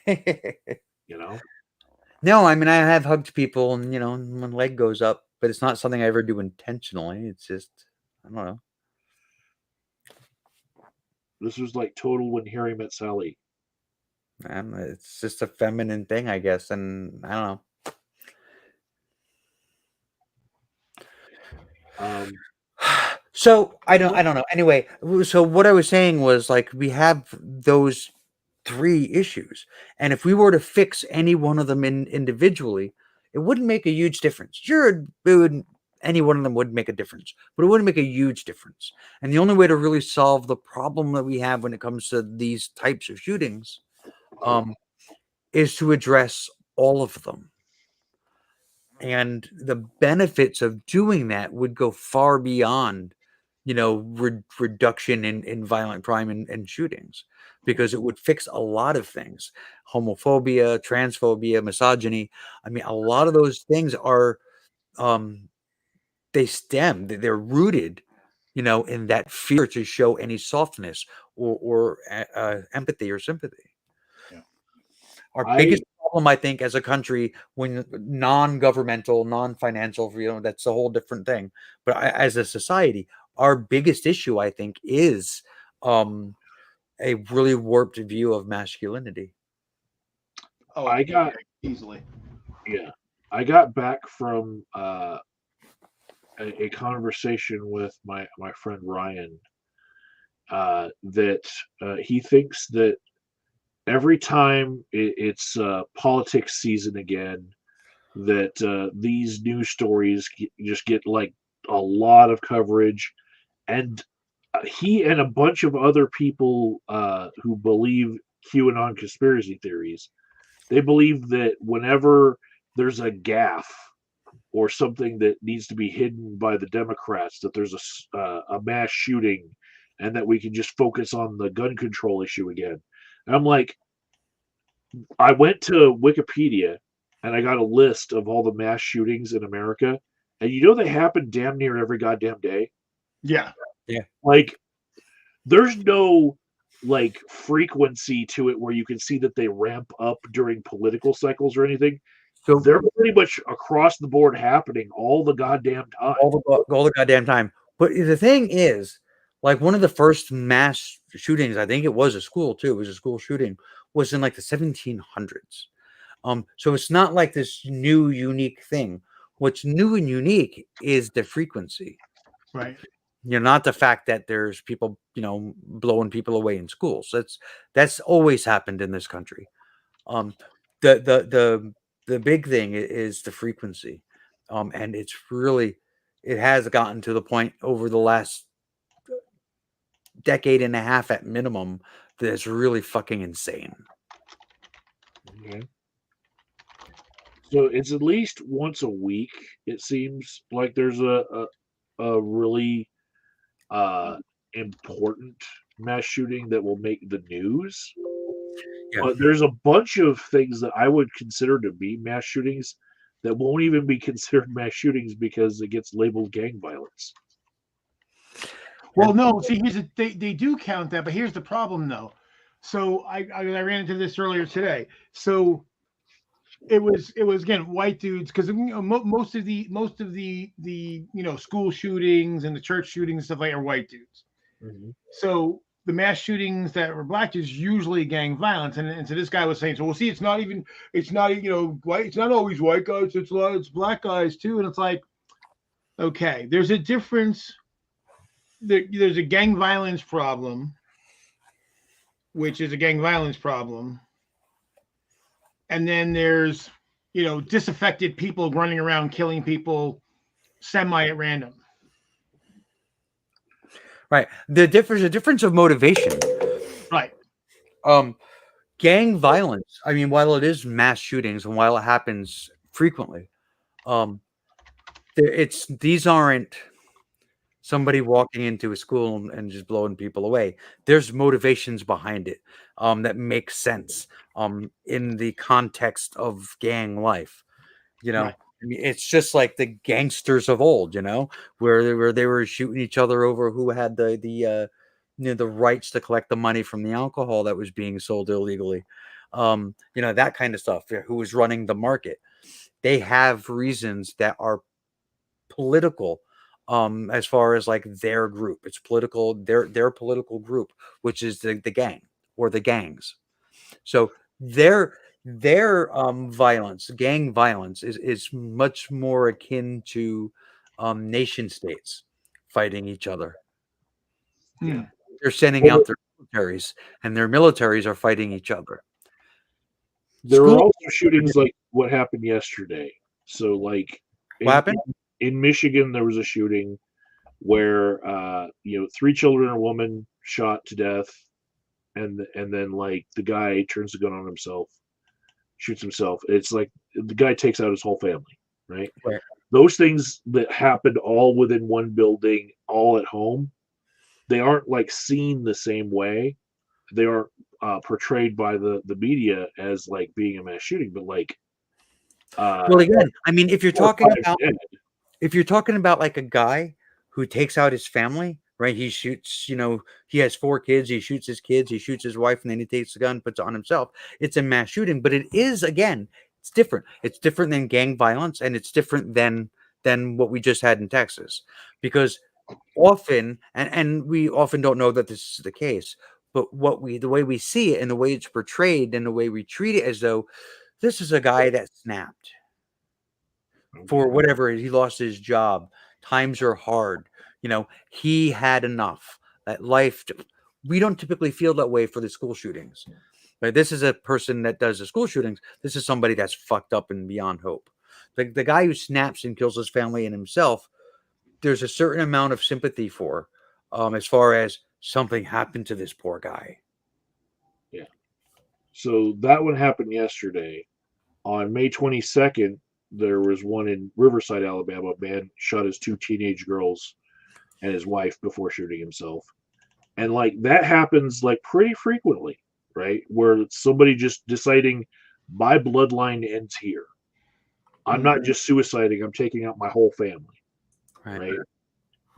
You know. No, I mean I have hugged people, and one leg goes up, but it's not something I ever do intentionally. It's just I don't know. This was like total when Harry met Sally. It's just a feminine thing, I guess, and I don't know. So I don't know. Anyway, so what I was saying was like we have those three issues, and if we were to fix any one of them individually, it wouldn't make a huge difference. Sure, any one of them would make a difference, but it wouldn't make a huge difference. And the only way to really solve the problem that we have when it comes to these types of shootings, is to address all of them. And the benefits of doing that would go far beyond, reduction in violent crime and shootings, because it would fix a lot of things: homophobia, transphobia, misogyny. I mean, a lot of those things are, they're rooted, in that fear to show any softness or empathy or sympathy. Our biggest problem, I think, as a country, when non-governmental, non-financial, that's a whole different thing. But as a society, our biggest issue, I think, is a really warped view of masculinity. Oh, I got easily. Yeah, I got back from a conversation with my friend Ryan, that he thinks that every time it's politics season again, that these news stories just get like a lot of coverage, and he and a bunch of other people who believe QAnon conspiracy theories, they believe that whenever there's a gaffe or something that needs to be hidden by the Democrats, that there's a mass shooting, and that we can just focus on the gun control issue again. And I'm like, I went to Wikipedia and I got a list of all the mass shootings in America, and they happen damn near every goddamn day. Yeah. Like, there's no like frequency to it where you can see that they ramp up during political cycles or anything. So they're pretty much across the board happening all the goddamn time. All the goddamn time. But the thing is, like, one of the first mass shootings, I think it was a school too. It was a school shooting, was in like the 1700s. So it's not like this new, unique thing. What's new and unique is the frequency. Right. Not the fact that there's people, blowing people away in schools. That's always happened in this country. The big thing is the frequency, and it has gotten to the point over the last decade and a half at minimum that it's really fucking insane. Okay. So it's at least once a week. It seems like there's a really important mass shooting that will make the news. Yeah. But there's a bunch of things that I would consider to be mass shootings that won't even be considered mass shootings because it gets labeled gang violence. Well, no. See, they do count that, but here's the problem, though. So I ran into this earlier today. So it was again white dudes, because most of the school shootings and the church shootings and stuff like that are white dudes. Mm-hmm. So the mass shootings that were black dudes usually gang violence, and so this guy was saying, so we'll see, it's not white, it's not always white guys, it's black guys too, and it's like, okay, there's a difference. There's a gang violence problem, which is a gang violence problem. And then there's, disaffected people running around killing people semi at random. Right. The difference of motivation. Right. Gang violence, I mean, while it is mass shootings and while it happens frequently, these aren't somebody walking into a school and just blowing people away. There's motivations behind it that make sense in the context of gang life. Right. I mean, it's just like the gangsters of old, where they were shooting each other over who had the rights to collect the money from the alcohol that was being sold illegally. That kind of stuff. Who was running the market? They have reasons that are political. As far as like their group, it's political, their political group, which is the gang or the gangs. So their violence, gang violence, is much more akin to nation states fighting each other. Hmm. They're sending out their militaries, and their militaries are fighting each other. There were School- also shootings like what happened yesterday. So, like What happened? in Michigan, there was a shooting where 3 children and a woman shot to death, and then like the guy turns the gun on himself, shoots himself. It's like the guy takes out his whole family, right? Right. Those things that happened all within one building, all at home, they aren't like seen the same way. They aren't portrayed by the media as like being a mass shooting, but like Well, again, I mean, if you're 4 or talking 5 about like a guy who takes out his family, right? He shoots, he has 4 kids, he shoots his kids, he shoots his wife, and then he takes the gun, puts it on himself. It's a mass shooting, but it is, again, it's different. It's different than gang violence, and it's different than what we just had in Texas, because often, and we often don't know that this is the case, but the way we see it and the way it's portrayed and the way we treat it as though this is a guy that snapped for whatever he lost his job. Times are hard. He had enough. That life. We don't typically feel that way for the school shootings. But this is a person that does the school shootings. This is somebody that's fucked up and beyond hope. The guy who snaps and kills his family and himself, there's a certain amount of sympathy for, as far as something happened to this poor guy. Yeah. So that one happened yesterday. On May 22nd, there was one in Riverside, Alabama. A man shot his 2 teenage girls and his wife before shooting himself. And like that happens like pretty frequently, right? Where it's somebody just deciding my bloodline ends here. I'm not just suiciding, I'm taking out my whole family. Right?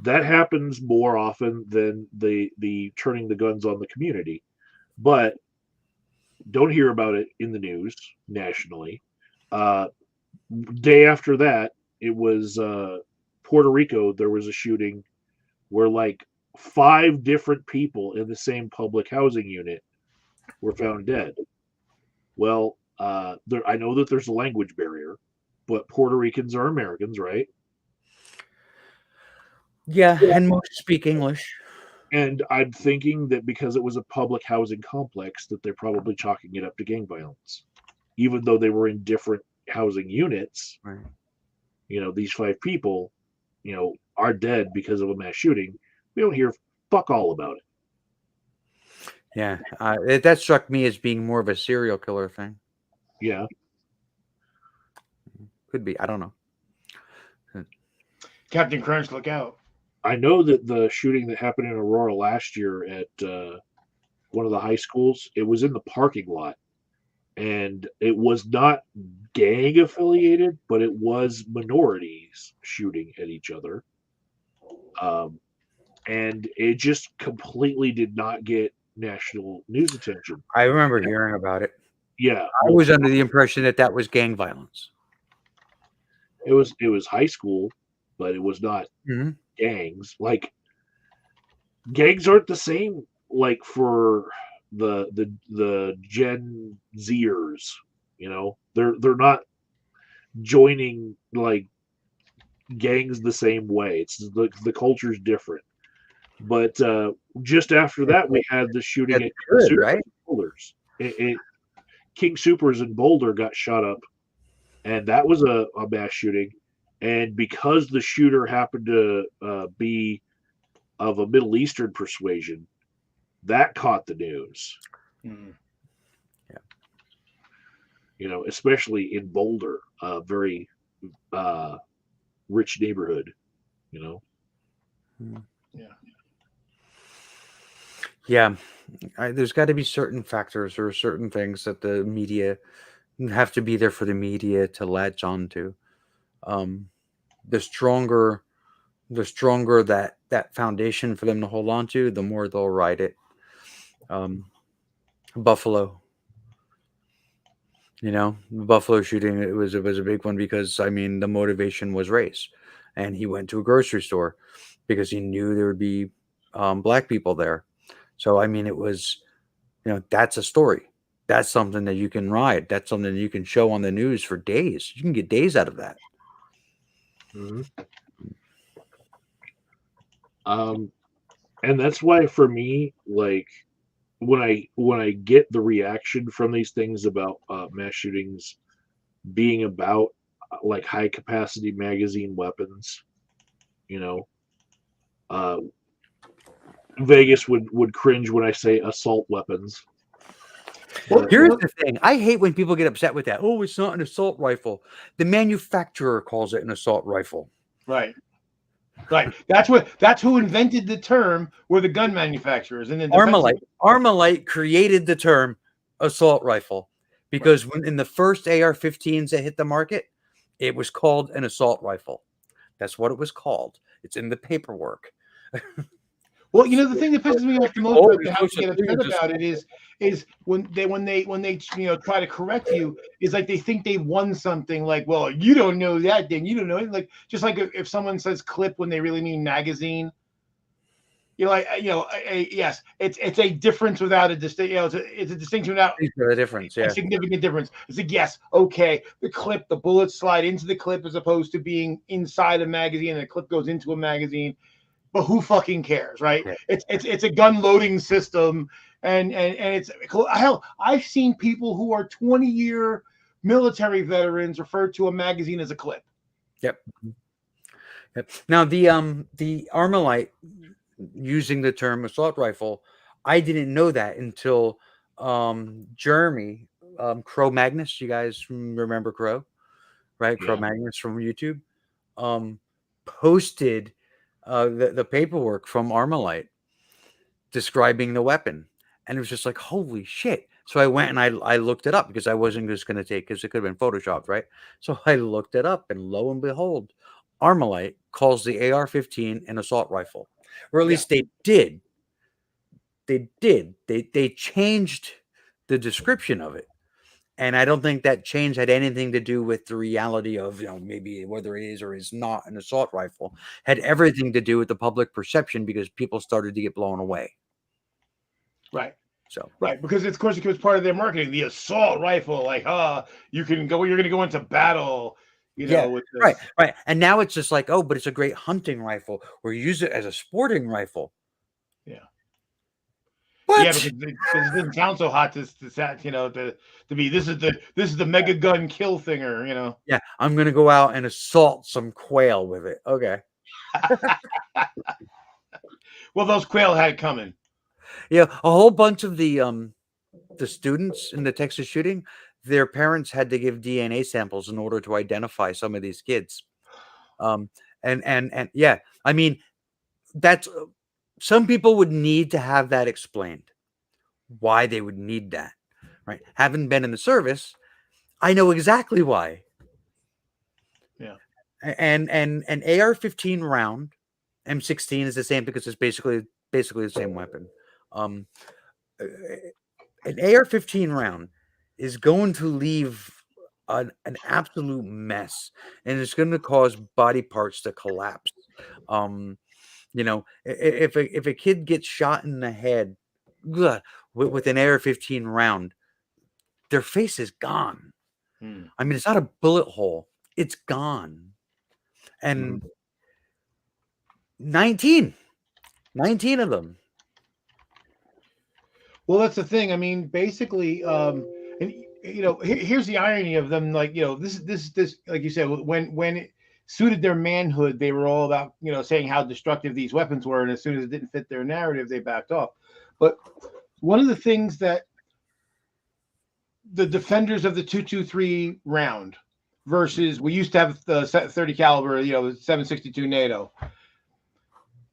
That happens more often than the turning the guns on the community. But don't hear about it in the news nationally. Day after that, it was Puerto Rico. There was a shooting where like 5 different people in the same public housing unit were found dead. Well, I know that there's a language barrier, but Puerto Ricans are Americans, right? Yeah, and most speak English. And I'm thinking that because it was a public housing complex, that they're probably chalking it up to gang violence, even though they were in different housing units. Right. These 5 people, are dead because of a mass shooting. We don't hear fuck all about it. Yeah, that struck me as being more of a serial killer thing. Yeah, could be. I don't know. Captain Crunch, look out! I know that the shooting that happened in Aurora last year at one of the high schools, it was in the parking lot, and it was not gang affiliated, but it was minorities shooting at each other. And it just completely did not get national news attention. I remember hearing about it. Yeah, I was under the impression that was gang violence. It was high school, but it was not gangs. Like gangs aren't the same. Like for the Gen Zers, they're not joining like gangs the same way. It's the culture's different. But just after that, we had the shooting at good, right? Boulders. King Supers in Boulder got shot up, and that was a mass shooting. And because the shooter happened to be of a Middle Eastern persuasion, that caught the news. Yeah. Especially in Boulder, a very rich neighborhood. Yeah. Yeah, there's got to be certain factors or certain things that the media have to be there for the media to latch on to. The stronger that foundation for them to hold on to, the more they'll ride it. Buffalo, the Buffalo shooting, it was a big one because the motivation was race, and he went to a grocery store because he knew there would be black people there. So, it was, that's a story. That's something that you can ride. That's something that you can show on the news for days. You can get days out of that. Mm-hmm. And that's why for me, like when I get the reaction from these things about mass shootings being about like high capacity magazine weapons, you know, uh, Vegas would cringe when I say assault weapons. Well, Here's the thing. I hate when people get upset with that. Oh, it's not an assault rifle. The manufacturer calls it an assault rifle. right. Right. That's who invented the term, were the gun manufacturers. And then Armalite created the term assault rifle because when in the first AR-15s that hit the market, it was called an assault rifle. That's what it was called. It's in the paperwork. Well, you know, the thing that pisses me off the most Oh, about it's how to supposed to get be upset just- about it is when they try to correct you, is like they think they won something. Like, well, you don't know that, then you don't know it. Like, just like if someone says clip when they really mean magazine. You're like, yes, it's a difference without a distinct. It's a distinction without These are the difference. a Yeah. significant difference. It's like, yes, okay, the bullets slide into the clip as opposed to being inside a magazine, and the clip goes into a magazine. But who fucking cares, right? Yeah. It's a gun loading system, and it's hell. I've seen people who are 20-year military veterans refer to a magazine as a clip. Yep. Now the Armalite using the term assault rifle, I didn't know that until Jeremy Crow Magnus. You guys remember Crow, right? Crow Yeah. Magnus from YouTube posted the paperwork from Armalite describing the weapon, and it was just like, holy shit. So I went and I looked it up because I wasn't just going to take, because it could have been photoshopped, right? So I looked it up, and lo and behold, Armalite calls the AR-15 an assault rifle, or at least they did. They changed the description of it, and I don't think that change had anything to do with the reality of, maybe whether it is or is not an assault rifle. Had everything to do with the public perception because people started to get blown away. Right. So Right, because of course it was part of their marketing, the assault rifle, like, you're going to go into battle, yeah, with this. right. And now it's just like, oh, but it's a great hunting rifle, or use it as a sporting rifle. Yeah. What? Yeah, because it didn't sound so hot to be this is the mega gun kill thinger. Yeah, I'm gonna go out and assault some quail with it. Okay. Well, those quail had it coming. Yeah, a whole bunch of the students in the Texas shooting, their parents had to give DNA samples in order to identify some of these kids. And yeah, I mean, that's some people would need to have that explained, why they would need that, right? Having been in the service, I know exactly why. Yeah. And an AR-15 round, M16 is the same because it's basically the same weapon. An AR-15 round is going to leave an absolute mess, and it's going to cause body parts to collapse. If a kid gets shot in the head with an AR-15 round, their face is gone. I mean, it's not a bullet hole; it's gone. And 19 of them. Well, that's the thing. I mean, basically, and here's the irony of them. Like, this, like you said, when it suited their manhood, they were all about, saying how destructive these weapons were, and as soon as it didn't fit their narrative, they backed off. But one of the things that the defenders of the 223 round versus, we used to have the 30 caliber, the 7.62 NATO.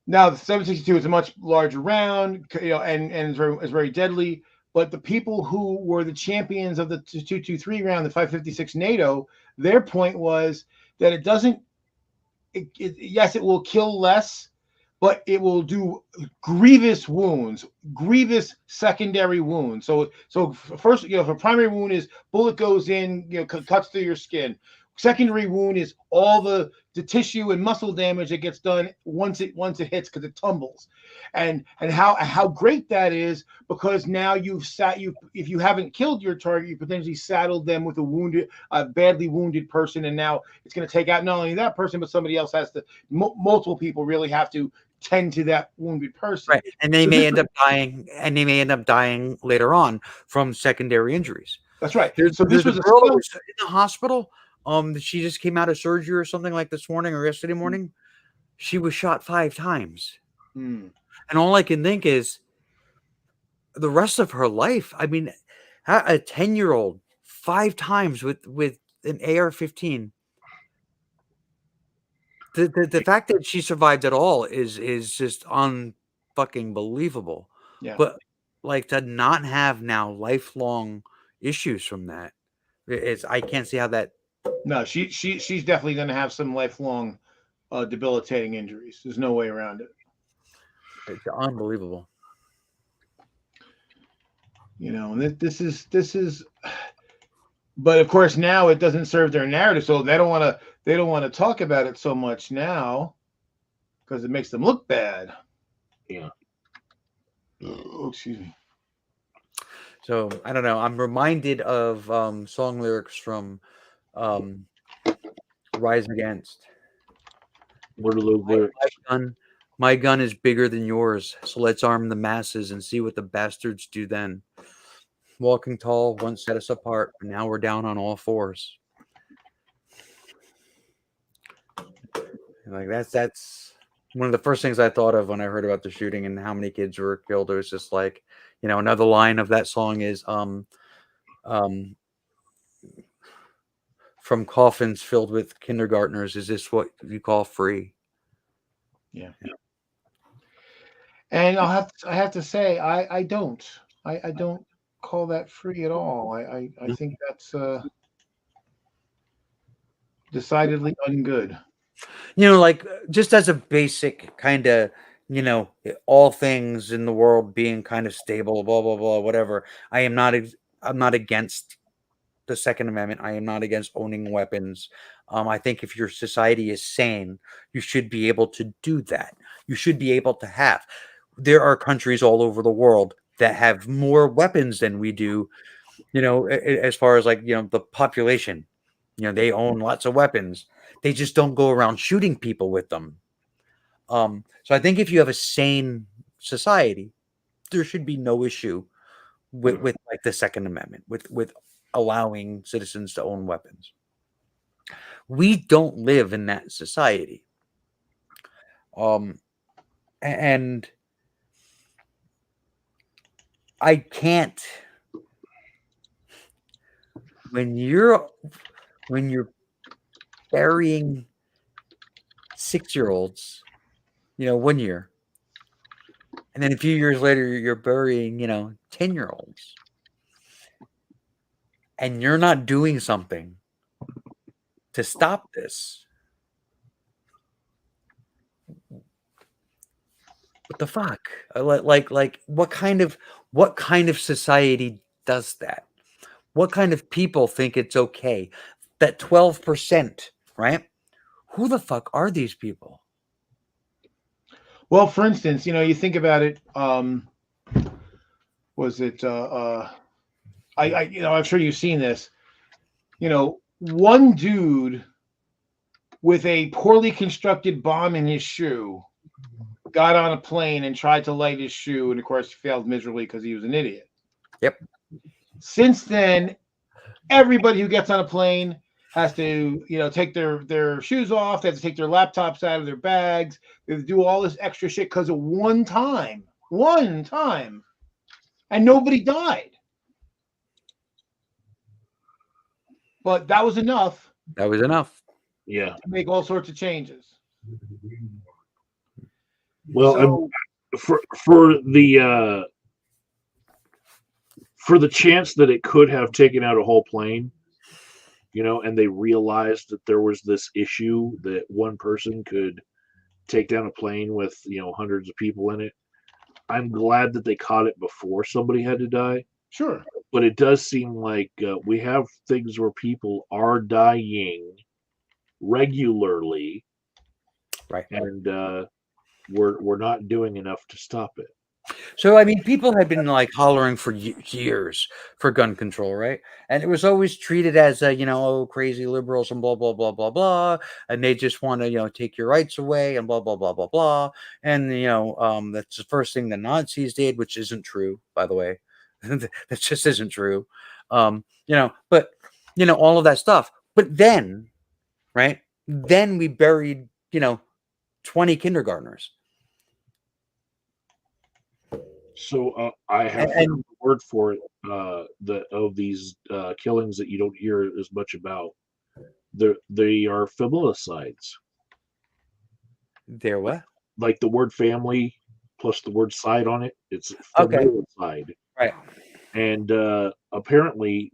Now the 7.62 is a much larger round, and is very deadly. But the people who were the champions of the 223 round, the 5.56 NATO, their point was that it doesn't. Yes, it will kill less, but it will do grievous wounds, grievous secondary wounds. So first, if a primary wound is bullet goes in, cuts through your skin. Secondary wound is all the tissue and muscle damage that gets done once it hits, because it tumbles, and how great that is, because now if you haven't killed your target, you potentially saddled them with a badly wounded person, and now it's going to take out not only that person, but somebody else has to, multiple people really have to tend to that wounded person. Right. And they may end up dying, and they may end up dying later on from secondary injuries. That's right. There's, So this there's was a a girl that skill. was in the hospital. She just came out of surgery or something like this morning or yesterday morning. She was shot 5 times. Hmm. And all I can think is the rest of her life. I mean, a 10-year-old 5 times with an AR-15. The fact that she survived at all is just unfucking believable. Yeah. But like to not have now lifelong issues from that, I can't see how that. No, she's definitely going to have some lifelong debilitating injuries. There's no way around it. It's unbelievable. You know, and this is. But of course, now it doesn't serve their narrative, so they don't want to talk about it so much now because it makes them look bad. Yeah. Oh, excuse me. So I don't know. I'm reminded of song lyrics from Rise Against. What are those lyrics? My gun is bigger than yours, so let's arm the masses and see what the bastards do then. Walking tall once set us apart, but now we're down on all fours. Like that's one of the first things I thought of when I heard about the shooting and how many kids were killed. It was just like, you know, another line of that song is from coffins filled with kindergartners, is this what you call free? Yeah. And I have to say I don't call that free at all. I think that's decidedly ungood. You know, like just as a basic kind of, you know, all things in the world being kind of stable, blah blah blah, whatever. I'm not against the Second Amendment. I am not against owning weapons. I think if your society is sane, you should be able to do that. You should be able to have. There are countries all over the world that have more weapons than we do. You know, as far as like, you know, the population, you know, they own lots of weapons. They just don't go around shooting people with them. So I think if you have a sane society, there should be no issue with like the Second Amendment, with allowing citizens to own weapons. We don't live in that society. And I can't, when you're burying 6-year-olds, you know, 1 year, and then a few years later you're burying, you know, 10-year-olds, and you're not doing something to stop this. What the fuck? Like what kind of society does that? What kind of people think it's okay? That 12%, right? Who the fuck are these people? Well, for instance, you know, you think about it. Was it? You know, I'm sure you've seen this. You know, one dude with a poorly constructed bomb in his shoe got on a plane and tried to light his shoe, and of course failed miserably because he was an idiot. Yep. Since then, everybody who gets on a plane has to, you know, take their shoes off. They have to take their laptops out of their bags. They have to do all this extra shit because of one time, and nobody died. But that was enough. That was enough. Yeah. To make all sorts of changes. Well, So, for the chance that it could have taken out a whole plane, you know, and they realized that there was this issue that one person could take down a plane with, you know, hundreds of people in it. I'm glad that they caught it before somebody had to die. sure. But it does seem like we have things where people are dying regularly, Right. and we're not doing enough to stop it. So I mean, people had been like hollering for years for gun control, right? And it was always treated as a, oh, crazy liberals and blah blah blah blah blah, and they just want to take your rights away and blah blah blah blah blah. And that's the first thing the Nazis did, which isn't true, by the way. That just isn't true. But all of that stuff. But then, right? Then we buried 20 kindergartners. So I have And a word for it. Of these killings that you don't hear as much about. They are familicides. they're what? Like the word family plus the word side on it. It's Okay. familicide. Right. And apparently,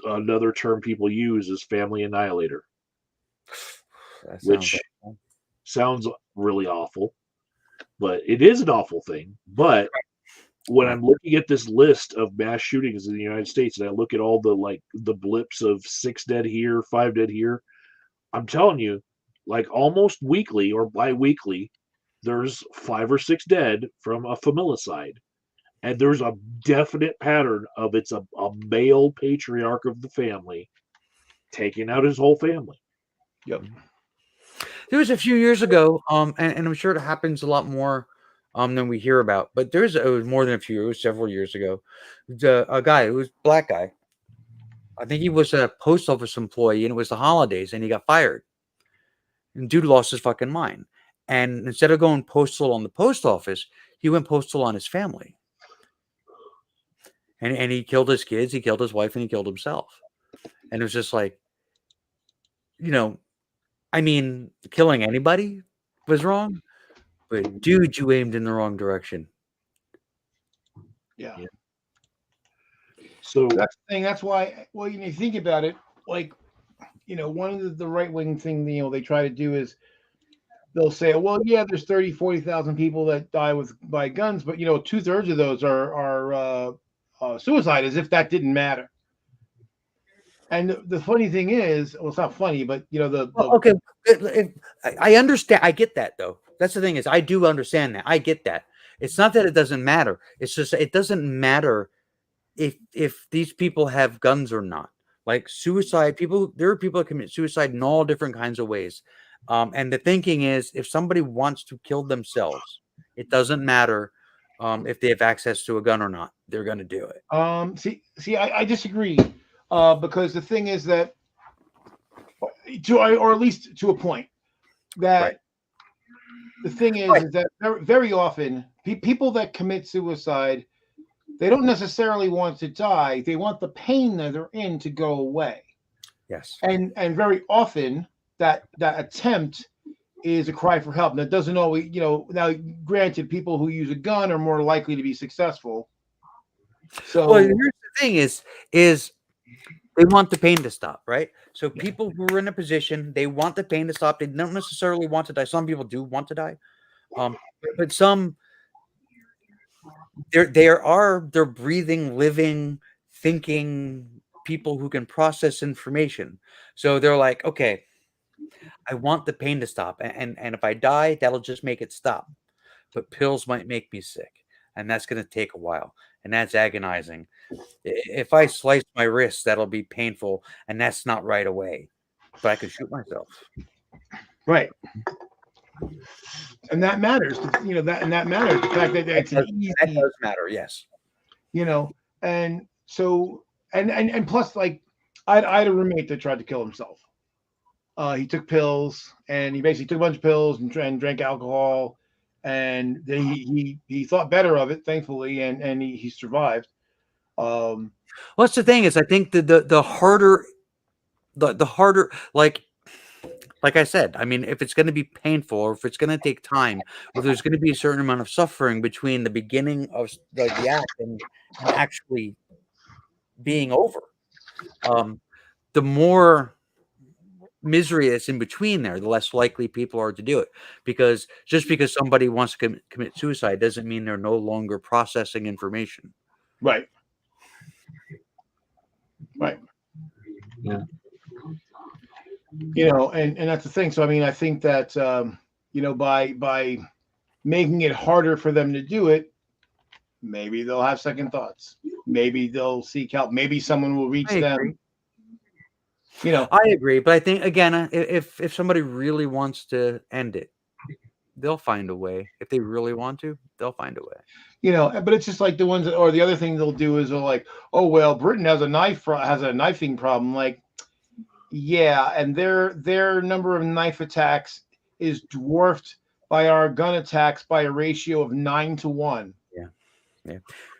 another term people use is family annihilator, That sounds which awful. sounds really awful, but it is an awful thing. But when I'm looking at this list of mass shootings in the United States, and I look at all the blips of 6 dead here, 5 dead here, I'm telling you, like almost weekly or bi-weekly, there's 5 or 6 dead from a familicide. And there's a definite pattern of it's a male patriarch of the family taking out his whole family. Yep. There was a few years ago, and I'm sure it happens a lot more than we hear about. But it was more than a few. It was several years ago. A guy, who was a black guy. I think he was a post office employee, and it was the holidays, and he got fired. And dude lost his fucking mind. And instead of going postal on the post office, he went postal on his family. And he killed his kids, he killed his wife, and he killed himself. And it was just like, I mean, killing anybody was wrong, but dude, you aimed in the wrong direction. Yeah. So That's the thing. That's why. Well, you think about it, like, one of the right wing thing they try to do is they'll say, well, yeah, there's 30, 40,000 people that die by guns, but 2/3 of those are suicide, as if that didn't matter. And the funny thing is, well, it's not funny, but Okay, I understand. I get that though. That's the thing is, I do understand that. I get that. It's not that it doesn't matter. It's just it doesn't matter if these people have guns or not. Like suicide, there are people that commit suicide in all different kinds of ways. And the thinking is, if somebody wants to kill themselves, it doesn't matter if they have access to a gun or not. They're going to do it. See, I disagree, because the thing is that, or at least to a point, that Right. the thing is that very often people that commit suicide, they don't necessarily want to die. They want the pain that they're in to go away. Yes. And very often that attempt is a cry for help. That doesn't always, now granted, people who use a gun are more likely to be successful. So well, here's the thing is they want the pain to stop, right? So people who are in a position, they want the pain to stop. They don't necessarily want to die. Some people do want to die. But some they're breathing, living, thinking people who can process information. So they're like, okay, I want the pain to stop. And if I die, that'll just make it stop. But pills might make me sick. And that's going to take a while. And that's agonizing. If I slice my wrist, that'll be painful. And that's not right away. But I could shoot myself. right. And that matters, that matters. The fact that it's an easy, That does matter, yes. and so, and plus, like, I had a roommate that tried to kill himself. He took pills, and he basically took a bunch of pills and drank alcohol, and then he thought better of it, thankfully, and he survived. Well, that's the thing is, I think the harder, the harder, like I said, I mean, if it's going to be painful, or if it's going to take time, or there's going to be a certain amount of suffering between the beginning of the act and actually being over, the more misery that's in between there, the less likely people are to do it. Because just because somebody wants to commit suicide doesn't mean they're no longer processing information. Right. Yeah. And that's the thing. So I mean, I think that by making it harder for them to do it, maybe they'll have second thoughts. Maybe they'll seek help. Maybe someone will reach I them. agree. You know, I agree, but I think again, if somebody really wants to end it, they'll find a way. If they really want to, they'll find a way. you know, but it's just like the ones that, or the other thing they'll do is they'll like, oh well, Britain has a knifing problem. Like, yeah, and their number of knife attacks is dwarfed by our gun attacks by a ratio of 9-1. Yeah.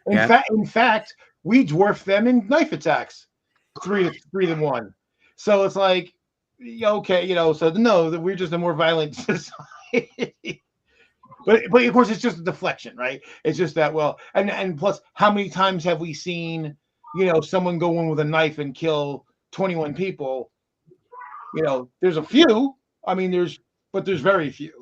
In fact, we dwarf them in knife attacks, 3-1. So it's like, okay, so no, that we're just a more violent society. But of course, it's just a deflection, right? It's just that, well, and plus, how many times have we seen, someone go in with a knife and kill 21 people? There's a few. I mean, there's very few.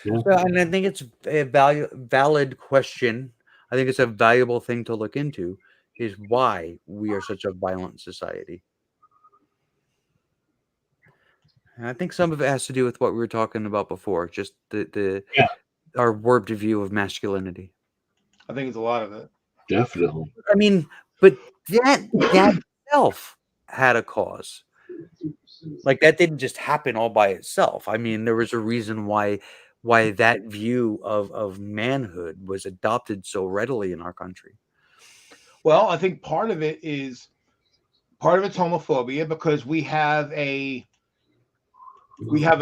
And I think it's a valid question. I think it's a valuable thing to look into, is why we are such a violent society. And I think some of it has to do with what we were talking about before, just our warped view of masculinity. I think it's a lot of it. Definitely. I mean, but that itself had a cause. Like, that didn't just happen all by itself. I mean, there was a reason why that view of manhood was adopted so readily in our country. Well, I think part of it's homophobia, because we have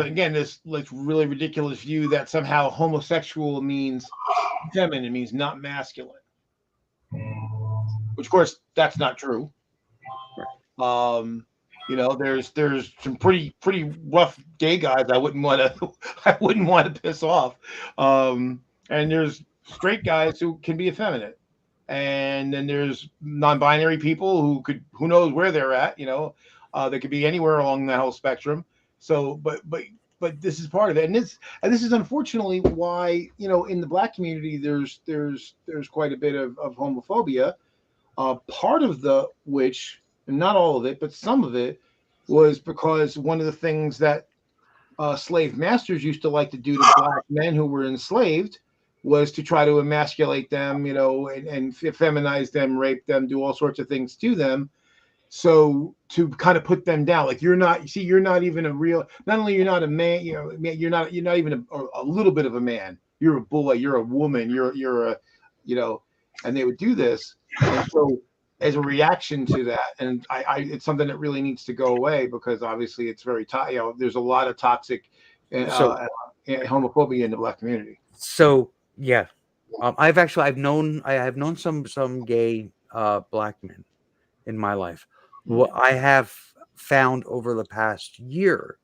again this like really ridiculous view that somehow homosexual means feminine, means not masculine, which of course that's not true. There's some pretty rough gay guys I wouldn't want to piss off, and there's straight guys who can be effeminate, and then there's non-binary people who knows where they're at. They could be anywhere along that whole spectrum. So, but this is part of it, and this is unfortunately why in the Black community there's quite a bit of homophobia. Part of which, and not all of it, but some of it, was because one of the things that slave masters used to like to do to Black men who were enslaved was to try to emasculate them, and feminize them, rape them, do all sorts of things to them. So to kind of put them down, like, you're not even a real, not only you're not a man, you're not even a little bit of a man. You're a boy, you're a woman, you're a, and they would do this. And so as a reaction to that, and it's something that really needs to go away, because obviously it's very, there's a lot of toxic homophobia in the Black community. So yeah, I have known some gay Black men in my life. What I have found over the past year,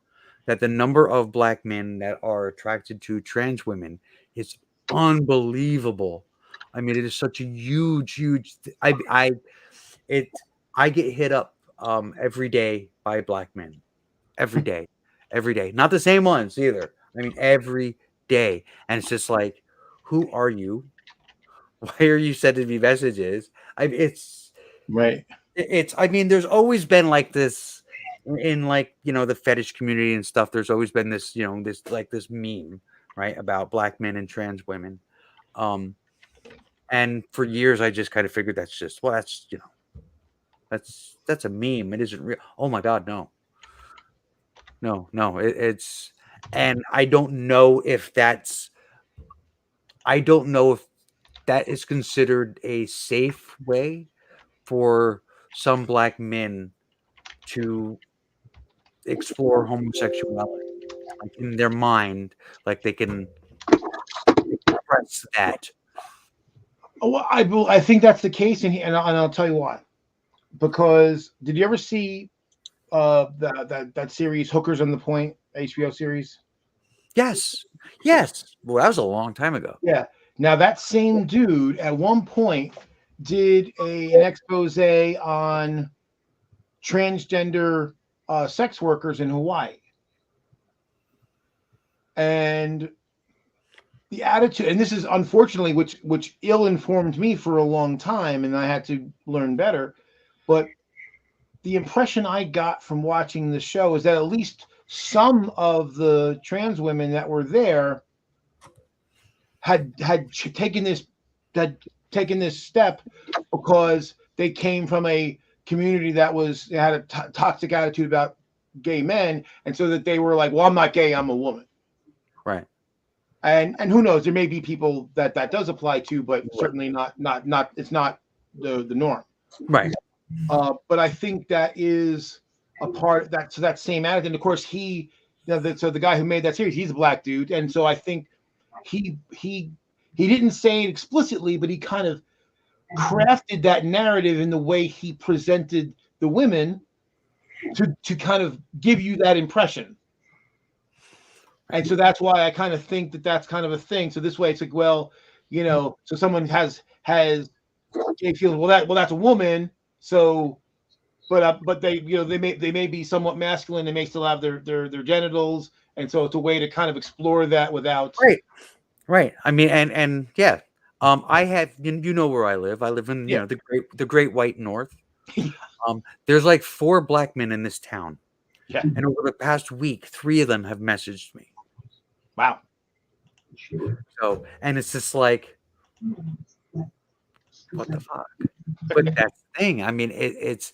that the number of Black men that are attracted to trans women is unbelievable. I mean, it is such a huge. I get hit up every day by Black men, every day. Not the same ones either. I mean, every day, and it's just like, who are you? Why are you sending me messages? It's right. I mean, there's always been like this in, like, the fetish community and stuff. There's always been this, this meme, right, about Black men and trans women. And for years I just kind of figured that's just, well, that's a meme. It isn't real. Oh my God, no. It's, and I don't know if that is considered a safe way for some Black men to explore homosexuality, like, in their mind, like they can express that. Well, I think that's the case, and I'll tell you why. Because did you ever see that series Hookers on the Point, HBO series? Yes. Well, that was a long time ago. Yeah. Now that same dude at one point did an expose on transgender sex workers in Hawaii, and the attitude, and this is unfortunately which ill-informed me for a long time, and I had to learn better, but the impression I got from watching the show is that at least some of the trans women that were there taken this step because they came from a community that they had a toxic attitude about gay men, and so that they were like, well, I'm not gay, I'm a woman. Right. And who knows, there may be people that does apply to, but certainly not it's not the norm. Right. But I think that is a part that same attitude. And of course, so the guy who made that series, he's a black dude, and so I think he didn't say it explicitly, but he kind of crafted that narrative in the way he presented the women to kind of give you that impression. And so that's why I kind of think that that's kind of a thing. So this way it's like, well, so someone has gay feels, well that's a woman. So, but they they may be somewhat masculine. They may still have their genitals, and so it's a way to kind of explore that without. Right. I mean, and yeah, I have where I live. I live in the Great White North. There's like 4 black men in this town. Yeah. And over the past week, 3 of them have messaged me. Wow. So, and it's just like, what the fuck? But that's the thing. I mean, it's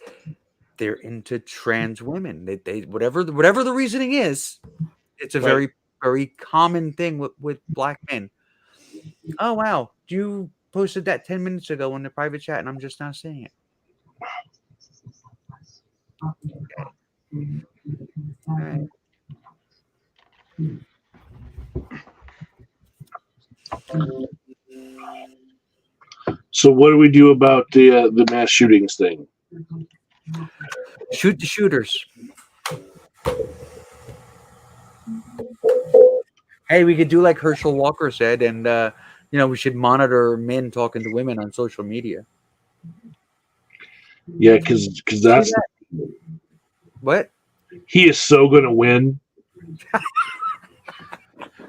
they're into trans women. They whatever the reasoning is, it's a very, very common thing with black men. Oh wow, you posted that 10 minutes ago in the private chat, and I'm just not seeing it. Okay. All right. So what do we do about the mass shootings thing? Shoot the shooters. Hey, we could do like Herschel Walker said, and we should monitor men talking to women on social media. Yeah, because that's what he is so going to win.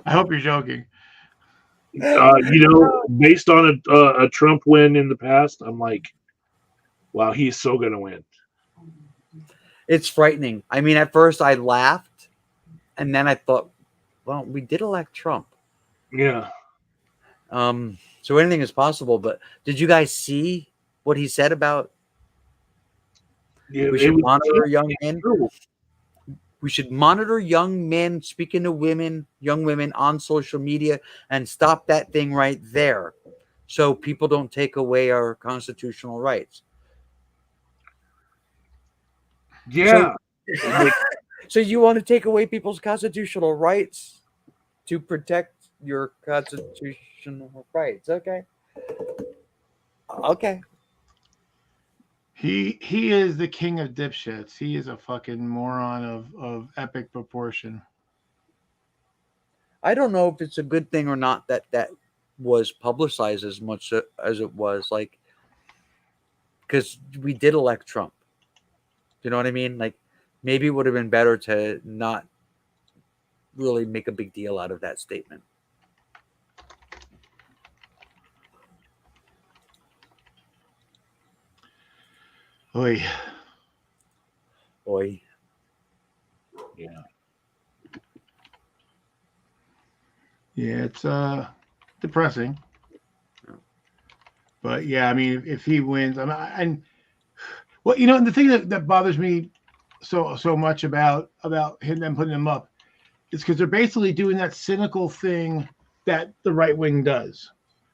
I hope you're joking. Based on a Trump win in the past, I'm like, wow, he's so going to win. It's frightening. I mean, at first I laughed, and then I thought, well, we did elect Trump. Yeah. So anything is possible. But did you guys see what he said about? Yeah, we should monitor young men. We should monitor young men speaking to young women on social media, and stop that thing right there, so people don't take away our constitutional rights. Yeah. So you want to take away people's constitutional rights to protect your constitutional rights? Okay. Okay. He is the king of dipshits. He is a fucking moron of epic proportion. I don't know if it's a good thing or not that was publicized as much as it was, like, because we did elect Trump. You know what I mean? Like, maybe it would have been better to not really make a big deal out of that statement. Oy. Yeah. Yeah, it's depressing. But yeah, I mean, if he wins, and the thing that bothers me so much about them putting him up is because they're basically doing that cynical thing that the right wing does.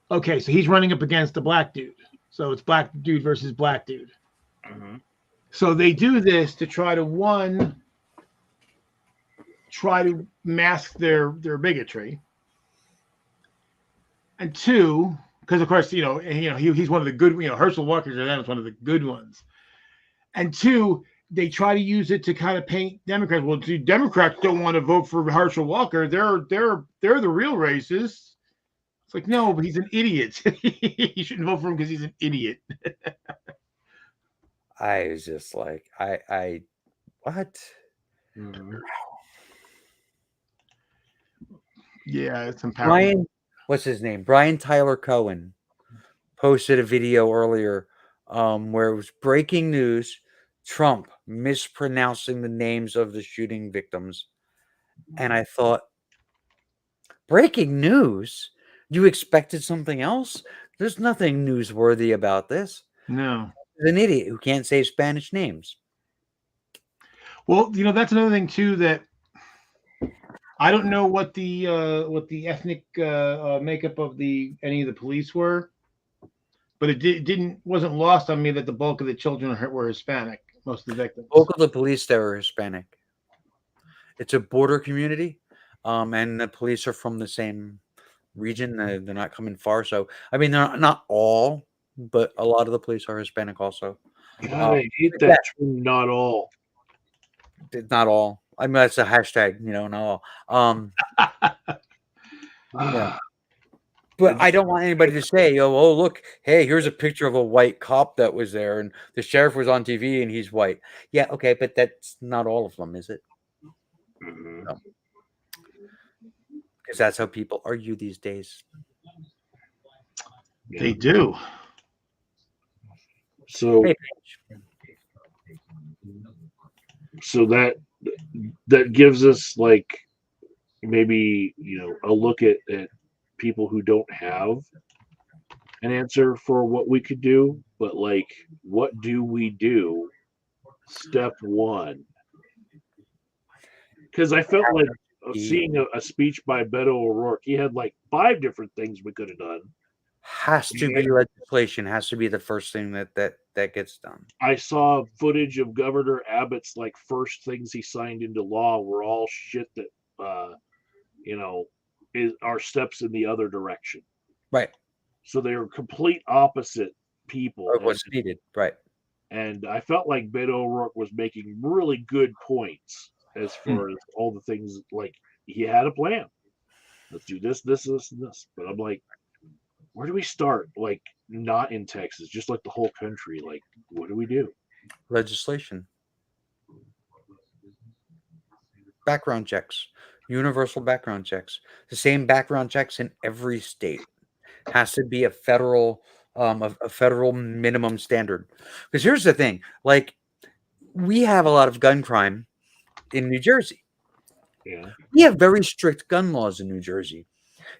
Okay, so he's running up against a black dude, so it's black dude versus black dude. Mm-hmm. So they do this to try to mask their bigotry, and 2, because of course he's one of the good. Herschel Walker to them is one of the good ones, and 2, they try to use it to kind of paint Democrats. Well, Democrats don't want to vote for Herschel Walker. They're the real racists. It's like, no, but he's an idiot. You shouldn't vote for him because he's an idiot. I was just like, I what? Mm-hmm. Yeah, it's empowering. What's his name? Brian Tyler Cohen posted a video earlier where it was breaking news: Trump mispronouncing the names of the shooting victims. And I thought, breaking news? You expected something else? There's nothing newsworthy about this. No. He's an idiot who can't say Spanish names. Well, that's another thing too, that I don't know what the ethnic makeup of any of the police were, but it wasn't lost on me that the bulk of the children were Hispanic. Most of the victims. Both of the police there are Hispanic. It's a border community, and the police are from the same region. They're not coming far, so I mean, they're not all, but a lot of the police are Hispanic also. God, I hate that term, not all. Not all. I mean, that's a hashtag, not all. Yeah. But I don't want anybody to say, oh, look, hey, here's a picture of a white cop that was there, and the sheriff was on TV, and he's white. Yeah, okay, but that's not all of them, is it? Mhm. No. Because that's how people argue these days. They do. So, Hey, so that gives us like maybe a look at people who don't have an answer for what we could do, but like, what do we do? Step one. Because I felt like seeing a speech by Beto O'Rourke, he had like 5 different things we could have done. has to be legislation. Has to be the first thing that gets done. I saw footage of Governor Abbott's like first things he signed into law were all shit that are steps in the other direction. Right. So they were complete opposite people. Of what's needed. Right. And I felt like Beto O'Rourke was making really good points as far as all the things, like he had a plan. Let's do this, this, this, and this. But I'm like, where do we start? Like, not in Texas, just like the whole country. Like, what do we do? Legislation. Background checks. Universal background checks. The same background checks in every state. Has to be a federal minimum standard. Because here's the thing, like, we have a lot of gun crime in New Jersey. Yeah. We have very strict gun laws in New Jersey.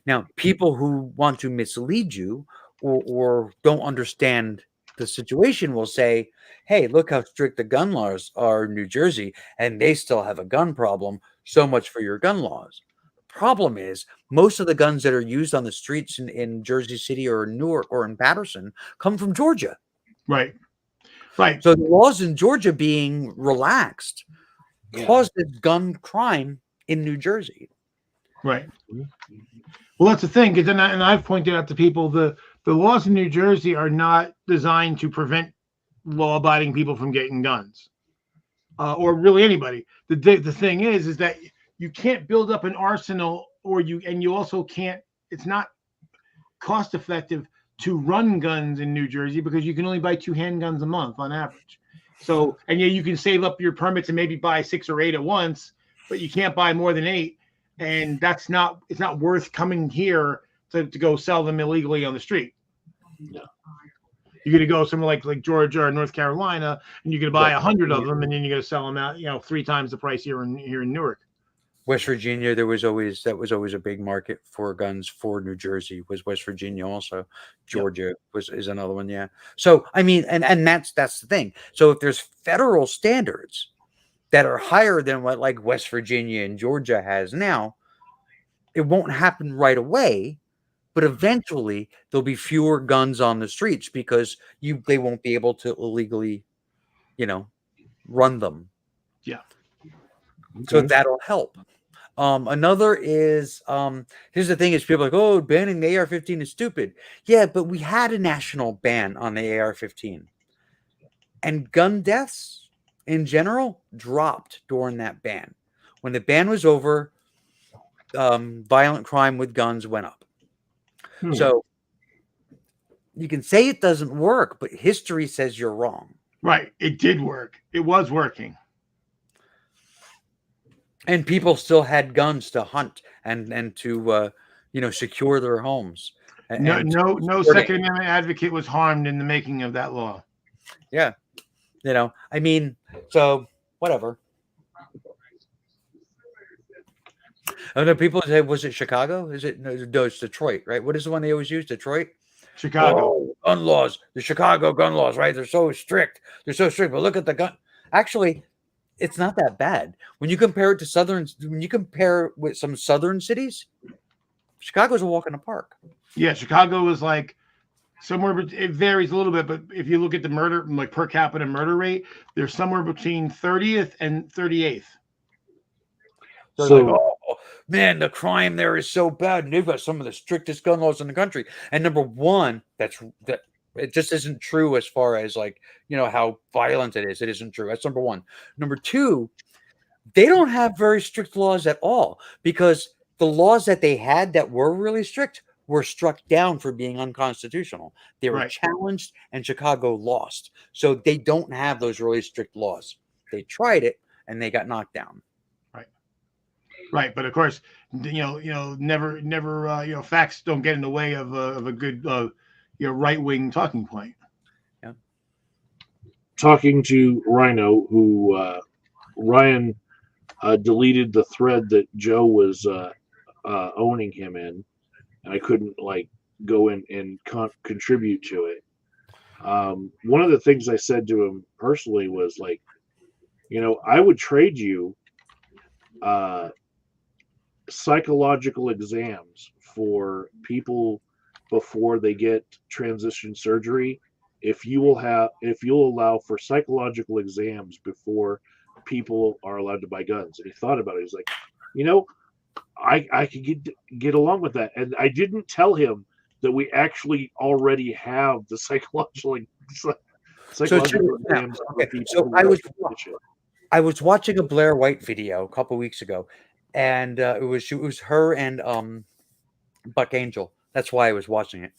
Now, people who want to mislead you or don't understand the situation will say, hey, look how strict the gun laws are in New Jersey, and they still have a gun problem. So much for your gun laws. Problem is, most of the guns that are used on the streets in Jersey City or in Newark or in Patterson come from Georgia. Right. Right. So the laws in Georgia being relaxed causes gun crime in New Jersey. Right. Well, that's the thing, because and I've pointed out to people the laws in New Jersey are not designed to prevent law-abiding people from getting guns, or really anybody. The thing is that you can't build up an arsenal, and you also can't. It's not cost effective to run guns in New Jersey because you can only buy 2 handguns a month on average. So, and you can save up your permits and maybe buy 6 or 8 at once, but you can't buy more than 8. And it's not worth coming here to go sell them illegally on the street. No. You're going to go somewhere like Georgia or North Carolina, and you're going to buy 100 of them, and then you're going to sell them out, 3 times the price here in Newark. West Virginia, that was always a big market for guns for New Jersey. Was West Virginia also? Georgia is another one, yeah. So I mean, and that's the thing. So if there's federal standards that are higher than what like West Virginia and Georgia has now, it won't happen right away, but eventually there'll be fewer guns on the streets because they won't be able to illegally, run them. Yeah. Okay. So that'll help. Another is here's the thing: is people are like, oh, banning the AR-15 is stupid. Yeah, but we had a national ban on the AR-15, and gun deaths in general dropped during that ban. When the ban was over, violent crime with guns went up. So you can say it doesn't work, but history says you're wrong. Right. It did work. It was working. And people still had guns to hunt and to secure their homes. No Second Amendment advocate was harmed in the making of that law. Yeah. I mean, so whatever. I know people say, was it Chicago? Is it no, it's Detroit, right? What is the one they always use? Detroit? Chicago. Oh, gun laws, the Chicago gun laws, right? They're so strict. They're so strict. But look at the gun. Actually, it's not that bad when you compare it to southern. When you compare it with some southern cities, Chicago's a walk in the park. Yeah, Chicago is like somewhere. It varies a little bit, but if you look at the murder, like per capita murder rate, they're somewhere between 30th and 38th. So, So- like, oh man, the crime there is so bad, and they've got some of the strictest gun laws in the country. And number one, that it just isn't true as far as like how violent it is. It isn't true. That's number one. Number two, they don't have very strict laws at all because the laws that they had that were really strict were struck down for being unconstitutional. They were Right. challenged, and Chicago lost. So they don't have those really strict laws. They tried it, and they got knocked down. Right, but of course, never, facts don't get in the way of a good, right wing talking point. Talking to Rhino, who Ryan deleted the thread that Joe was owning him in, and I couldn't go in and contribute to it. One of the things I said to him personally was I would trade you psychological exams for people before they get transition surgery if you'll allow for psychological exams before people are allowed to buy guns. And he thought about it. He's like, I could get along with that. And I didn't tell him that we actually already have the psychological exams. Okay, so I was watching a Blair White video a couple weeks ago, and it was her and Buck Angel. That's why I was watching it.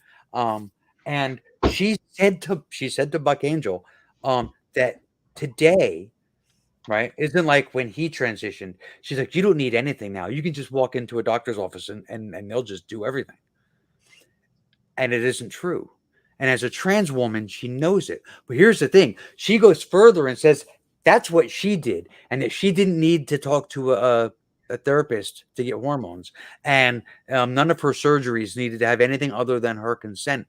And she said to Buck Angel that today, right, isn't like when he transitioned. She's like, you don't need anything now. You can just walk into a doctor's office and they'll just do everything. And it isn't true. And as a trans woman, she knows it. But here's the thing. She goes further and says that's what she did, and that she didn't need to talk to a therapist to get hormones, and none of her surgeries needed to have anything other than her consent.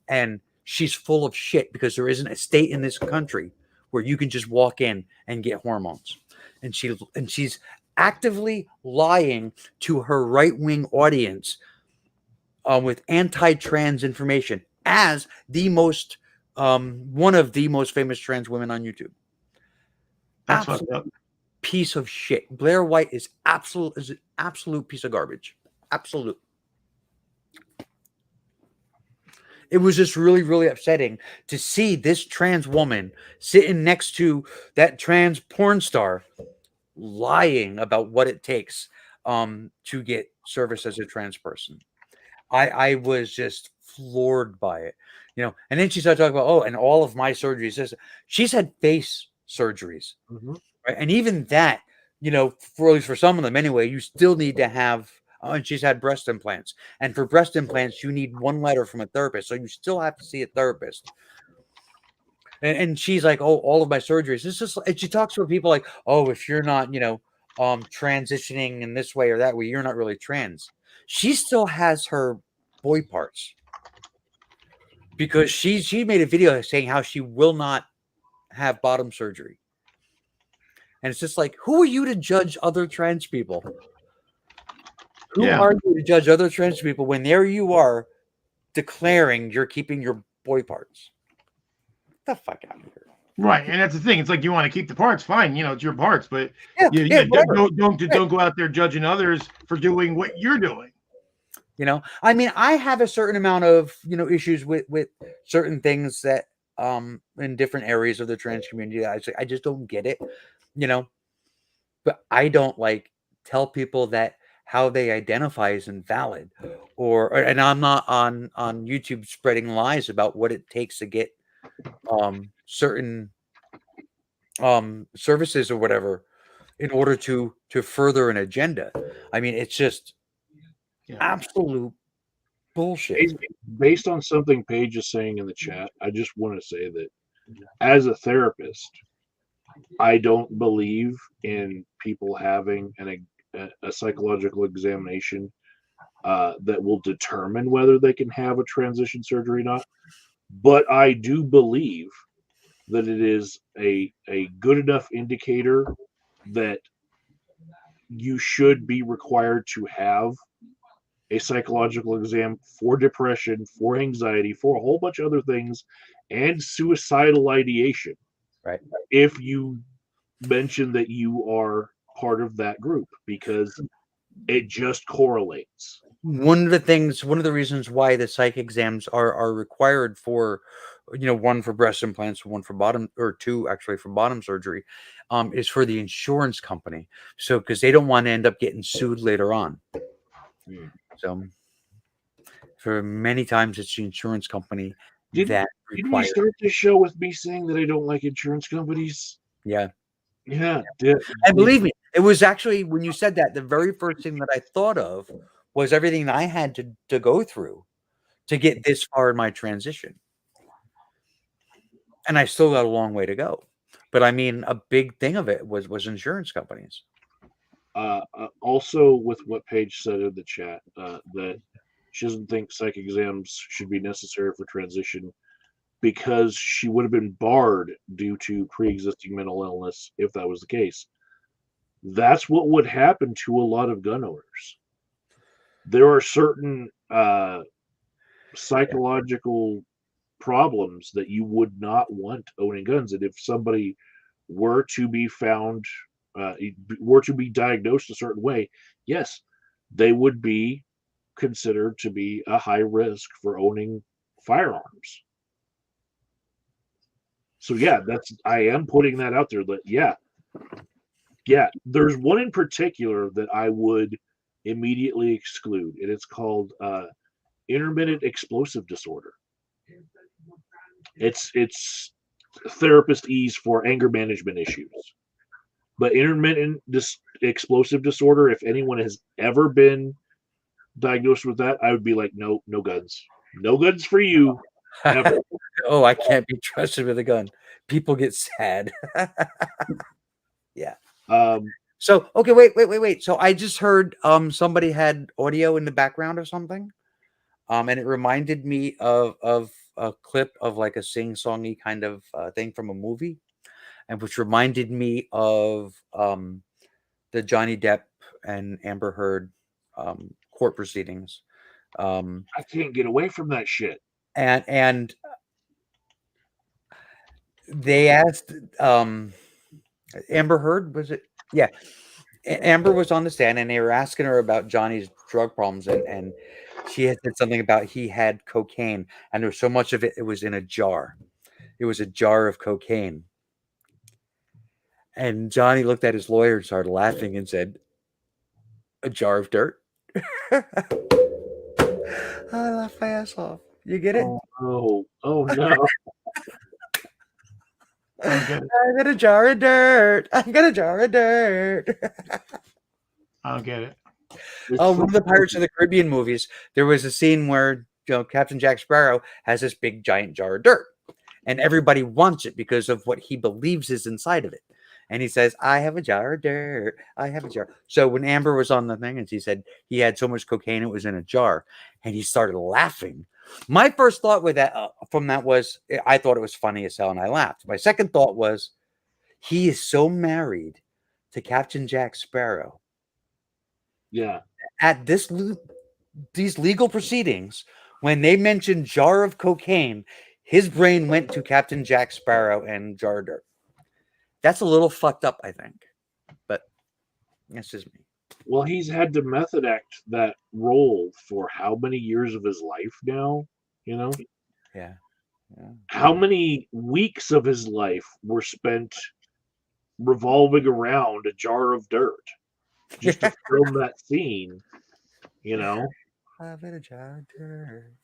And she's full of shit because there isn't a state in this country where you can just walk in and get hormones. And she's actively lying to her right-wing audience with anti-trans information as the most one of the most famous trans women on YouTube. That's fucked up. Piece of shit. Blair White is an absolute piece of garbage. Absolute. It was just really, really upsetting to see this trans woman sitting next to that trans porn star lying about what it takes to get service as a trans person. I was just floored by it, and then she started talking about, and all of my surgeries. She's had face surgeries. Mm-hmm. Right? And even that, for at least for some of them anyway, you still need to have, and she's had breast implants. And for breast implants, you need one letter from a therapist. So you still have to see a therapist. And she's like, oh, all of my surgeries. It's just, and she talks to people like, oh, if you're not, transitioning in this way or that way, you're not really trans. She still has her boy parts because she made a video saying how she will not have bottom surgery. And it's just like, who are you to judge other trans people? Who are you to judge other trans people when there you are declaring you're keeping your boy parts? Get the fuck out of here. Right, and that's the thing. It's like you want to keep the parts, fine, it's your parts, but don't go out there judging others for doing what you're doing. I mean, I have a certain amount of issues with certain things that in different areas of the trans community. I just don't get it. But I don't tell people that how they identify is invalid, and I'm not on YouTube spreading lies about what it takes to get certain services or whatever in order to further an agenda. I mean, it's just absolute bullshit. Based on something Paige is saying in the chat, I just want to say that as a therapist, I don't believe in people having a psychological examination that will determine whether they can have a transition surgery or not. But I do believe that it is a good enough indicator that you should be required to have a psychological exam for depression, for anxiety, for a whole bunch of other things, and suicidal ideation. Right. If you mention that you are part of that group, because it just correlates. One of the reasons why the psych exams are required for, one for breast implants, one for bottom, or two actually for bottom surgery, is for the insurance company. So because they don't want to end up getting sued later on. Hmm. So for many times it's the insurance company Did that we requires. start this show with me saying that I don't like insurance companies? Yeah. Yeah. And believe me, it was actually when you said that, the very first thing that I thought of was everything that I had to go through to get this far in my transition. And I still got a long way to go. But I mean, a big thing of it was insurance companies. Also, with what Paige said in the chat, that she doesn't think psych exams should be necessary for transition because she would have been barred due to pre-existing mental illness if that was the case. That's what would happen to a lot of gun owners. There are certain psychological problems that you would not want owning guns, and if somebody were to be found, were to be diagnosed a certain way, yes, they would be considered to be a high risk for owning firearms. So yeah, I am putting that out there that yeah, there's one in particular that I would immediately exclude, and it's called intermittent explosive disorder. It's therapist ease for anger management issues. But intermittent explosive disorder, if anyone has ever been diagnosed with that, I would be like, no guns. No guns for you, ever. Oh, I can't be trusted with a gun. People get sad. Yeah. So, okay, wait. So I just heard somebody had audio in the background or something. And it reminded me of a clip of like a sing-songy kind of thing from a movie, and which reminded me of the Johnny Depp and Amber Heard court proceedings. I can't get away from that shit. And they asked Amber Heard, was it? Yeah. Amber was on the stand and they were asking her about Johnny's drug problems, and she had said something about he had cocaine, and there was so much of it was in a jar. It was a jar of cocaine. And Johnny looked at his lawyer and started laughing and said, "A jar of dirt." I laughed my ass off. You get it? Oh no. Okay. I got a jar of dirt. I got a jar of dirt. I don't get it. One of the Pirates of the Caribbean movies, there was a scene where Captain Jack Sparrow has this big giant jar of dirt, and everybody wants it because of what he believes is inside of it. And he says, "I have a jar of dirt. I have a jar." So when Amber was on the thing and she said he had so much cocaine it was in a jar, and he started laughing. My first thought with that from that was I thought it was funny as hell, and I laughed. My second thought was he is so married to Captain Jack Sparrow. Yeah. At these legal proceedings, when they mentioned jar of cocaine, his brain went to Captain Jack Sparrow and jar of dirt. That's a little fucked up, I think, but that's just me. Well, he's had to method act that role for how many years of his life now? You know? Yeah. How many weeks of his life were spent revolving around a jar of dirt just to film that scene? You know? I've been a jar of dirt.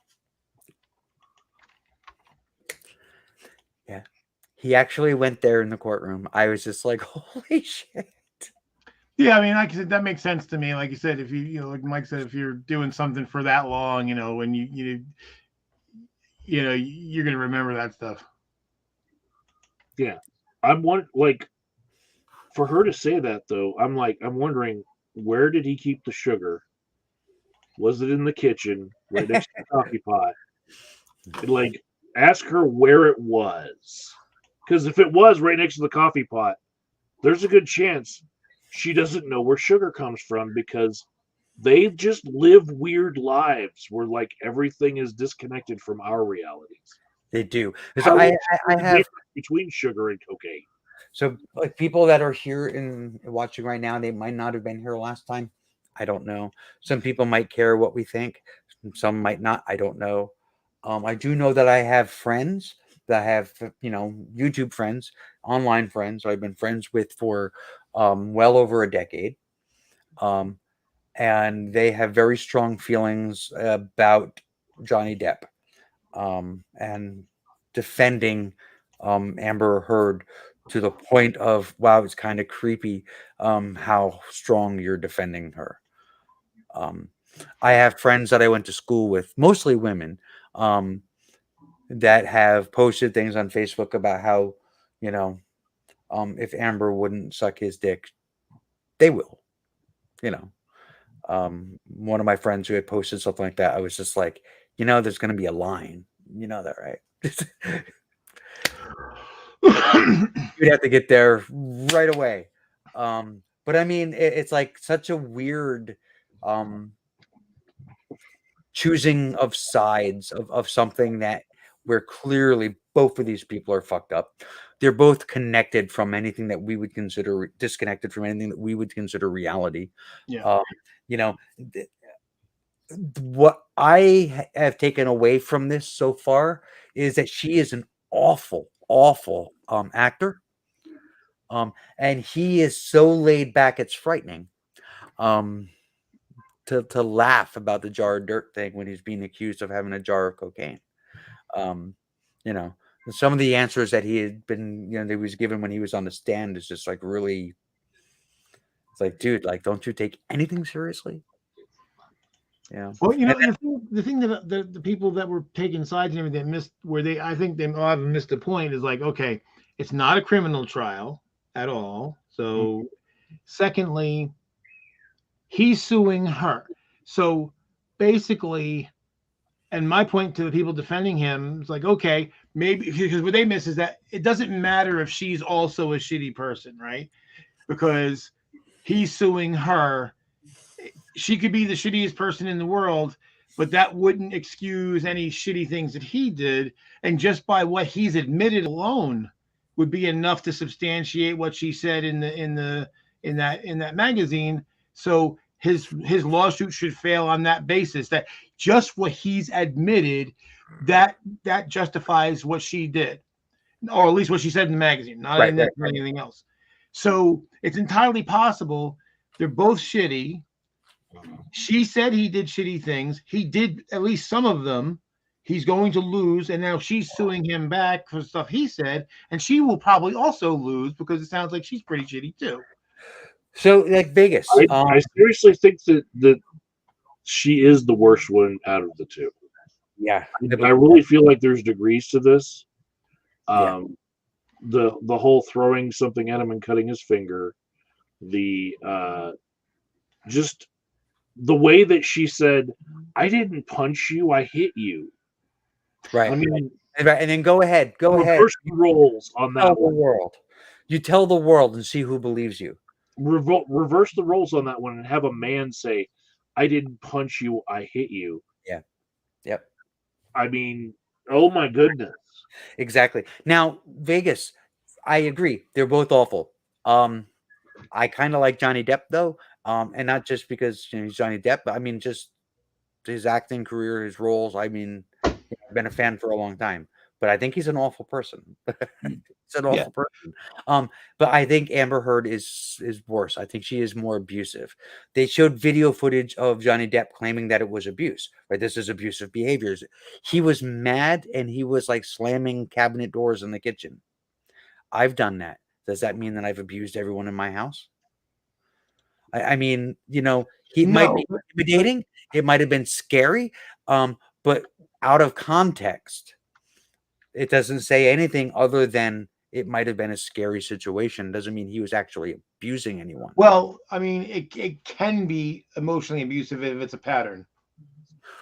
Yeah. He actually went there in the courtroom. I was just like, holy shit. Yeah, I mean, like I said, that makes sense to me. Like you said, if like Mike said, if you're doing something for that long, when you're gonna remember that stuff. Yeah, for her to say that though, I'm wondering, where did he keep the sugar? Was it in the kitchen, right next to the coffee pot? And, like, ask her where it was. Because if it was right next to the coffee pot, there's a good chance she doesn't know where sugar comes from because they just live weird lives where, like, everything is disconnected from our realities. They do. How So I is the have difference between sugar and cocaine? so like people that are here and watching right now, they might not have been here last time. I don't know. Some people might care what we think. Some might not. I don't know. I do know that I have friends that have, YouTube friends, online friends I've been friends with for well over a decade. Um, and they have very strong feelings about Johnny Depp and defending Amber Heard to the point of, wow, it's kind of creepy how strong you're defending her. I have friends that I went to school with, mostly women, that have posted things on Facebook about how, if Amber wouldn't suck his dick, they will. One of my friends who had posted something like that, I was just like, there's going to be a line. You know that, right? You'd have to get there right away. But I mean, it's like such a weird choosing of sides of something that where clearly both of these people are fucked up. They're both connected from anything that we would consider disconnected from anything that we would consider reality. Yeah. What I have taken away from this so far is that she is an awful, awful actor. And he is so laid back, it's frightening. To laugh about the jar of dirt thing when he's being accused of having a jar of cocaine. Some of the answers that he had been, that he was given when he was on the stand is just like really, it's like, dude, like, don't you take anything seriously? Yeah. Well, the thing that the people that were taking sides and everything missed, I think they all have missed a point, is like, okay, it's not a criminal trial at all. So, secondly, he's suing her. So basically, and my point to the people defending him is like, okay, maybe, because what they miss is that it doesn't matter if she's also a shitty person, right? Because he's suing her. She could be the shittiest person in the world, but that wouldn't excuse any shitty things that he did. And just by what he's admitted alone would be enough to substantiate what she said in that magazine. So his lawsuit should fail on that basis, that just what he's admitted, that justifies what she did, or at least what she said in the magazine, not in anything else. So it's entirely possible they're both shitty. She said he did shitty things. He did at least some of them. He's going to lose, and now she's suing him back for stuff he said, and she will probably also lose because it sounds like she's pretty shitty too. So, like Vegas, I seriously think that she is the worst one out of the two. Yeah, I really feel like there's degrees to this. Yeah. The whole throwing something at him and cutting his finger, just the way that she said, "I didn't punch you, I hit you." Right. I mean, and then go ahead. Reverse the roles on that one. World. You tell the world and see who believes you. Reverse the roles on that one and have a man say, "I didn't punch you, I hit you." Yeah. Yep. I mean, oh my goodness. Exactly. Now, Vegas, I agree. They're both awful. I kind of like Johnny Depp though, and not just because he's Johnny Depp, but I mean just his acting career, his roles. I mean, I've been a fan for a long time, but I think he's an awful person. He's an awful person. But I think Amber Heard is worse. I think she is more abusive. They showed video footage of Johnny Depp claiming that it was abuse. Right, this is abusive behaviors. He was mad and he was like slamming cabinet doors in the kitchen. I've done that. Does that mean that I've abused everyone in my house? I mean, he might be intimidating. It might have been scary, but out of context, it doesn't say anything other than it might have been a scary situation. Doesn't mean he was actually abusing anyone. Well, I mean, it can be emotionally abusive if it's a pattern.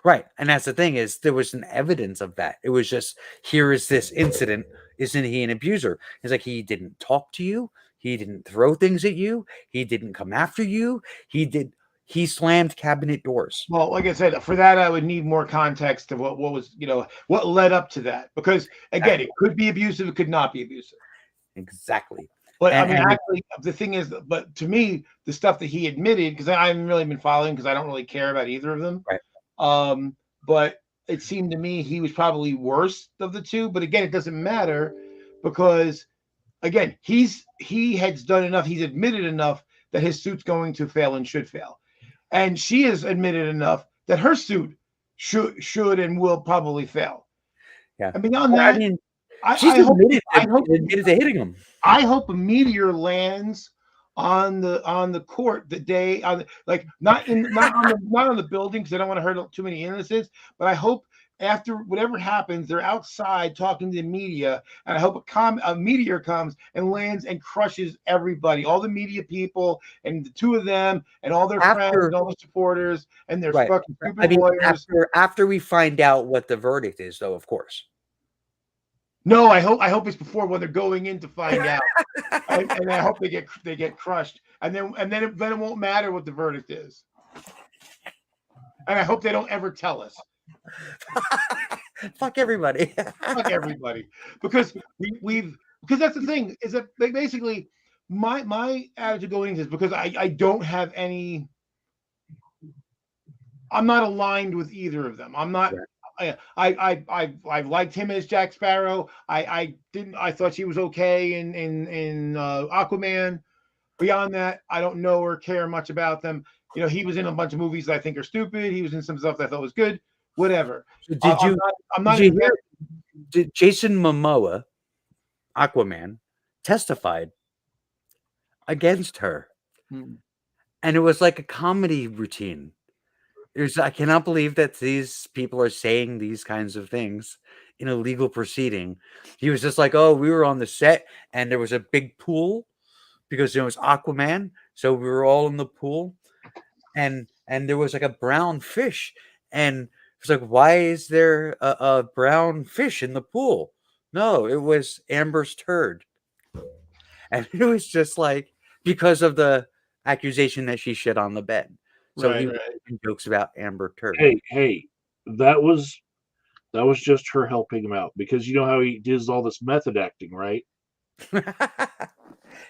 Right. And that's the thing, is there was an evidence of that. It was just, here is this incident. Isn't he an abuser? It's like, he didn't talk to you. He didn't throw things at you. He didn't come after you. He slammed cabinet doors. Well, like I said, for that I would need more context of what was, what led up to that. Because again, it could be abusive, it could not be abusive. Exactly. But I mean, actually, the thing is, but to me, the stuff that he admitted, because I haven't really been following, because I don't really care about either of them. Right. But it seemed to me he was probably worst of the two. But again, it doesn't matter, because again, he has done enough. He's admitted enough that his suit's going to fail and should fail, and she has admitted enough that her suit should and will probably fail. Yeah. And beyond that, I mean, she's admitted to hitting him. I hope a meteor lands on the court the day not on the building, because I don't want to hurt too many innocents, but I hope after whatever happens, they're outside talking to the media, and I hope a meteor comes and lands and crushes everybody, all the media people, and the two of them, and all their friends, and all the supporters, and their fucking stupid lawyers. After we find out what the verdict is, though, of course. No, I hope it's before, when they're going in to find out, and I hope they get crushed, and then it won't matter what the verdict is, and I hope they don't ever tell us. Fuck everybody. Fuck everybody, because because that's the thing, is that basically my attitude going into this, because I don't have any. I'm not aligned with either of them. I'm not. I liked him as Jack Sparrow. I thought she was okay in Aquaman. Beyond that, I don't know or care much about them. He was in a bunch of movies that I think are stupid. He was in some stuff that I thought was good. Whatever. So did Jason Momoa, Aquaman, testified against her? And it was like a comedy routine. I cannot believe that these people are saying these kinds of things in a legal proceeding. He was just like, oh, we were on the set and there was a big pool because it was Aquaman. So we were all in the pool and there was like a brown fish. And it's like, why is there a brown fish in the pool? No, it was Amber's turd. And it was just like, because of the accusation that she shit on the bed. So he was making jokes about Amber Turd. Hey, that was just her helping him out, because you know how he does all this method acting, right?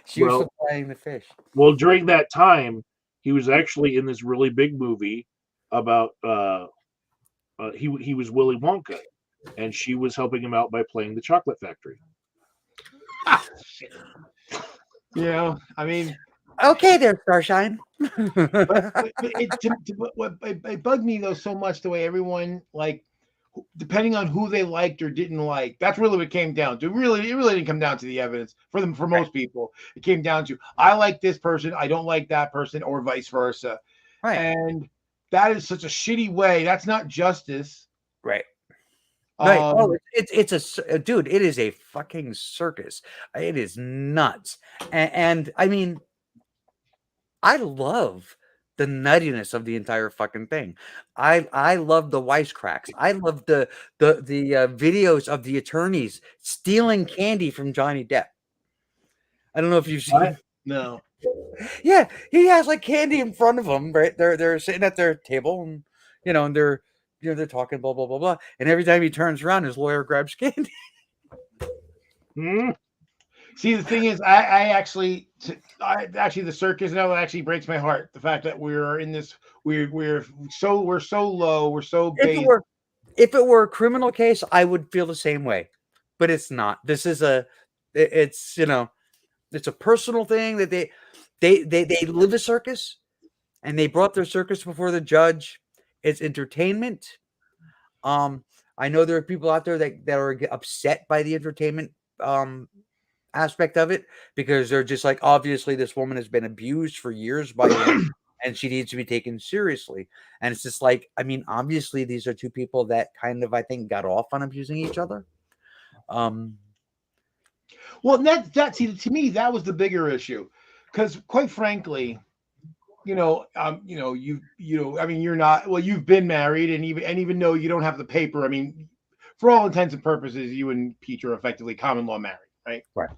She was supplying the fish. Well, during that time, he was actually in this really big movie about he was Willy Wonka, and she was helping him out by playing the Chocolate Factory. I mean. Okay, there, Starshine. But it bugged me though so much the way everyone, like, depending on who they liked or didn't like. That's really what it came down to. It really didn't come down to the evidence for them. For most people, it came down to, I like this person, I don't like that person, or vice versa. Right. And that is such a shitty way. That's not justice. Right. Right. It's a dude. It is a fucking circus. It is nuts. And I mean, I love the nuttiness of the entire fucking thing. I love the wisecracks. I love the videos of the attorneys stealing candy from Johnny Depp. I don't know if you've seen. No. Yeah, he has like candy in front of them. Right, they're sitting at their table, and and they're talking blah blah blah blah. And every time he turns around, his lawyer grabs candy. See, the thing is, I actually the circus now actually breaks my heart. The fact that we're in this, we're so low, we're so base. If it were a criminal case, I would feel the same way, but it's not. This is it's a personal thing that they live a circus, and they brought their circus before the judge. It's entertainment. I know there are people out there that are upset by the entertainment aspect of it, because they're just like, obviously this woman has been abused for years by him and she needs to be taken seriously. And it's just like, I mean, obviously these are two people that kind of, I think, got off on abusing each other. Well, see, to me that was the bigger issue, because quite frankly, I mean, you're not, well, you've been married, and even though you don't have the paper, I mean, for all intents and purposes, you and Pete are effectively common law married, right? Right.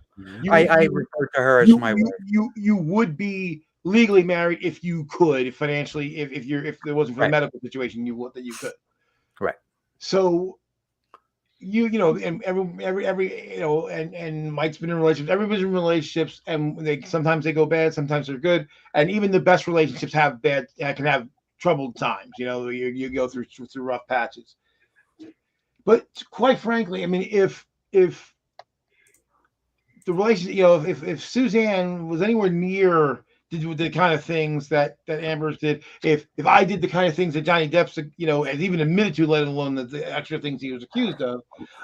You I you refer to her as you my you, wife. you would be legally married if you could, if financially, if there wasn't for the Right. medical situation, you could. Right. So and every and Mike's been in relationships. Everybody's in relationships, and sometimes they go bad, sometimes they're good, and even the best relationships can have troubled times. You go through rough patches. But quite frankly, I mean, if the relationship, if Suzanne was anywhere near the kind of things that Amber's did, if I did the kind of things that Johnny Depp's, has even admitted to, let alone the extra things he was accused of,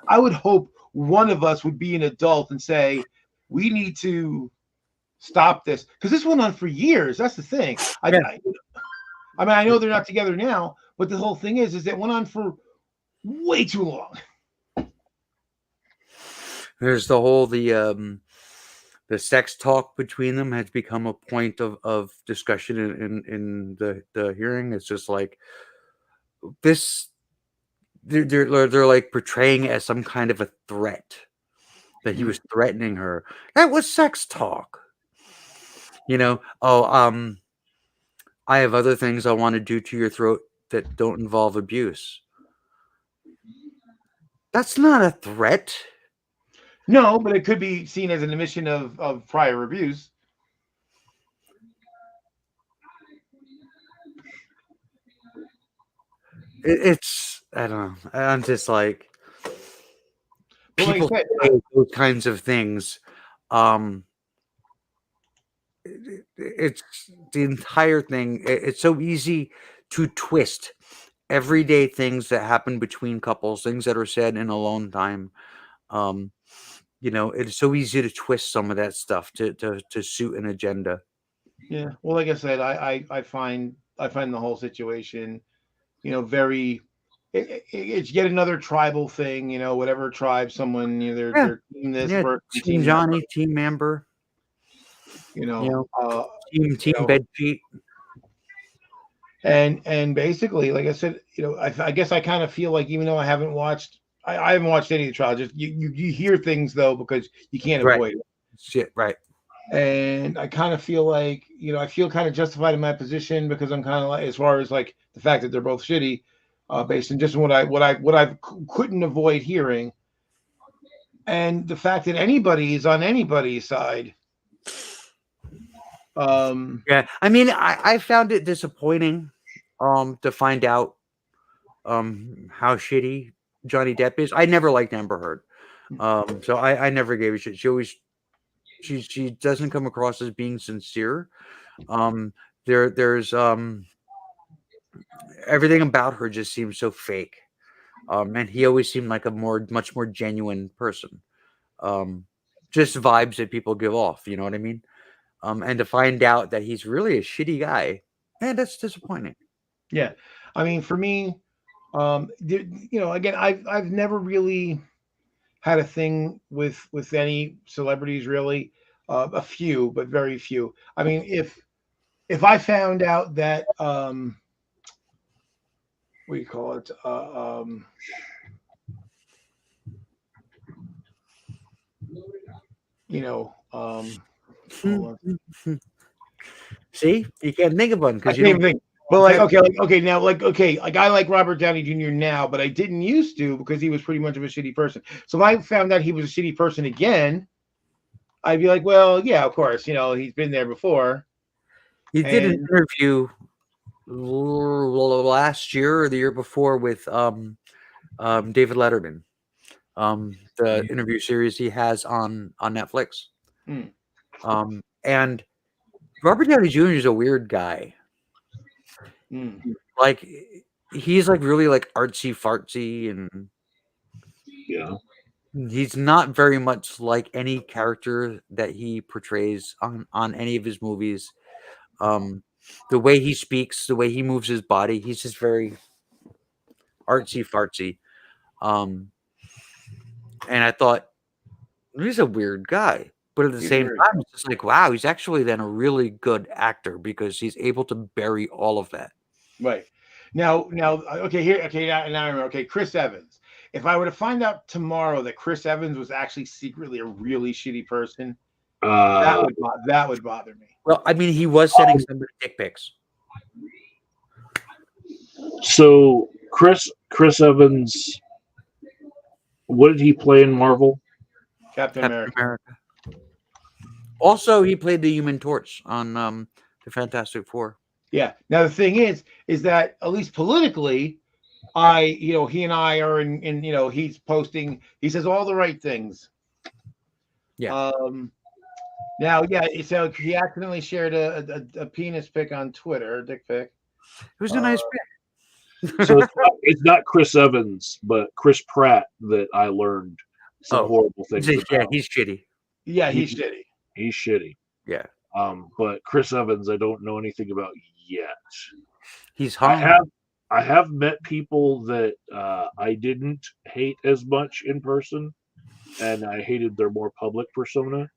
I would hope one of us would be an adult and say, we need to stop this, because this went on for years. That's the thing. I mean, I know they're not together now, but the whole thing is it went on for way too long. There's the sex talk between them has become a point of discussion in the hearing. It's just like this. They're like portraying it as some kind of a threat, that he was threatening her. That was sex talk. I have other things I want to do to your throat that don't involve abuse. That's not a threat. No, but it could be seen as an admission of prior abuse. It's, I don't know. I'm just like, But like people I said, say those kinds of things. It's the entire thing. It's so easy to twist everyday things that happen between couples, things that are said in alone time. It's so easy to twist some of that stuff to suit an agenda. yeah. Well, like I said, I find the whole situation, very. It's yet another tribal thing, whatever tribe someone, they're team this Yeah, person, Team team that, Johnny, Team Amber, you know, Team Bed Sheet. and basically, like I said, I guess I kind of feel like, even though I haven't watched any of the trials, just you hear things though, because you can't Right. avoid it. Shit, right. And I kind of feel like, I feel kind of justified in my position, because I'm kind of like, as far as like the fact that they're both shitty, based on just what I couldn't avoid hearing, and the fact that anybody is on anybody's side. Yeah, I mean, I found it disappointing to find out how shitty Johnny Depp is. I never liked Amber Heard. So I never gave a shit. She doesn't come across as being sincere. There's everything about her just seems so fake. And he always seemed like a much more genuine person. Just vibes that people give off, you know what I mean? And to find out that he's really a shitty guy, man, that's disappointing. Yeah, I mean, for me, again, I've never really had a thing with any celebrities, really. A few, but very few. I mean, if I found out that what do you call it? Hold on. See, you can't think of one I because can't even think. But a guy like Robert Downey Jr. now, but I didn't used to, because he was pretty much of a shitty person. So if I found out he was a shitty person again, I'd be like, well, yeah, of course, he's been there before. He did an interview last year or the year before with David Letterman. The interview series he has on Netflix. And Robert Downey Jr. is a weird guy. Like, he's like really like artsy fartsy, and Yeah, he's not very much like any character that he portrays on any of his movies. The way he speaks, the way he moves his body, he's just very artsy fartsy. And I thought He's a weird guy. But at the He's same weird. time, it's just like, wow, he's actually then a really good actor because he's able to bury all of that. Right. Now, okay, here, okay, now I remember. Okay, Chris Evans. If I were to find out tomorrow that Chris Evans was actually secretly a really shitty person, that would bother me. Well, I mean, he was sending somebody dick pics. So Chris Evans, what did he play in Marvel? Captain Captain America. America. Also, he played the Human Torch on the Fantastic Four. Yeah. Now the thing is that at least politically, he and I are in he's posting. He says all the right things. Yeah. Now, yeah. So he accidentally shared a penis pic on Twitter, dick pic. It was a nice pic. So it's not Chris Evans, but Chris Pratt that I learned some horrible things about. Yeah, he's shitty. Yeah, he's shitty. He's shitty. Yeah. But Chris Evans, I don't know anything about yet. He's hung. I have met people that I didn't hate as much in person, and I hated their more public persona,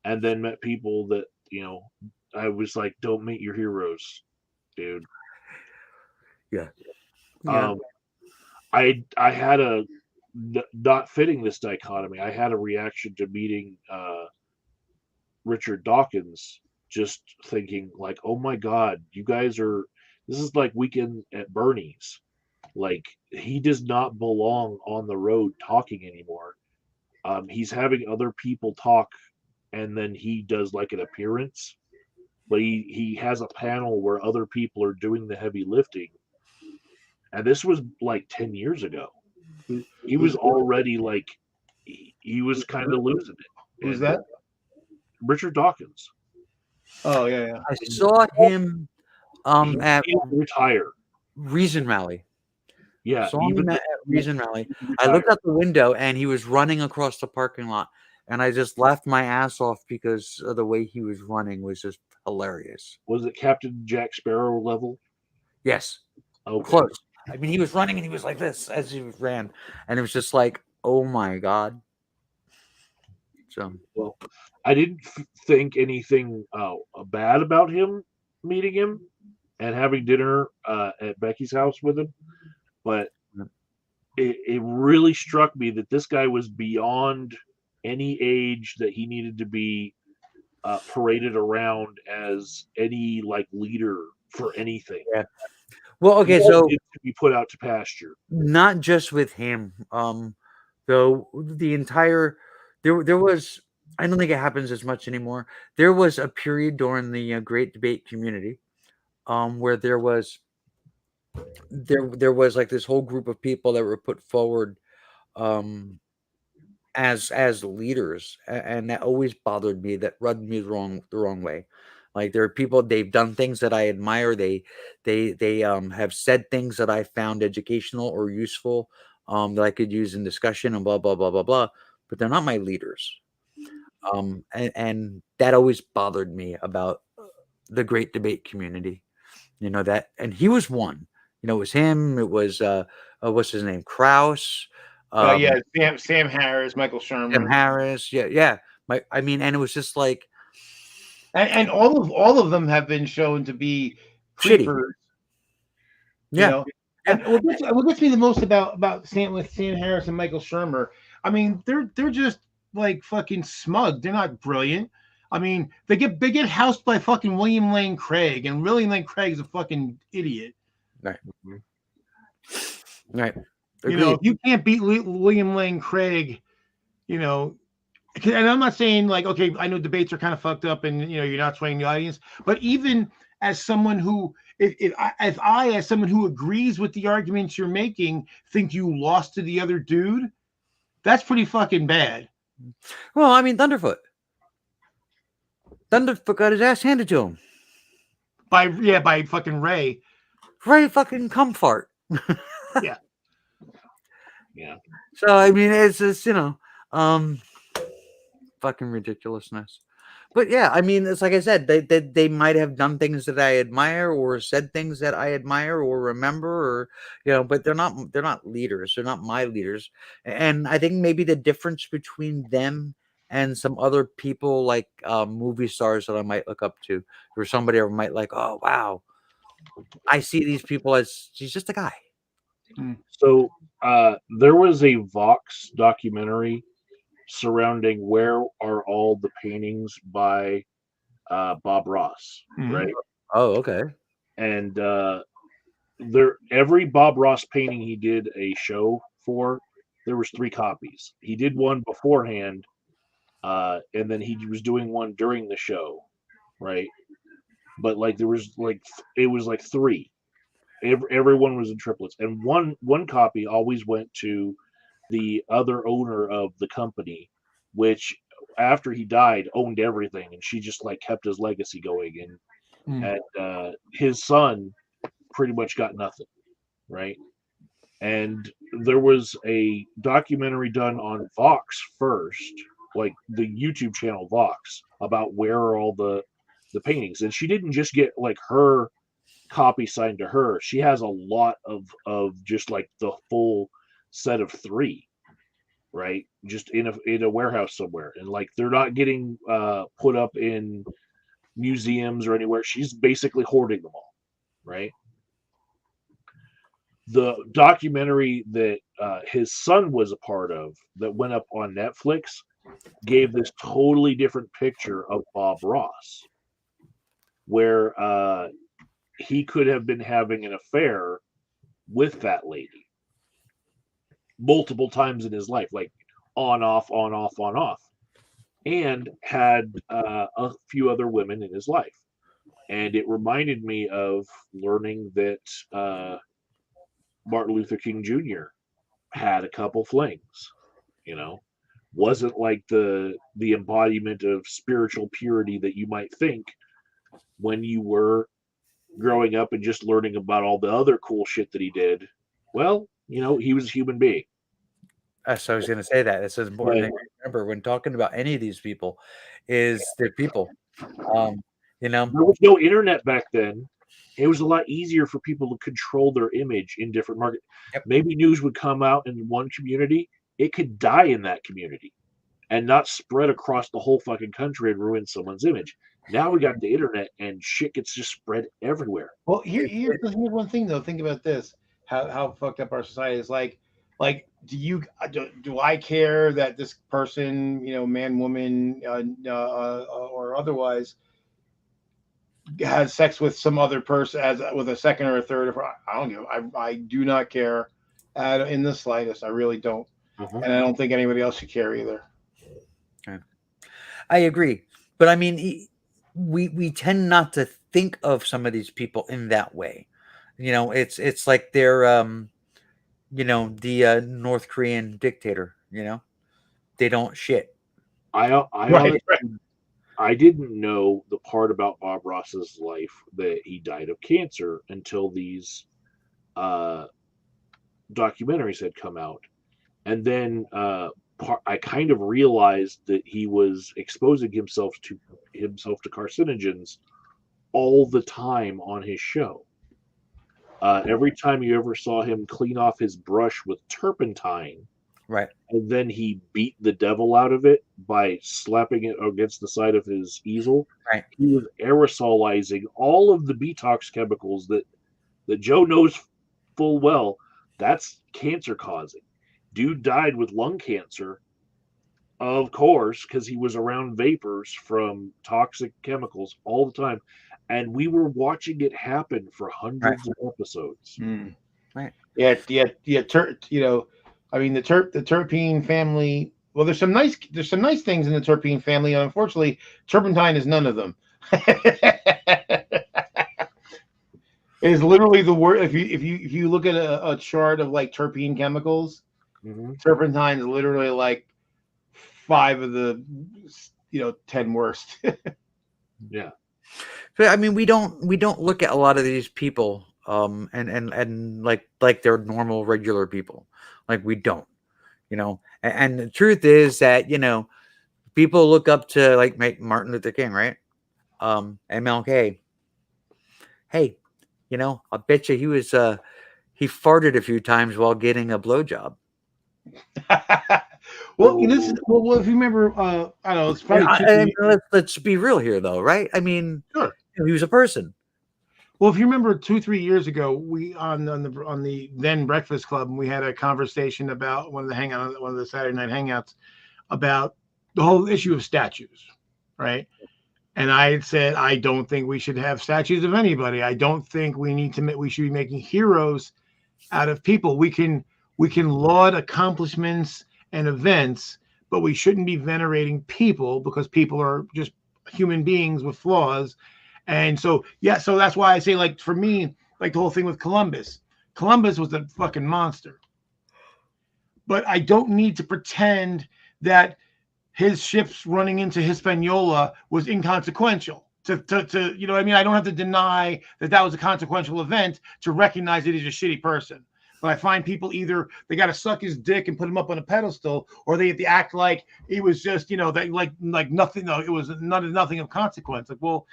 and then met people that I was like, don't meet your heroes, dude. Yeah. I had a not fitting this dichotomy. I had a reaction to meeting Richard Dawkins, just thinking like, oh my god, you guys are. This is like Weekend at Bernie's. Like, he does not belong on the road talking anymore. He's having other people talk, and then he does like an appearance. But he has a panel where other people are doing the heavy lifting. And this was like 10 years ago. He was already like, he was kind of losing it. Who's that? Richard Dawkins. Oh, yeah. I saw him at retire Reason Rally. Yeah, Saw him at Reason Rally. I looked out the window and he was running across the parking lot, and I just laughed my ass off because of the way he was running was just hilarious. Was it Captain Jack Sparrow level? Yes. Okay. Close. I mean, he was running and he was like this as he ran, and it was just like, oh my god. So, well, I didn't think anything bad about him meeting him and having dinner at Becky's house with him, but it really struck me that this guy was beyond any age that he needed to be paraded around as any like leader for anything. Yeah. Well, okay, so to be put out to pasture. Not just with him, though. The entire there was. I don't think it happens as much anymore. There was a period during the Great Debate community, where there was like this whole group of people that were put forward, as leaders, and that always bothered me. That rubbed me the wrong way. Like, there are people, they've done things that I admire. They have said things that I found educational or useful, that I could use in discussion and blah blah blah blah blah. But they're not my leaders. And that always bothered me about the Great Debate community. That, and he was one. It was him. It was what's his name, Krause. Sam Harris, Michael Shermer. Sam Harris. Yeah. I mean, and it was just like. And all of them have been shown to be creepers. Yeah. And what gets me the most about Sam Harris and Michael Shermer, I mean, they're just like fucking smug. They're not brilliant. I mean, they get housed by fucking William Lane Craig, and William Lane Craig is a fucking idiot. Right. If you can't beat William Lane Craig, and I'm not saying like, okay, I know debates are kind of fucked up and you're not swaying the audience, but even as someone who, if I as someone who agrees with the arguments you're making, think you lost to the other dude, that's pretty fucking bad. Well, I mean, Thunderfoot got his ass handed to him by fucking Ray. Ray fucking Comfort. Yeah. So I mean, it's just fucking ridiculousness. But yeah, I mean, it's like I said, they might have done things that I admire or said things that I admire or remember, or but they're not leaders. They're not my leaders. And I think maybe the difference between them and some other people like movie stars that I might look up to, or somebody I might like. Oh wow, I see these people as he's just a guy. So there was a Vox documentary surrounding where are all the paintings by Bob Ross, right? Oh, okay. And there, every Bob Ross painting he did a show for, there was 3 copies. He did one beforehand, and then he was doing one during the show, right? But like there was like it was like 3. Everyone was in triplets, and one copy always went to the other owner of the company, which after he died owned everything, and she just like kept his legacy going, and his son pretty much got nothing, right? And there was a documentary done on Vox first, like the YouTube channel Vox, about where are all the paintings, and she didn't just get like her copy signed to her. She has a lot of just like the full set of 3, right? Just in a warehouse somewhere, and like they're not getting put up in museums or anywhere. She's basically hoarding them all, right? The documentary that his son was a part of that went up on Netflix gave this totally different picture of Bob Ross, where he could have been having an affair with that lady multiple times in his life, like on, off, on, off, on, off, and had a few other women in his life. And it reminded me of learning that Martin Luther King Jr. had a couple flings, you know, wasn't like the embodiment of spiritual purity that you might think when you were growing up and just learning about all the other cool shit that he did. Well, you know, he was a human being. So I was going to say that it's an important thing to remember when talking about any of these people is they're people. You know, there was no internet back then. It was a lot easier for people to control their image in different markets. Yep. Maybe news would come out in one community, it could die in that community and not spread across the whole fucking country and ruin someone's image. Now we got the internet and shit gets just spread everywhere. Well, here's one thing though. Think about this: how fucked up our society is. Like, do I care that this person, you know, man, woman, or otherwise, has sex with some other person with a second or a third? I don't give. I do not care in the slightest. I really don't, and I don't think anybody else should care either. I agree, but I mean, we tend not to think of some of these people in that way. You know, it's like they're you know, the North Korean dictator. You know, they don't shit. I didn't know the part about Bob Ross's life that he died of cancer until these documentaries had come out, and then I kind of realized that he was exposing himself to carcinogens all the time on his show. Every time you ever saw him clean off his brush with turpentine, right, and then he beat the devil out of it by slapping it against the side of his easel, right, he was aerosolizing all of the detox chemicals that Joe knows full well that's cancer causing. Dude died with lung cancer, of course, because he was around vapors from toxic chemicals all the time. And we were watching it happen for hundreds of episodes. Right. Yeah. You know, I mean, the terpene family. Well, there's some nice things in the terpene family. Unfortunately, turpentine is none of them. It is literally the word. If you look at a chart of like terpene chemicals, turpentine is literally like 5 of the 10 worst. Yeah. But I mean, we don't look at a lot of these people and like they're normal regular people. Like we don't, you know. And the truth is that, you know, people look up to like Martin Luther King, right? MLK. Hey, you know, I bet you he was he farted a few times while getting a blowjob. Well, this is well. If you remember, I don't know. It's probably Let's be real here, though, right? I mean, sure. he was a person. Well, if you remember 2-3 years ago, we on the then Breakfast Club, and we had a conversation about one of the Saturday night hangouts about the whole issue of statues, right? And I had said I don't think we should have statues of anybody. I don't think we should be making heroes out of people. We can laud accomplishments and events, but we shouldn't be venerating people because people are just human beings with flaws. And so, yeah, so that's why I say, like, for me, like the whole thing with Columbus. Columbus was a fucking monster. But I don't need to pretend that his ships running into Hispaniola was inconsequential. To you know what I mean? I don't have to deny that was a consequential event to recognize that he's a shitty person. But I find people either they got to suck his dick and put him up on a pedestal, or they have to act like it was just that like nothing. No, it was nothing of consequence. Like, well,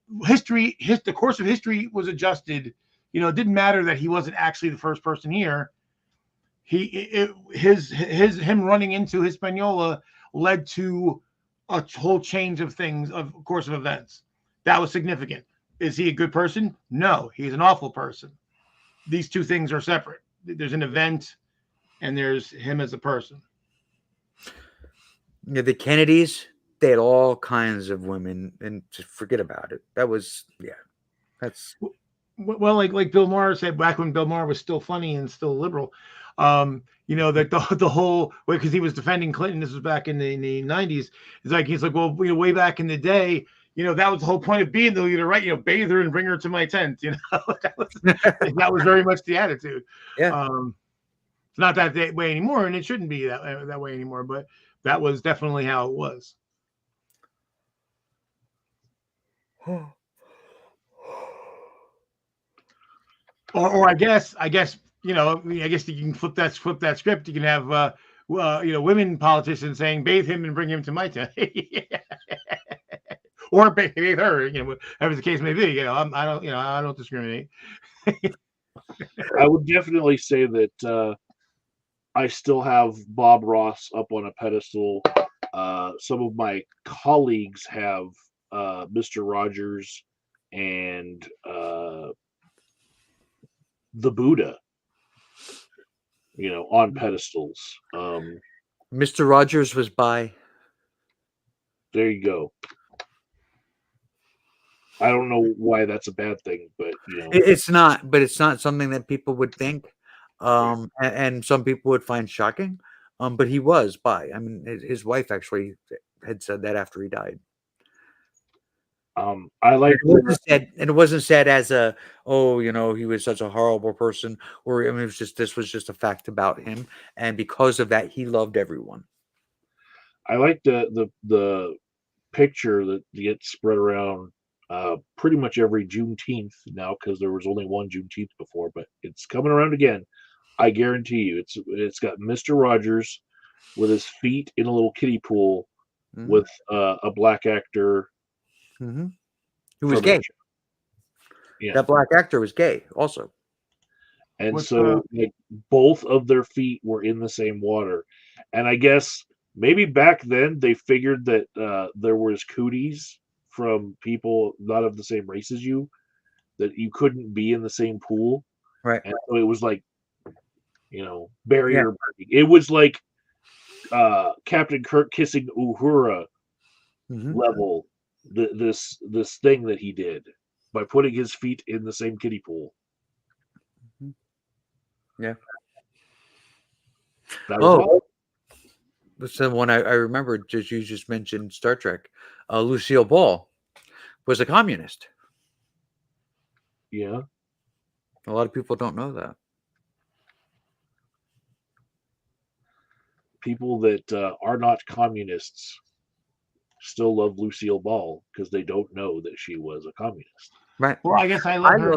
the course of history was adjusted. It didn't matter that he wasn't actually the first person here. Him running into Hispaniola led to a whole change of things, of course of events. That was significant. Is he a good person? No, he's an awful person. These two things are separate. There's an event and there's him as a person. Yeah, the Kennedys, they had all kinds of women, and just forget about it. That's well, like Bill Maher said back when Bill Maher was still funny and still liberal. That the whole way, because he was defending Clinton. This was back in the 90s. He's like, well, way back in the day, that was the whole point of being the leader, right? Bathe her and bring her to my tent. That was very much the attitude. Yeah. It's not that way anymore, and it shouldn't be that way anymore. But that was definitely how it was. Or I guess I guess you can flip that script. You can have women politicians saying bathe him and bring him to my tent. Or bathe her, whatever the case may be. I don't discriminate. I would definitely say that I still have Bob Ross up on a pedestal. Some of my colleagues have Mr. Rogers and the Buddha, on pedestals. Mr. Rogers was by. There you go. I don't know why that's a bad thing, but It's not. But it's not something that people would think, and some people would find shocking. But he was by. I mean, his wife actually had said that after he died. I like it wasn't said as he was such a horrible person, or I mean, this was just a fact about him, and because of that, he loved everyone. I like the picture that gets spread around pretty much every Juneteenth now, because there was only one Juneteenth before, but it's coming around again. I guarantee you, it's got Mr. Rogers with his feet in a little kiddie pool with a black actor. Mm-hmm. Who was gay. Yeah. That black actor was gay also. And so both of their feet were in the same water. And I guess maybe back then they figured that there was cooties from people not of the same race as you, that you couldn't be in the same pool. Right. And so it was like, barrier breaking. It was like Captain Kirk kissing Uhura level. This thing that he did by putting his feet in the same kiddie pool. Yeah. That's the one I remember. You just mentioned Star Trek. Lucille Ball was a communist. Yeah. A lot of people don't know that. People that are not communists still love Lucille Ball because they don't know that she was a communist. Right. Well, I guess I love her.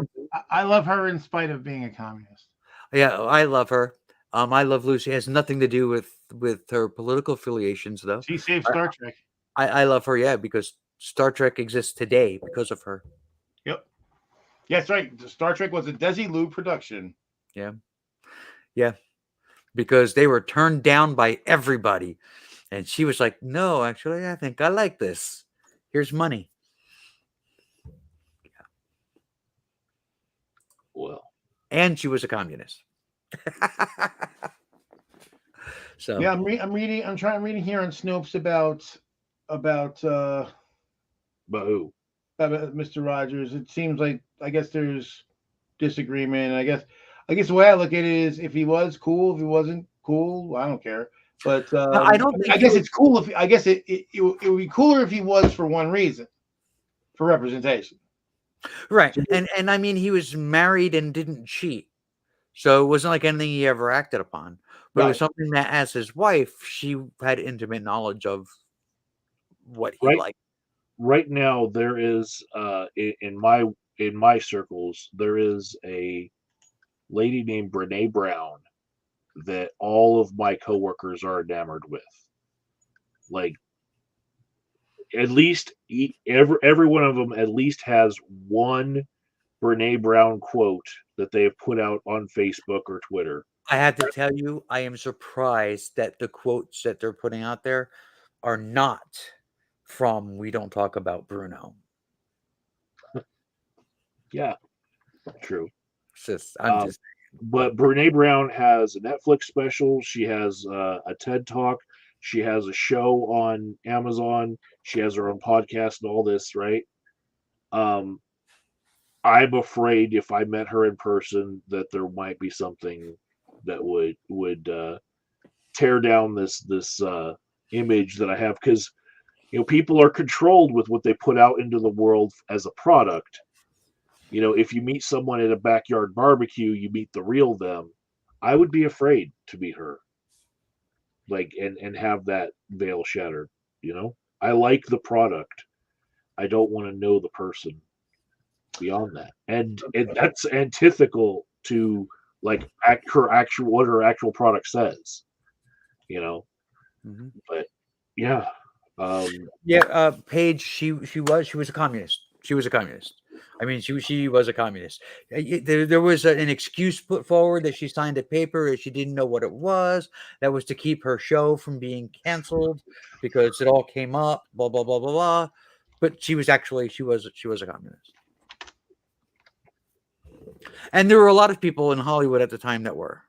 I love her in spite of being a communist. Yeah, I love her. I love Lucy. It has nothing to do with her political affiliations, though. She saved Star Trek. I love her, yeah, because Star Trek exists today because of her. Yep. Yeah, that's right. Star Trek was a Desilu production. Yeah. Yeah. because they were turned down by everybody. And she was like, no, actually, I think I like this. Here's money. Well, And she was a communist. So Yeah, I'm reading here on Snopes about but who? about Mr. Rogers. It seems like I guess there's disagreement. I guess the way I look at it is if he was cool, if he wasn't cool, I don't care. But I don't think I guess it's cool if I guess it would be cooler if he was for one reason, for representation. right. And I mean he was married and didn't cheat. So it wasn't like anything he ever acted upon. But it was Right. something that as his wife, she had intimate knowledge of what he Right. liked. Right now, there is in my circles, there is a lady named Brene Brown that all of my coworkers are enamored with. Like, at least every one of them at least has one Brene Brown quote that they have put out on Facebook or Twitter. I have to tell you, I am surprised that the quotes that they're putting out there are not from We Don't Talk About Bruno. Yeah, true. It's just, I'm just But Brene Brown has a Netflix special. She has a TED Talk. She has a show on Amazon. She has her own podcast and all this, right? I'm afraid if I met her in person that there might be something that would tear down this image that I have, because people are controlled with what they put out into the world as a product. If you meet someone at a backyard barbecue, you meet the real them. I would be afraid to meet her, like, and have that veil shattered. I like the product. I don't want to know the person beyond that, and that's antithetical to like what her actual product says. Mhm. But yeah, Paige, she was a communist. She was a communist. I mean, she was a communist. There was an excuse put forward that she signed a paper that she didn't know what it was. That was to keep her show from being canceled because it all came up. Blah blah blah blah blah. But she was a communist. And there were a lot of people in Hollywood at the time that were.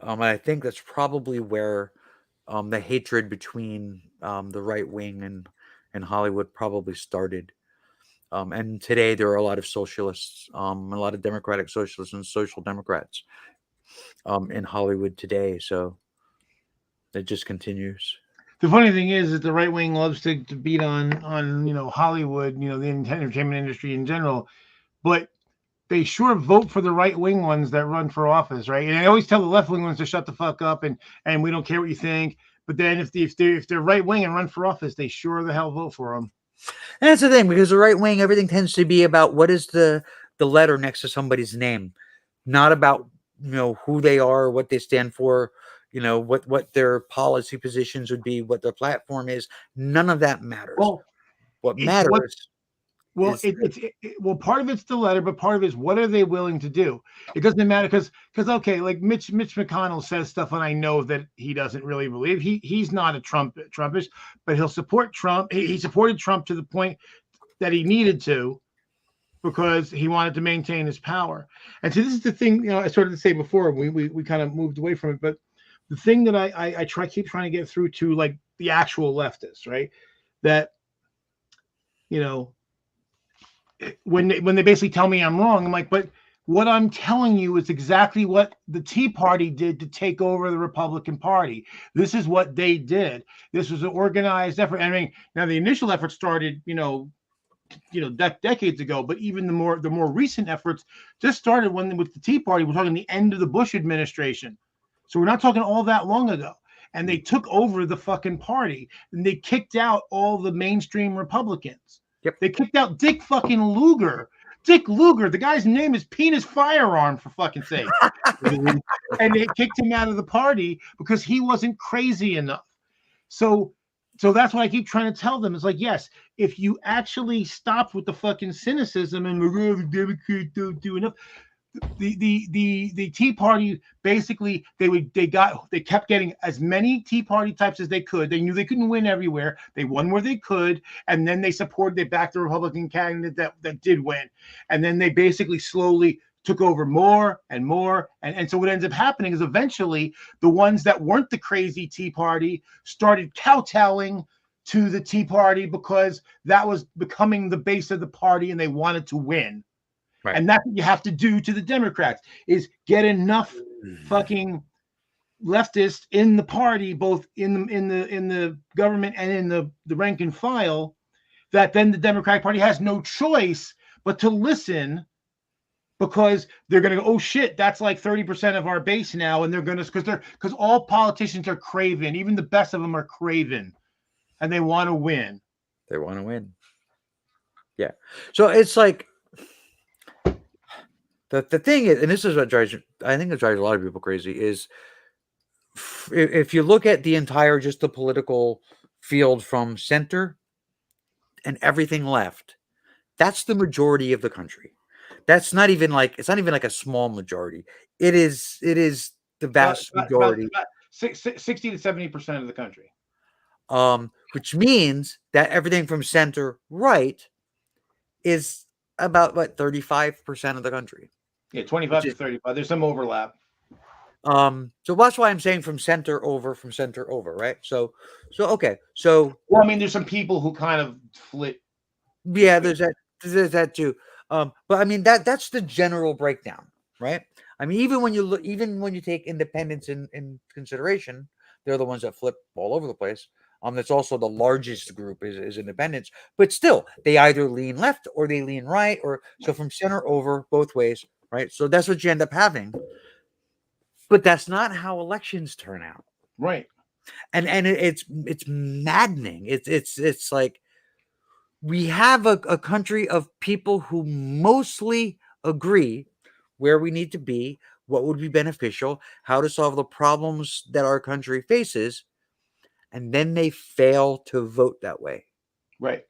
I think that's probably where the hatred between the right wing and Hollywood probably started. And today there are a lot of socialists, a lot of democratic socialists and social democrats in Hollywood today. So it just continues. The funny thing is that the right wing loves to beat on Hollywood, the entertainment industry in general, but they sure vote for the right wing ones that run for office, right? And I always tell the left wing ones to shut the fuck up and we don't care what you think. But then if they're right wing and run for office, they sure the hell vote for them. And that's the thing, because the right wing, everything tends to be about what is the letter next to somebody's name, not about who they are, what they stand for, what their policy positions would be, what their platform is. None of that matters. Well, what matters. Well, part of it's the letter, but part of it is what are they willing to do? It doesn't matter because okay, like Mitch McConnell says stuff, and I know that he doesn't really believe he's not a Trumpist, but he'll support Trump. He supported Trump to the point that he needed to because he wanted to maintain his power. And so this is the thing, I started to say before we kind of moved away from it, but the thing that I keep trying to get through to like the actual leftists, right? That when they basically tell me I'm wrong, I'm like, but what I'm telling you is exactly what the Tea Party did to take over the Republican Party. This is what they did. This was an organized effort. I mean, now the initial effort started, decades ago, but even the more recent efforts just started with the Tea Party. We're talking the end of the Bush administration. So we're not talking all that long ago. And they took over the fucking party and they kicked out all the mainstream Republicans. Yep. They kicked out Dick fucking Lugar. Dick Lugar, the guy's name is Penis Firearm, for fucking sake. And they kicked him out of the party because he wasn't crazy enough. So so that's what I keep trying to tell them. It's like, yes, if you actually stopped with the fucking cynicism and the Democrats don't do enough, the Tea Party basically they kept getting as many Tea Party types as they could. They knew they couldn't win everywhere. They won where they could, and then they backed the Republican candidate that did win, and then they basically slowly took over more and more, and so what ends up happening is eventually the ones that weren't the crazy Tea Party started kowtowing to the Tea Party because that was becoming the base of the party, and they wanted to win. Right. And that's what you have to do to the Democrats is get enough fucking leftists in the party, both in the government and in the rank and file, that then the Democratic Party has no choice but to listen, because they're going to go, oh shit, that's like 30% of our base now, and they're going to because all politicians are craven, even the best of them are craven, and they want to win. They want to win. Yeah. So it's like the thing is, and this is what drives, I think it drives a lot of people crazy, is if you look at the entire, just the political field from center and everything left, that's the majority of the country. That's not even like, it's not even like a small majority. It is the vast majority. About 60 to 70% of the country. Which means that everything from center right is about what 35% of the country. Yeah, 25 to 35. There's some overlap. So that's why I'm saying from center over, right? So okay. So well, I mean, there's some people who kind of flit. Yeah, there's that too. But I mean that's the general breakdown, right? I mean, even when you take independents in consideration, they're the ones that flip all over the place. That's also the largest group is independents, but still they either lean left or they lean right, or so from center over, both ways, right? So that's what you end up having. But that's not how elections turn out, right? And it's maddening. It's like we have a country of people who mostly agree where we need to be, what would be beneficial, how to solve the problems that our country faces, and then they fail to vote that way. Right.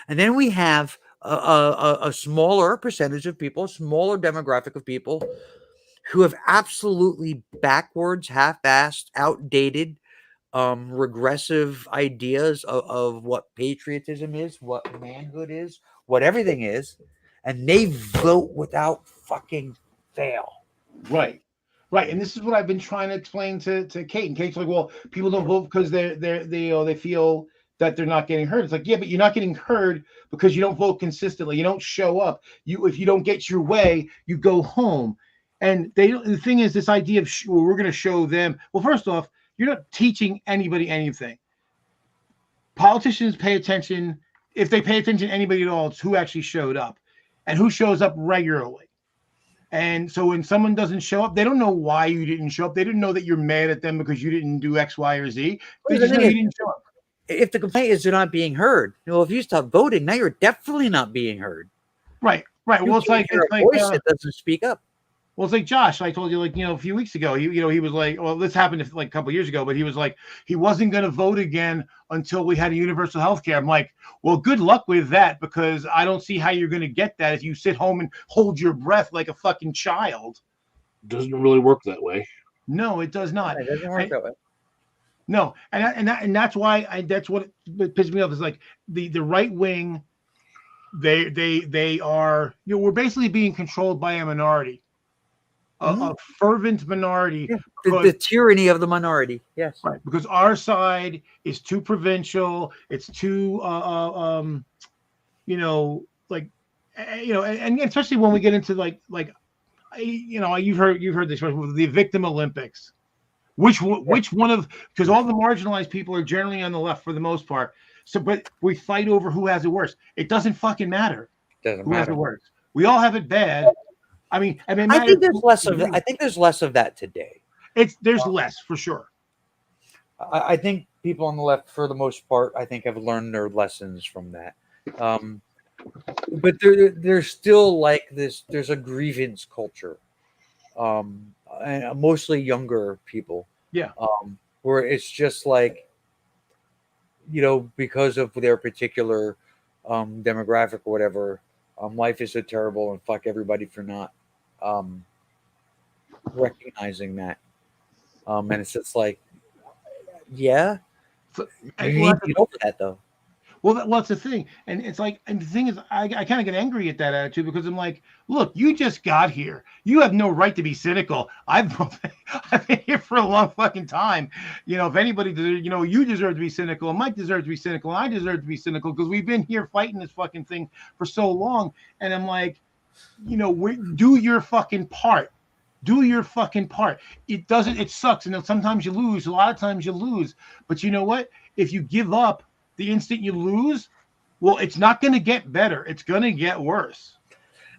And then we have a smaller percentage of people, a smaller demographic of people who have absolutely backwards, half-assed, outdated, regressive ideas of what patriotism is, what manhood is, what everything is, and they vote without fucking fail. Right. And this is what I've been trying to explain to Kate. And Kate's like, well, people don't vote because they feel that they're not getting heard. It's like, yeah, but you're not getting heard because you don't vote consistently. You don't show up. If you don't get your way, you go home. And the thing is, this idea of we're going to show them. Well, first off, you're not teaching anybody anything. Politicians pay attention. If they pay attention to anybody at all, it's who actually showed up and who shows up regularly. And so when someone doesn't show up, they don't know why you didn't show up. They didn't know that you're mad at them because you didn't do X, Y, or Z. They just know you didn't show up. If the complaint is they're not being heard, if you stop voting, now you're definitely not being heard. Right. Well, it's like voice that doesn't speak up. Well, it's like Josh. I told you, a few weeks ago. He was like, well, this happened like a couple of years ago, but he was like, he wasn't going to vote again until we had a universal health care. I'm like, well, good luck with that, because I don't see how you're going to get that if you sit home and hold your breath like a fucking child. Doesn't really work that way. No, it does not. It doesn't work that way. No, and that's why that's what pisses me off is like the right wing. They are, we're basically being controlled by a minority. A fervent minority. Yeah, the tyranny of the minority. Yes. Right. Because our side is too provincial. It's too, and especially when we get into you've heard this with the victim Olympics. Which one of, because all the marginalized people are generally on the left for the most part. So, but we fight over who has it worse. It doesn't fucking matter. Doesn't who matter. has it worse. We all have it bad. I think there's less of that. I think there's less of that today. There's less for sure. I think people on the left, for the most part, I think have learned their lessons from that. But there's still like this. There's a grievance culture, and mostly younger people. Yeah. Where it's just like because of their particular demographic or whatever, life is so terrible and fuck everybody for not um, recognizing that. And it's just like, yeah, So, you well, need to get over that though. well, that's the thing, and it's like, and the thing is, I kind of get angry at that attitude because I'm like, look, you just got here, you have no right to be cynical. I've been here for a long fucking time. If anybody, you deserve to be cynical, and Mike deserves to be cynical, and I deserve to be cynical because we've been here fighting this fucking thing for so long. And I'm like, do your fucking part. Do your fucking part. It sucks, and sometimes you lose. A lot of times you lose, but you know what? If you give up the instant you lose, well, it's not going to get better. It's going to get worse.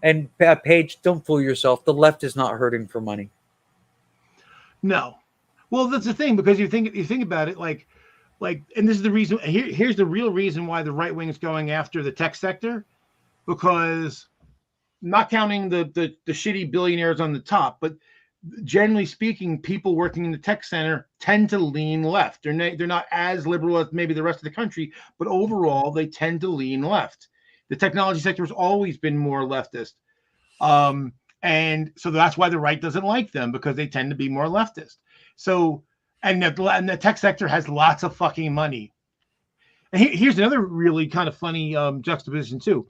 And Paige, don't fool yourself. The left is not hurting for money. No. Well, that's the thing, because you think about it, like, and this is the reason. Here's the real reason why the right wing is going after the tech sector, because not counting the shitty billionaires on the top, but generally speaking, people working in the tech center tend to lean left. They're not as liberal as maybe the rest of the country, but overall they tend to lean left. The technology sector has always been more leftist, and so that's why the right doesn't like them, because they tend to be more leftist. So, and the tech sector has lots of fucking money. And here's another really kind of funny juxtaposition too.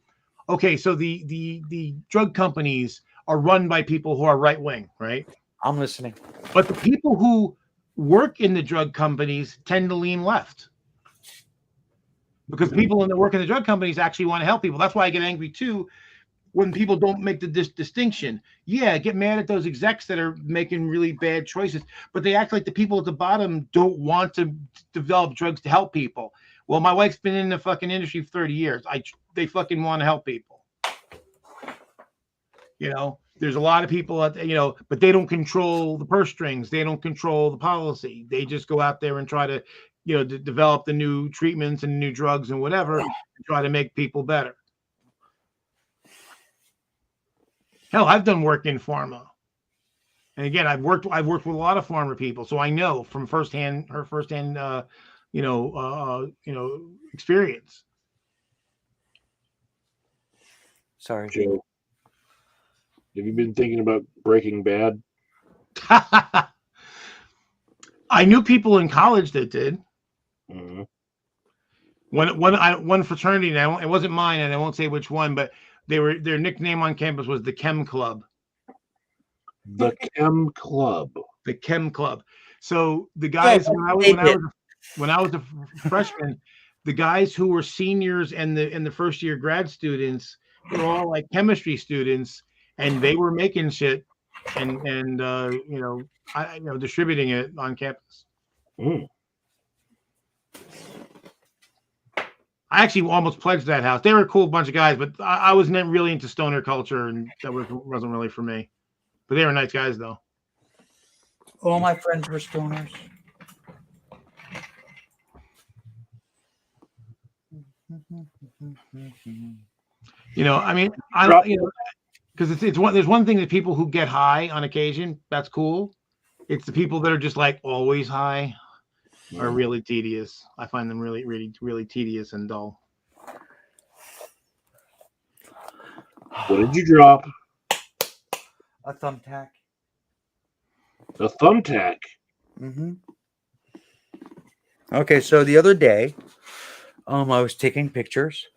Okay, so the drug companies are run by people who are right wing, right? I'm listening. But the people who work in the drug companies tend to lean left, because people that work in the drug companies actually want to help people. That's why I get angry too when people don't make the distinction. Yeah, get mad at those execs that are making really bad choices, but they act like the people at the bottom don't want to develop drugs to help people. Well, my wife's been in the fucking industry for 30 years. They fucking want to help people. There's a lot of people but they don't control the purse strings. They don't control the policy. They just go out there and try to, develop the new treatments and new drugs and whatever, and try to make people better. Hell, I've done work in pharma. And again, I've worked with a lot of pharma people, so I know from firsthand experience. Sorry, Joe, have you been thinking about Breaking Bad? I knew people in college that did. Mm-hmm. One fraternity, and it wasn't mine, and I won't say which one, but their nickname on campus was the Chem Club. The Chem Club. The Chem Club. So the guys, when I was a freshman, the guys who were seniors and the first year grad students were all like chemistry students, and they were making shit and distributing it on campus. Mm. I actually almost pledged that house. They were a cool bunch of guys, but I wasn't really into stoner culture, and that wasn't really for me. But they were nice guys, though. all my friends were stoners. I mean, I don't, because it's one. There's one thing that people who get high on occasion, that's cool. It's the people that are just like always high are really tedious. I find them really, really, really tedious and dull. What did you drop? A thumbtack. A thumbtack. Mm-hmm. Okay, so the other day, I was taking pictures,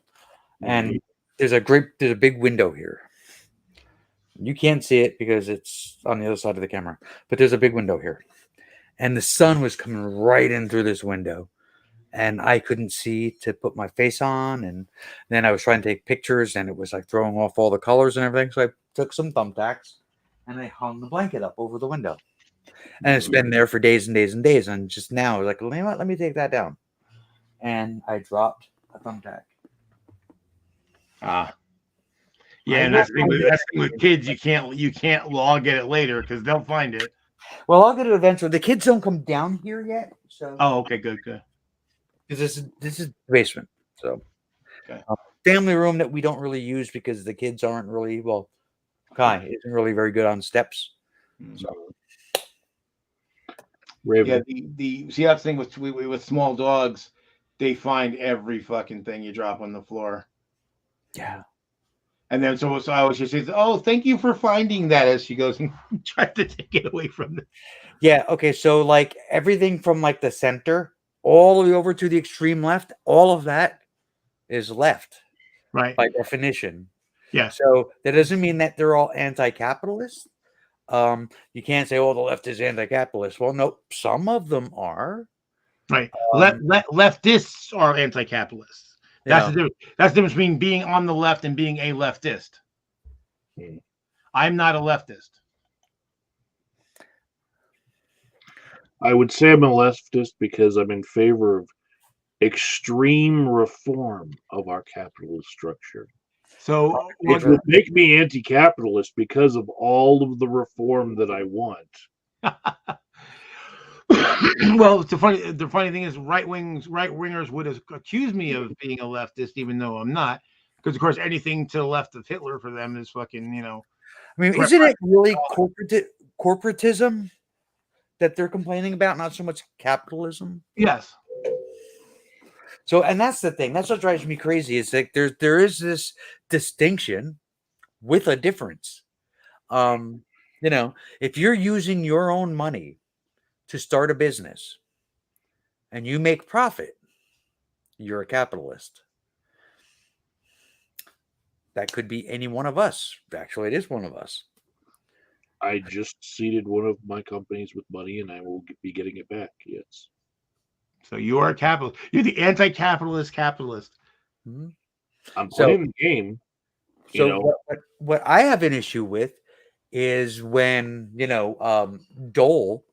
and there's a big window here. You can't see it because it's on the other side of the camera, but there's a big window here, and the sun was coming right in through this window, and I couldn't see to put my face on, and then I was trying to take pictures, and it was like throwing off all the colors and everything. So I took some thumbtacks, and I hung the blanket up over the window, and it's been there for days and days and days, and just now, like, you know what? Let me take that down, and I dropped a thumbtack. Yeah, and that's the thing with kids. You can't log at it later because they'll find it. Well, I'll get it eventually. The kids don't come down here yet, so. Oh, okay, good. Because this is the basement, so. Okay. Family room that we don't really use because the kids aren't really Kai isn't really very good on steps. So. Raven. Yeah, the see, that's the thing with small dogs. they find every fucking thing you drop on the floor. Yeah. And then so I always just says, "Oh, thank you for finding that," as she goes and tries to take it away from them. Yeah. Okay. So like everything from like the center all the way over to the extreme left, all of that is left Right. by definition. Yeah. So that doesn't mean that they're all anti-capitalist. You can't say, "Oh, the left is anti-capitalist." Well, no, some of them are. Right. Um, Leftists are anti-capitalists. That's yeah. the difference. That's the difference between being on the left and being a leftist. Hmm. I'm not a leftist. I would say I'm a leftist because I'm in favor of extreme reform of our capitalist structure. So It would make me anti-capitalist because of all of the reform that I want. well, the funny thing is, right wingers would accuse me of being a leftist, even though I'm not, because of course anything to the left of Hitler for them is fucking, I mean, isn't it really corporatism that they're complaining about, not so much capitalism? Yes. So, and that's the thing. That's what drives me crazy. Is like there is this distinction with a difference. If you're using your own money to start a business and you make profit, you're a capitalist. That could be any one of us. Actually, it is one of us. I just seeded one of my companies with money, and I will be getting it back. Yes. So you are a capitalist. You're the anti-capitalist capitalist. Mm-hmm. I'm playing the game. So what I have an issue with is when Dole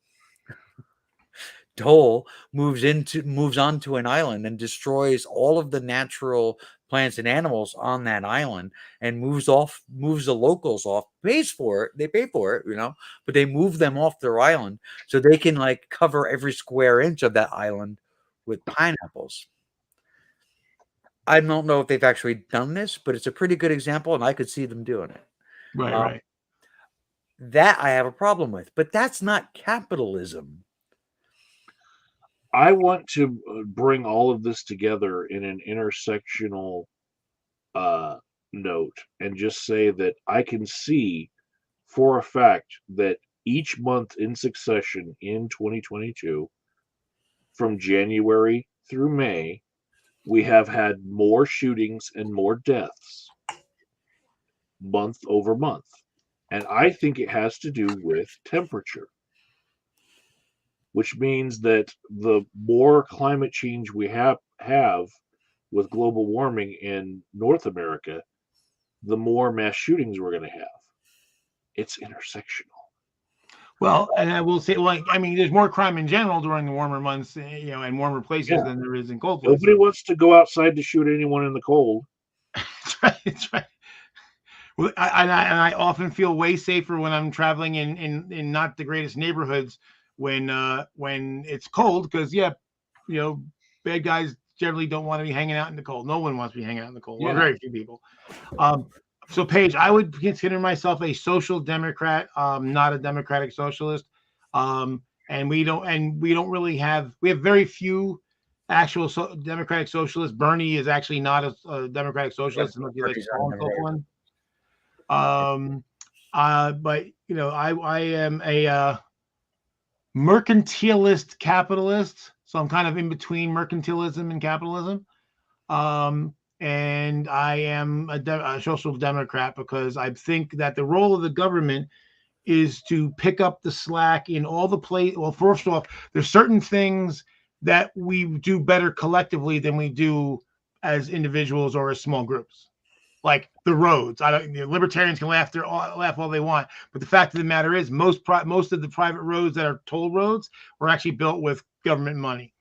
moves onto an island and destroys all of the natural plants and animals on that island and moves the locals off, pays for it, they pay for it, but they move them off their island so they can like cover every square inch of that island with pineapples. I don't know if they've actually done this, but it's a pretty good example, and I could see them doing it. Right. That I have a problem with, but that's not capitalism. I want to bring all of this together in an intersectional note and just say that I can see for a fact that each month in succession in 2022, from January through May, we have had more shootings and more deaths month over month. And I think it has to do with temperature, which means that the more climate change we have with global warming in North America, the more mass shootings we're going to have. It's intersectional. Well, and I will say, there's more crime in general during the warmer months, and warmer places than there is in cold places. Nobody wants to go outside to shoot anyone in the cold. That's right. Well, I often feel way safer when I'm traveling in not the greatest neighborhoods when it's cold, because bad guys generally don't want to be hanging out in the cold. No one wants to be hanging out in the cold. Well, very few people. So Paige, I would consider myself a social democrat, not a democratic socialist. And we don't really have, we have very few actual democratic socialists. Bernie is actually not a democratic socialist. One. But I am a mercantilist capitalist, so I'm kind of in between mercantilism and capitalism. And I am a social democrat because I think that the role of the government is to pick up the slack in all the place. Well, first off, there's certain things that we do better collectively than we do as individuals or as small groups. Like the roads. Libertarians can laugh all they want, but the fact of the matter is, most of the private roads that are toll roads were actually built with government money.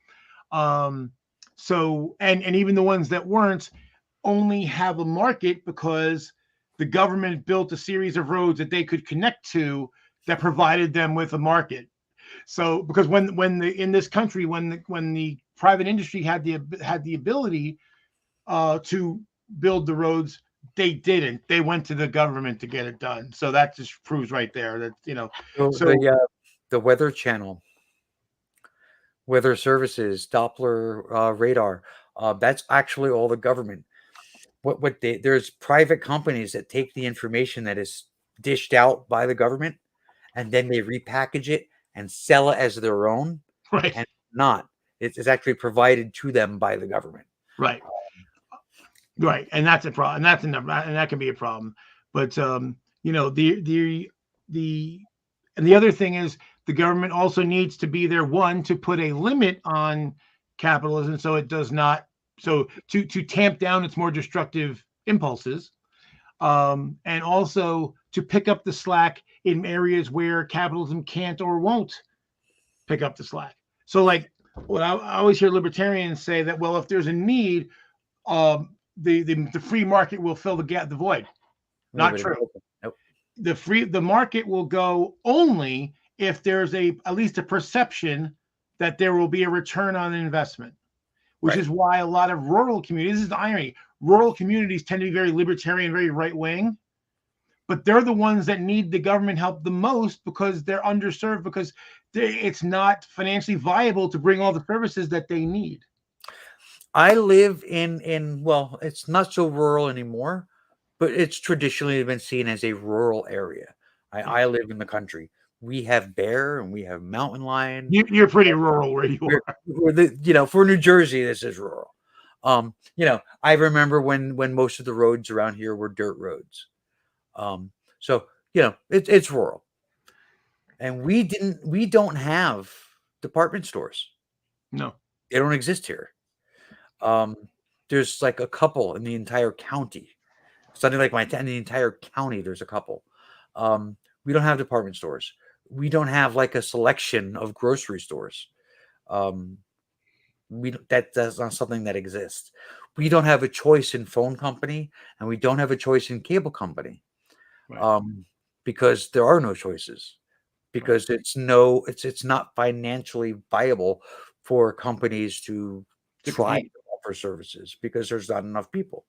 So even the ones that weren't only have a market because the government built a series of roads that they could connect to that provided them with a market. So because in this country, when the private industry had the ability to build the roads, they didn't. They went to the government to get it done. So that just proves right there that the Weather Channel weather services, Doppler radar. That's actually all the government. There's private companies that take the information that is dished out by the government, and then they repackage it and sell it as their own, Right. and not. It's actually provided to them by the government. Right. Right. And that's a problem. And that's enough. And that can be a problem. But you know, and the other thing is the government also needs to be there, one, to put a limit on capitalism so it does not, so to tamp down its more destructive impulses, and also to pick up the slack in areas where capitalism can't or won't pick up the slack. So like what I always hear libertarians say that, well, if there's a need, the free market will fill the gap, the void. Not true. Nope. The market will go only if there's at least a perception that there will be a return on investment, which is why a lot of rural communities, this is the irony, rural communities tend to be very libertarian, very right wing, but they're the ones that need the government help the most because they're underserved, because it's not financially viable to bring all the services that they need. I live in well, it's not so rural anymore, but it's traditionally been seen as a rural area. I live in the country. We have bear and we have mountain lion. You're pretty rural where you are. For New Jersey, this is rural. I remember when most of the roads around here were dirt roads. So it's rural, and we don't have department stores. No, they don't exist here. There's like a couple in the entire county. Something like in the entire county, there's a couple. We don't have department stores. We don't have like a selection of grocery stores. That's not something that exists. We don't have a choice in phone company, and we don't have a choice in cable company, because there are no choices. Because it's not financially viable for companies to try to offer services because there's not enough people.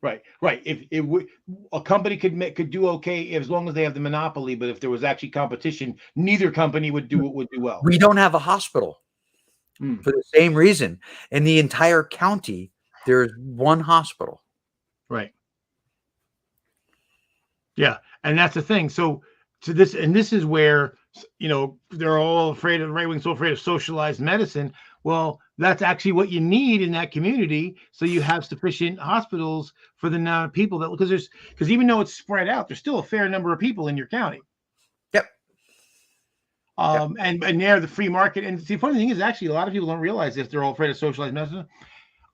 Right. If a company could do okay as long as they have the monopoly, but if there was actually competition, neither company would do well. We don't have a hospital for the same reason. In the entire county, there's one hospital. Right. Yeah, and that's the thing. So this is where they're all afraid of, right wing, so afraid of socialized medicine. Well, that's actually what you need in that community, so you have sufficient hospitals for the amount of people that, because even though it's spread out, there's still a fair number of people in your county. Yep. And they're the free market. And the funny thing is, actually, a lot of people don't realize this. They're all afraid of socialized medicine.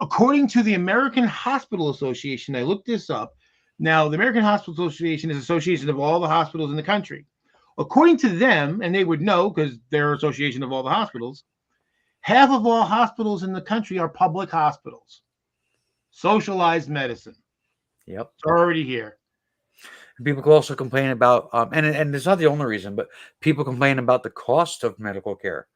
According to the American Hospital Association, I looked this up. Now, the American Hospital Association is an association of all the hospitals in the country. According to them, and they would know because they're an association of all the hospitals, half of all hospitals in the country are public hospitals. Socialized medicine. Yep. It's already here. People can also complain about, and it's not the only reason, but people complain about the cost of medical care.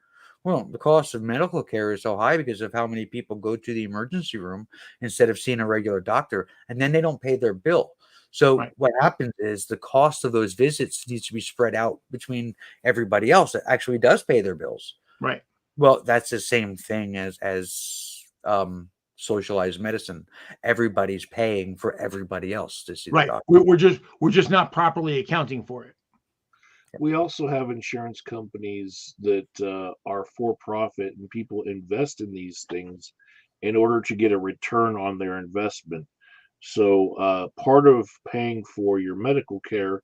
Well, the cost of medical care is so high because of how many people go to the emergency room instead of seeing a regular doctor, and then they don't pay their bill. So what happens is the cost of those visits needs to be spread out between everybody else that actually does pay their bills. Right. Well, that's the same thing as socialized medicine. Everybody's paying for everybody else to see the doctor. We're just not properly accounting for it. We also have insurance companies that are for profit, and people invest in these things in order to get a return on their investment. So part of paying for your medical care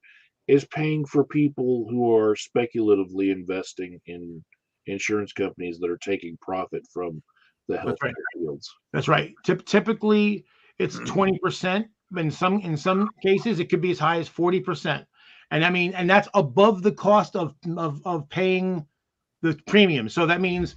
is paying for people who are speculatively investing in insurance companies that are taking profit from the healthcare fields. That's right. Typically, it's 20%. In some cases, it could be as high as 40%. And that's above the cost of paying the premium. So that means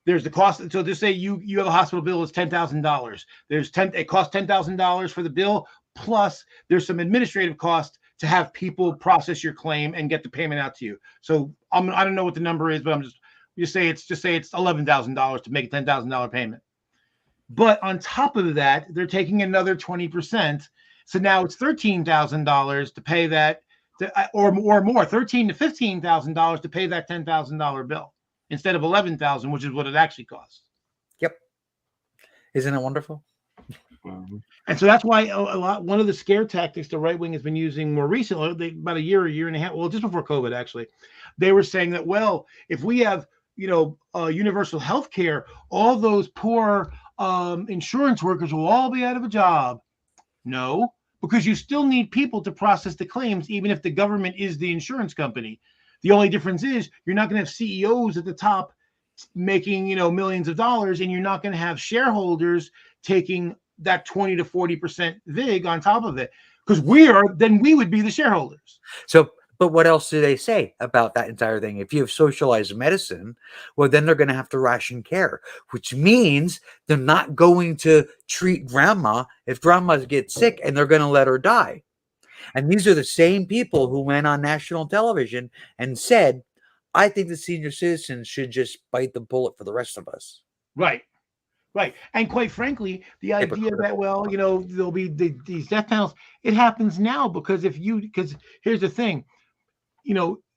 there's the cost. So just say you have a hospital bill is $10,000. It costs $10,000 for the bill, plus there's some administrative cost to have people process your claim and get the payment out to you. So I don't know what the number is, but I'm just say it's $11,000 to make a $10,000 payment. But on top of that, they're taking another 20%. So now it's $13,000 to pay that, or more, $13,000 to $15,000 to pay that $10,000 bill. instead of 11,000, which is what it actually costs. Yep. Isn't it wonderful? And so that's why one of the scare tactics the right wing has been using more recently, about a year and a half, well, just before COVID, actually, they were saying that, well, if we have, universal health care, all those poor insurance workers will all be out of a job. No, because you still need people to process the claims, even if the government is the insurance company. The only difference is you're not going to have CEOs at the top making, millions of dollars, and you're not going to have shareholders taking that 20 to 40% VIG on top of it, because we would be the shareholders. So, but what else do they say about that entire thing? If you have socialized medicine, well, then they're going to have to ration care, which means they're not going to treat grandma if grandma gets sick, and they're going to let her die. And these are the same people who went on national television and said, I think the senior citizens should just bite the bullet for the rest of us. Right. And quite frankly, the idea that, well, there'll be these death panels, it happens now because here's the thing,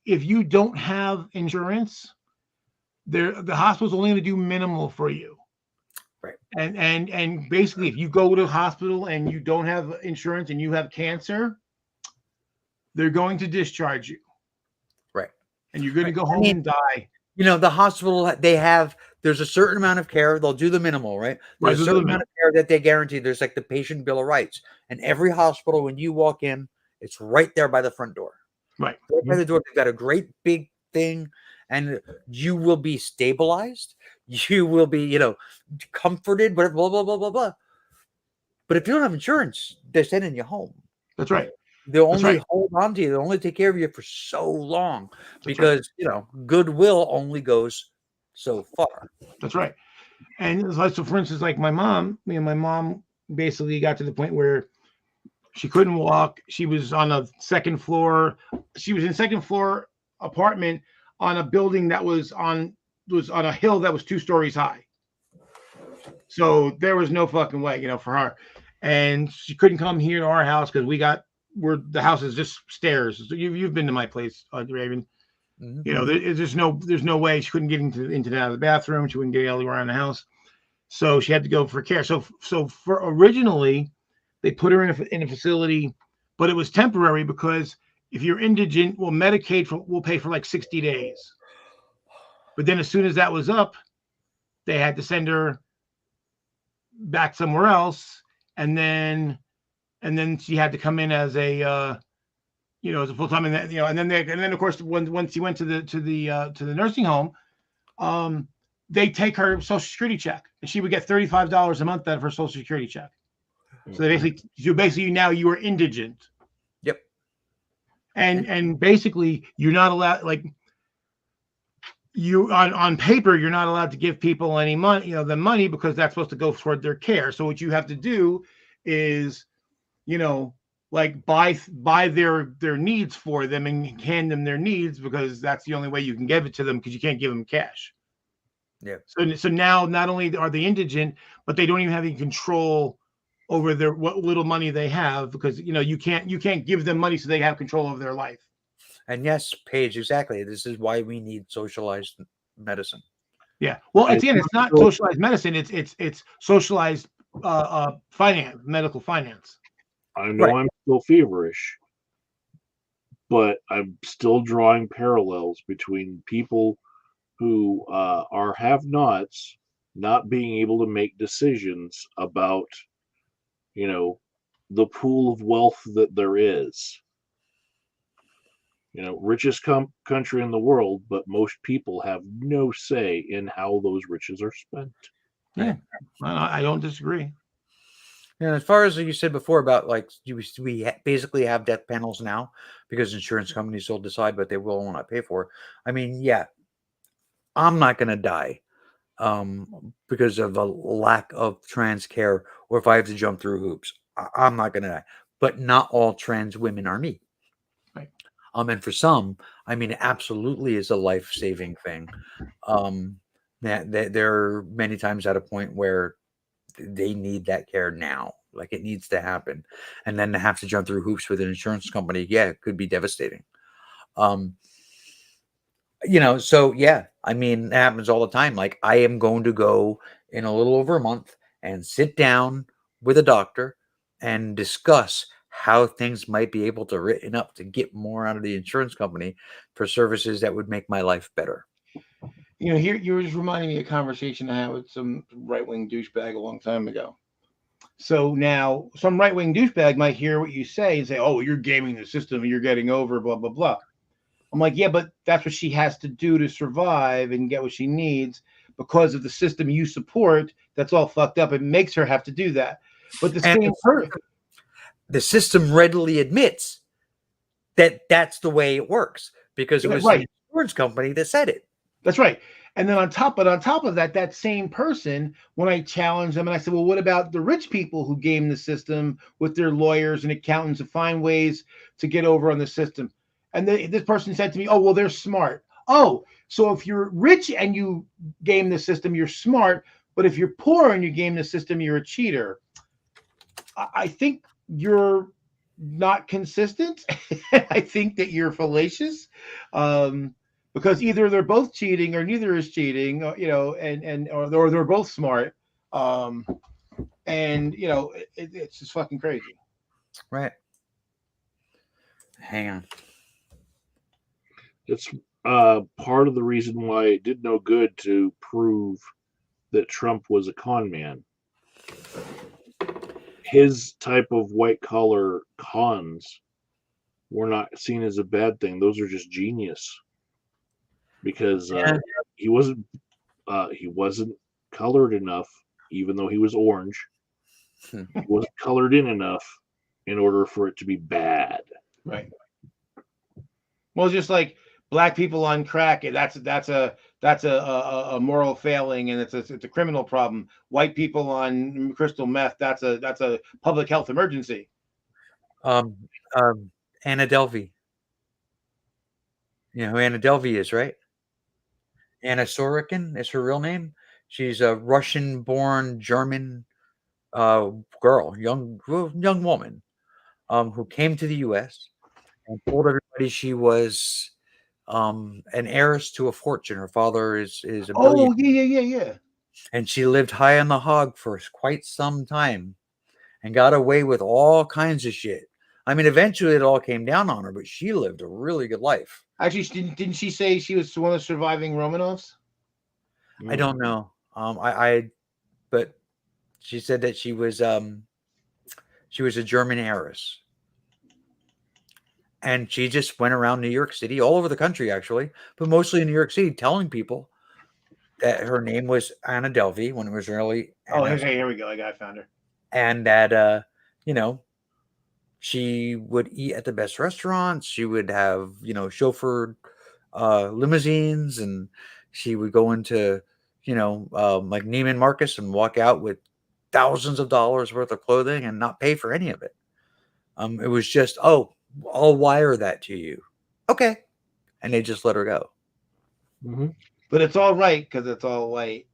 if you don't have insurance, the hospital's only going to do minimal for you. Right. And basically, if you go to a hospital and you don't have insurance and you have cancer, they're going to discharge you. Right. And you're going to go home and die. The hospital, there's a certain amount of care. They'll do the minimal, right? There's a certain amount of care that they guarantee. There's like the patient bill of rights. And every hospital, when you walk in, it's right there by the front door. Right. Right by the door. They've got a great big thing, and you will be stabilized. You will be, comforted, blah, blah, blah, blah, blah, blah. But if you don't have insurance, they're sending you home. That's right. They'll only hold on to you. They'll only take care of you for so long because, goodwill only goes so far. That's right. And so, for instance, like my mom basically got to the point where she couldn't walk. She was on a second floor. She was in second floor apartment on a building that was on a hill that was 2 stories high. So there was no fucking way, for her. And she couldn't come here to our house because the house is just stairs. So you've been to my place, Raven. Mm-hmm. There's no way she couldn't get into and out of the bathroom. She wouldn't get anywhere around the house. So she had to go for care. So for originally, they put her in a facility, but it was temporary because if you're indigent, Medicaid will pay for like 60 days. But then as soon as that was up, they had to send her back somewhere else, and then she had to come in as a as a full time, and then of course once she went to the nursing home, they take her Social Security check, and she would get $35 a month out of her Social Security check. So basically now you are indigent. Yep. And basically you're not allowed, like, you on paper you're not allowed to give people any money, the money, because that's supposed to go toward their care. So what you have to do is, like buy their needs for them and hand them their needs, because that's the only way you can give it to them, because you can't give them cash. Yeah. So now not only are they indigent, but they don't even have any control over what little money they have, because you can't give them money so they have control over their life. And yes, Paige, exactly. This is why we need socialized medicine. Yeah. Well, again, it's not socialized medicine. It's socialized finance, medical finance. I know I'm still feverish, but I'm still drawing parallels between people who are have-nots not being able to make decisions about, the pool of wealth that there is. Richest country in the world, but most people have no say in how those riches are spent. Yeah, I don't disagree. And as far as you said before about, like, we basically have death panels now because insurance companies will decide, but they will not pay for it. I mean, yeah, I'm not going to die because of a lack of trans care, or if I have to jump through hoops. I'm not going to die. But not all trans women are me. Right. And for some, I mean, it absolutely is a life-saving thing. That they're many times at a point where they need that care now. Like, it needs to happen. And then to have to jump through hoops with an insurance company, yeah, it could be devastating. So yeah, I mean, it happens all the time. Like, I am going to go in a little over a month and sit down with a doctor and discuss how things might be able to written up to get more out of the insurance company for services that would make my life better. Here you were just reminding me of a conversation I had with some right wing douchebag a long time ago. So now some right wing douchebag might hear what you say and say, "Oh, you're gaming the system, and you're getting over blah blah blah." I'm like, "Yeah, but that's what she has to do to survive and get what she needs because of the system you support. That's all fucked up. It makes her have to do that." But the And same person, the system readily admits that that's the way it works because it was the right? insurance company that said it. That's right. And then on top of that, that same person, when I challenged them and I said, well, what about the rich people who game the system with their lawyers and accountants to find ways to get over on the system? And this person said to me, oh, well, they're smart. Oh, so if you're rich and you game the system, you're smart. But if you're poor and you game the system, you're a cheater. I think you're not consistent. I think that you're fallacious. Because either they're both cheating or neither is cheating, or they're both smart, and it's just fucking crazy. Right. Hang on. It's part of the reason why it did no good to prove that Trump was a con man. His type of white collar cons were not seen as a bad thing. Those are just genius because he wasn't colored enough, even though he was orange. He wasn't colored in enough in order for it to be bad. Right. Well, just like black people on crack, that's a moral failing, and it's a criminal problem. White people on crystal meth, that's a public health emergency. Um, Anna Delvey. You know who Anna Delvey is, right? Anna Sorokin is her real name. She's a Russian-born German girl, young woman, who came to the U.S. and told everybody she was an heiress to a fortune. Her father is a Oh, billionaire, yeah. and she lived high on the hog for quite some time and got away with all kinds of shit. I mean, eventually it all came down on her, but she lived a really good life. Actually, didn't she say she was one of the surviving Romanovs? I don't know. But she said that she was a German heiress, and she just went around New York City, all over the country actually, but mostly in New York City, telling people that her name was Anna Delvey when it was really Oh, Anna, okay, here we go. I found her. and that she would eat at the best restaurants. She would have chauffeured limousines, and she would go into like Neiman Marcus and walk out with thousands of dollars worth of clothing and not pay for any of it. It was just, oh, I'll wire that to you. Okay. And they just let her go. Mm-hmm. But it's all right because it's all white.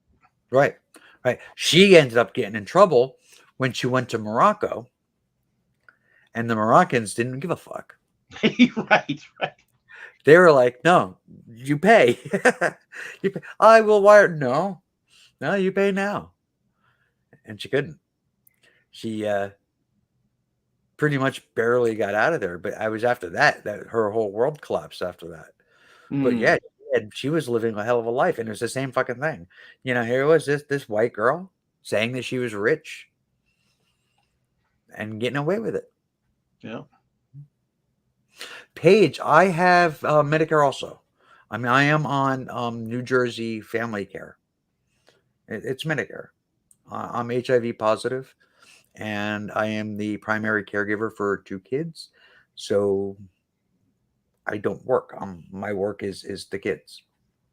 Right. Right. She ended up getting in trouble when she went to Morocco, and the Moroccans didn't give a fuck. Right. They were like, no, you pay. You pay. I will wire. No, you pay now. And she couldn't. She pretty much barely got out of there. But I was after that her whole world collapsed after that. But yeah, she was living a hell of a life, and it was the same fucking thing. Here was this white girl saying that she was rich and getting away with it. Yeah. Paige, I have Medicare also. I mean, I am on New Jersey Family Care. It's Medicare. I'm HIV positive, and I am the primary caregiver for 2 kids. So I don't work. My work is the kids.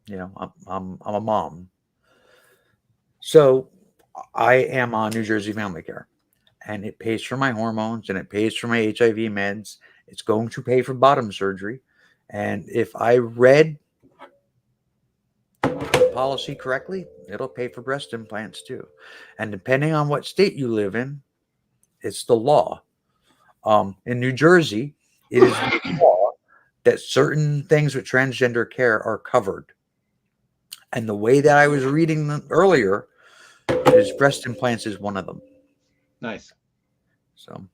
I'm a mom. So I am on New Jersey Family Care, and it pays for my hormones and it pays for my HIV meds. It's going to pay for bottom surgery. And if I read the policy correctly, it'll pay for breast implants too. And depending on what state you live in, it's the law. In New Jersey, it is the law that certain things with transgender care are covered. And the way that I was reading them earlier is breast implants is one of them. Nice. So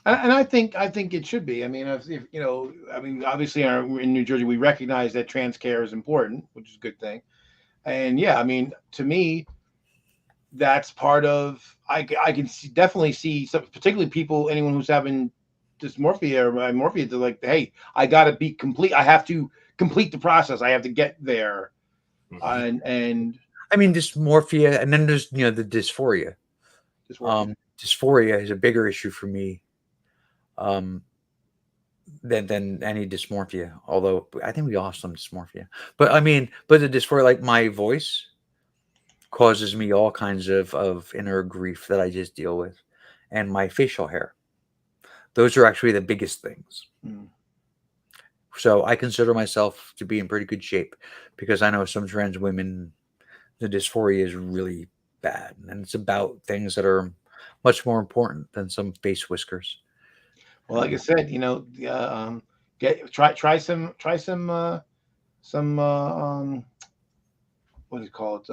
And I think it should be. I mean, if you know, I mean, obviously, in New Jersey, we recognize that trans care is important, which is a good thing. And yeah, I mean, to me, that's part of. I can definitely see, some, particularly people, anyone who's having dysmorphia or morphia, to like, hey, I got to be complete. I have to complete the process. I have to get there. And I mean, dysmorphia, and then there's the dysphoria. Dysphoria is a bigger issue for me than any dysmorphia. Although I think we all have some dysmorphia, but I mean, but the dysphoria, like my voice, causes me all kinds of inner grief that I just deal with, and my facial hair. Those are actually the biggest things. So I consider myself to be in pretty good shape because I know some trans women, the dysphoria is really bad, and it's about things that are much more important than some face whiskers. Well, like I said, you know, try some what do you call it?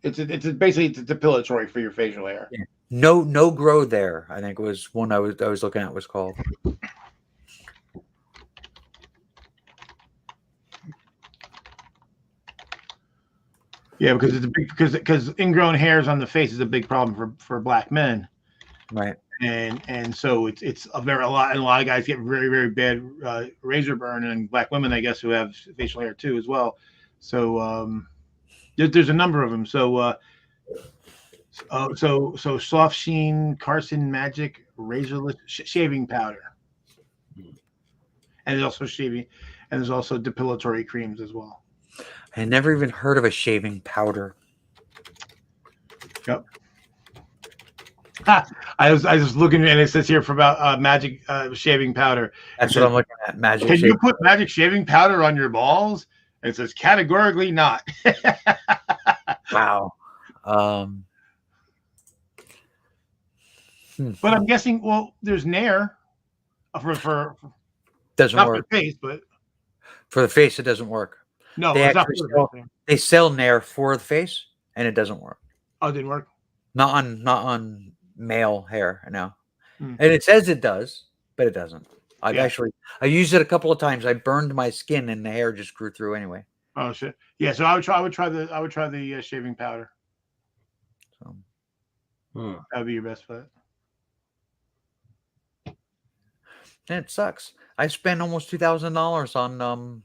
It's basically it's depilatory for your facial hair. Yeah. No grow there, I think was one I was looking at was called. Yeah, because it's a big because ingrown hairs on the face is a big problem for black men. Right. And so it's a lot of guys get very, very bad razor burn, and black women, I guess, who have facial hair too as well. So there's a number of them. So Soft Sheen Carson Magic razorless shaving powder, and there's also shaving, and there's also depilatory creams as well. I never even heard of a shaving powder. Yep. I was looking, and it says here for about magic shaving powder. That's what I'm looking at. Magic. Can you put magic shaving powder on your balls? And it says categorically not. Wow. But I'm guessing, well, there's Nair for doesn't not work for the face, but for the face. It doesn't work. no, They it's not actually for the sell, face. they sell Nair for the face, and it doesn't work. Oh, it didn't work. Not on male hair, no. Hmm. And it says it does, but it doesn't. I Yeah. used it a couple of times. I burned my skin, and the hair just grew through anyway. Oh shit. Yeah, so I would try the shaving powder. So That would be your best bet. and it sucks. I spent almost $2,000 on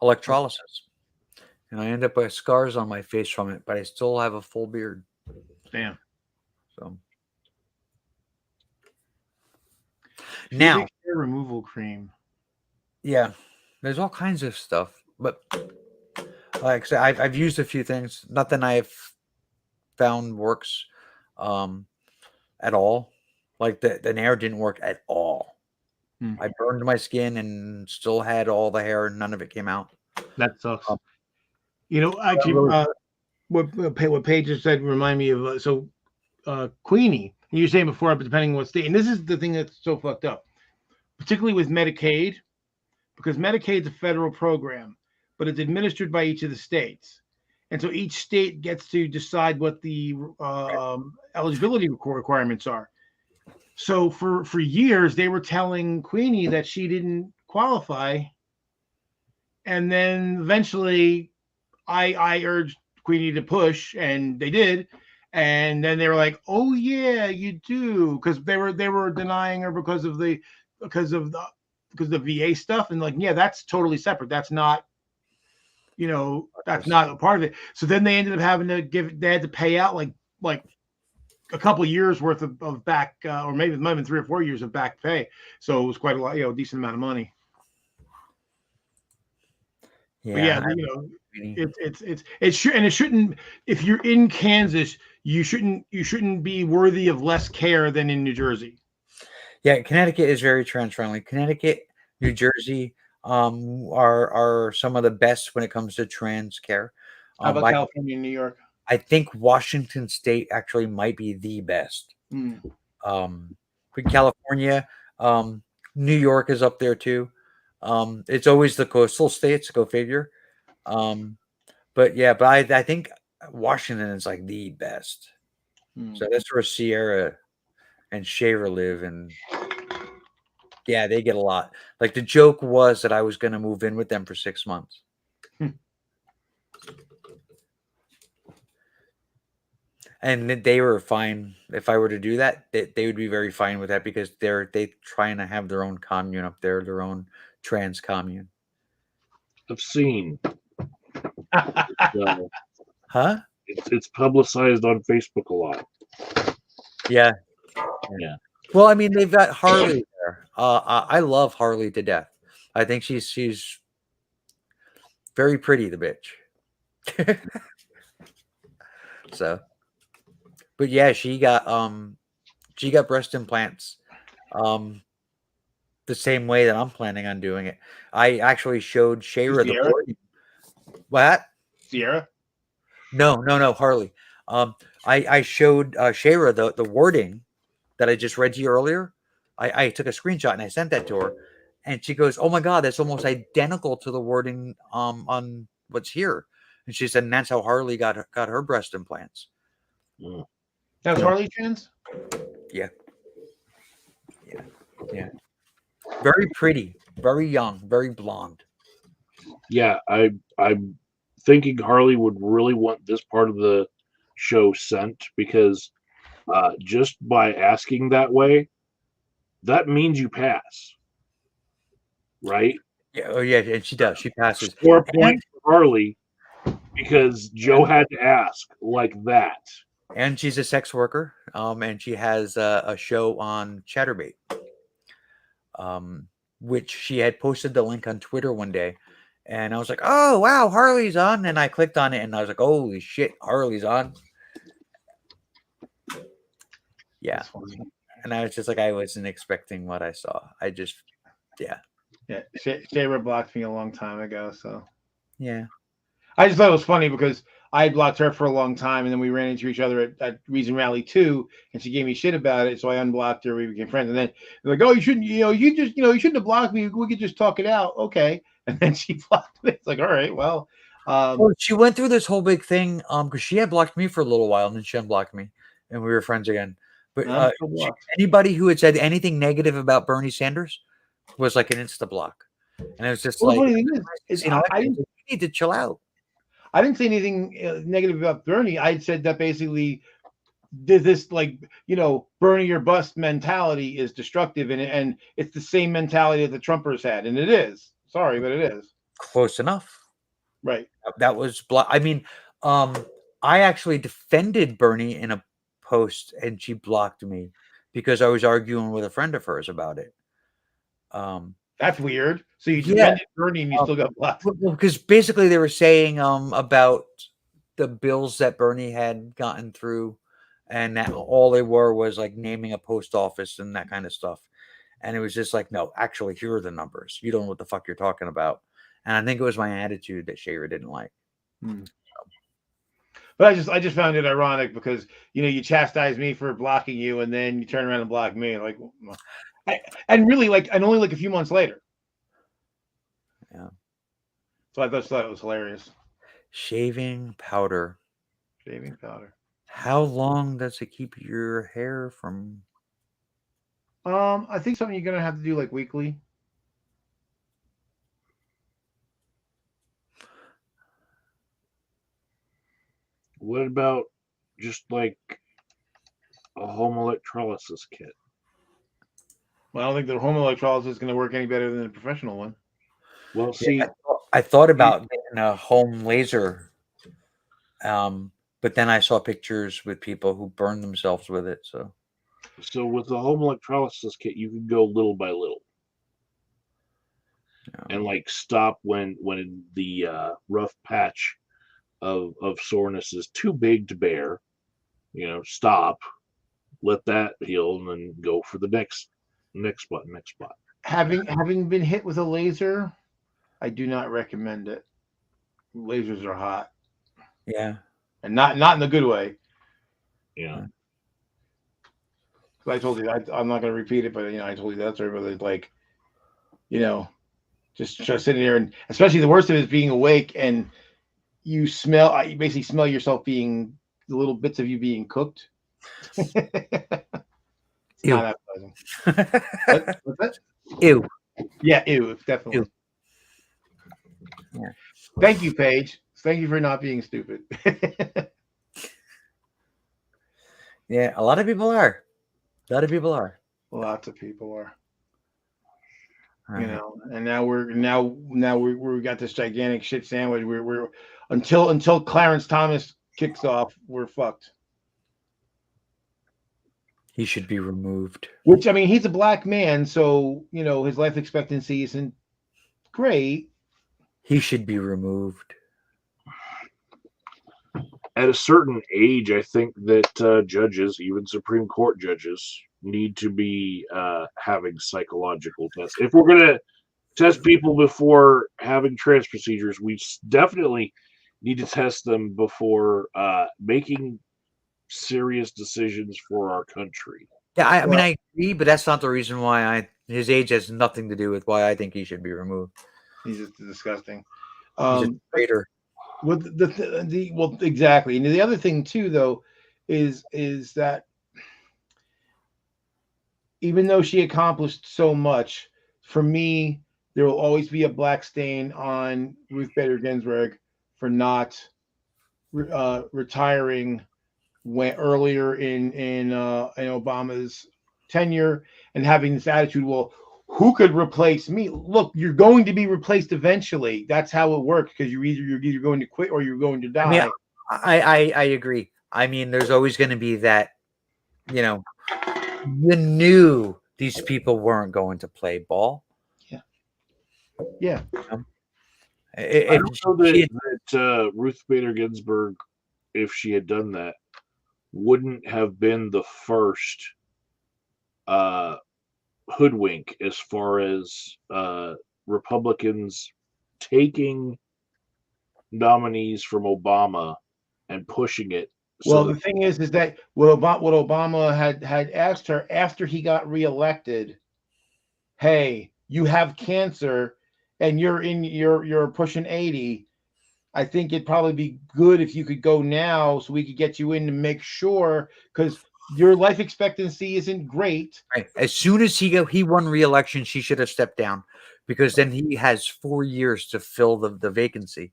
electrolysis, and I end up with scars on my face from it. But I still have a full beard. Damn. So Pubic now, hair removal cream. yeah, there's all kinds of stuff, but like I said, I've used a few things. Nothing I've found works at all. Like the Nair didn't work at all. I burned my skin and still had all the hair, and none of it came out. That sucks. You know, actually, what Paige just said remind me of Queenie. You were saying before, but depending on what state, and this is the thing that's so fucked up, particularly with Medicaid, because Medicaid's a federal program, but it's administered by each of the states, and so each state gets to decide what the eligibility requirements are. So for years, they were telling Queenie that she didn't qualify, and then eventually, I urged Queenie to push, and they did. And then they were like, "Oh yeah, you do," because they were denying her because of the VA stuff, and like, yeah, that's totally separate. That's not, that's not a part of it. So then they ended up having to they had to pay out like a couple of years worth of back, or maybe it might have been 3 or 4 years of back pay. So it was quite a lot, decent amount of money. Yeah, but yeah, it shouldn't. If you're in Kansas, you shouldn't be worthy of less care than in New Jersey. Yeah, Connecticut is very trans friendly. Connecticut, New Jersey are some of the best when it comes to trans care. How about California and New York? I think Washington State actually might be the best. But California, New York is up there too. It's always the coastal states. Go figure. But yeah, but I think Washington is like the best. So that's where Sierra and Shayra live, and yeah, they get a lot. Like the joke was that I was going to move in with them for 6 months. And they were fine if I were to do that. They would be very fine with that because they trying to have their own commune up there, their own trans commune. I've seen. Huh? It's publicized on Facebook a lot. Yeah. Yeah. Well, I mean, they've got Harley there. I love Harley to death. I think she's very pretty, the bitch. So, but yeah, she got breast implants, the same way that I'm planning on doing it. I actually showed Shayra the Sierra? wording. What? Sierra? No, Harley. I showed Shayra the wording that I just read to you earlier. I took a screenshot and I sent that to her, and she goes, "Oh my god, that's almost identical to the wording on what's here." And she said, and that's how Harley got her breast implants. That was Harley trans? Yeah. Very pretty, very young, very blonde. Yeah, I'm thinking Harley would really want this part of the show sent because just by asking that way, that means you pass, right? Yeah, oh yeah, and she does. She passes. Score a point for Harley because Joe had to ask like that. And she's a sex worker. And she has a show on Chatterbait. Which she had posted the link on Twitter one day. And I was like, oh, wow, Harley's on. And I clicked on it and I was like, holy shit, Harley's on. Yeah. And I was just like, I wasn't expecting what I saw. I just, yeah. Yeah. Shayra blocked me a long time ago. So, yeah. I just thought it was funny because I blocked her for a long time, and then we ran into each other at Reason Rally 2, and she gave me shit about it, so I unblocked her. We became friends, and then they're like, "Oh, you shouldn't, you shouldn't have blocked me. We could just talk it out, okay?" And then she blocked me. It's like, all right, well, well, she went through this whole big thing, because she had blocked me for a little while, and then she unblocked me, and we were friends again. But anybody who had said anything negative about Bernie Sanders was like an insta block, and it was just like, you need to chill out. I didn't say anything negative about Bernie. I said that basically this Bernie your bust mentality is destructive, and it's the same mentality that the Trumpers had, and it is. Sorry, but it is. Close enough. Right. That was I mean, I actually defended Bernie in a post, and she blocked me because I was arguing with a friend of hers about it. That's weird. So you defended Bernie and you still got blocked. Because basically they were saying about the bills that Bernie had gotten through, and that all they were was like naming a post office and that kind of stuff. And it was just like, no, actually, here are the numbers. You don't know what the fuck you're talking about. And I think it was my attitude that Shayra didn't like. But I just found it ironic because you chastise me for blocking you, and then you turn around and block me. Like, and only like a few months later. Yeah. So I just thought it was hilarious. Shaving powder. How long does it keep your hair from? I think something you're gonna have to do like weekly. What about just like a home electrolysis kit? Well, I don't think the home electrolysis is going to work any better than a professional one. Well, see, I thought about getting a home laser, but then I saw pictures with people who burned themselves with it. So with the home electrolysis kit, you can go little by little, and like stop when the rough patch of soreness is too big to bear. Stop, let that heal, and then go for the next spot. Having been hit with a laser, I do not recommend it. Lasers are hot. Yeah. And not in a good way. Yeah. I told you, I'm not going to repeat it, but I told you that story. But it's like, just sitting there, and especially the worst of it is being awake and you basically smell yourself being the little bits of you being cooked. It's Ew. not appetizing. What's that? Ew. Yeah, ew, definitely. Ew. Yeah. Thank you, Paige. Thank you for not being stupid. Yeah, a lot of people are. Lots of people are. And now we got this gigantic shit sandwich. We're until Clarence Thomas kicks off, we're fucked. He should be removed. Which, I mean, he's a black man, so his life expectancy isn't great. He should be removed. At a certain age, I think that judges, even Supreme Court judges, need to be having psychological tests. If we're going to test people before having trans procedures, we definitely need to test them before making serious decisions for our country. Yeah, I mean, I agree, but that's not the reason why his age has nothing to do with why I think he should be removed. He's just disgusting. He's a traitor. Well, well, exactly. And the other thing too, though, is that even though she accomplished so much, for me, there will always be a black stain on Ruth Bader Ginsburg for not retiring earlier in Obama's tenure and having this attitude. Well, who could replace me? Look, you're going to be replaced eventually. That's how it works, because you're either going to quit or you're going to die. I mean, I agree. I mean, there's always going to be that, you knew these people weren't going to play ball. Yeah. I know that Ruth Bader Ginsburg, if she had done that, wouldn't have been the first hoodwink as far as Republicans taking nominees from Obama and pushing it. Well, the thing is that what Obama had asked her after he got reelected, hey, you have cancer and you're pushing 80. I think it'd probably be good if you could go now so we could get you in to make sure, because your life expectancy isn't great. Right. As soon as he won re-election, she should have stepped down, because then he has 4 years to fill the vacancy.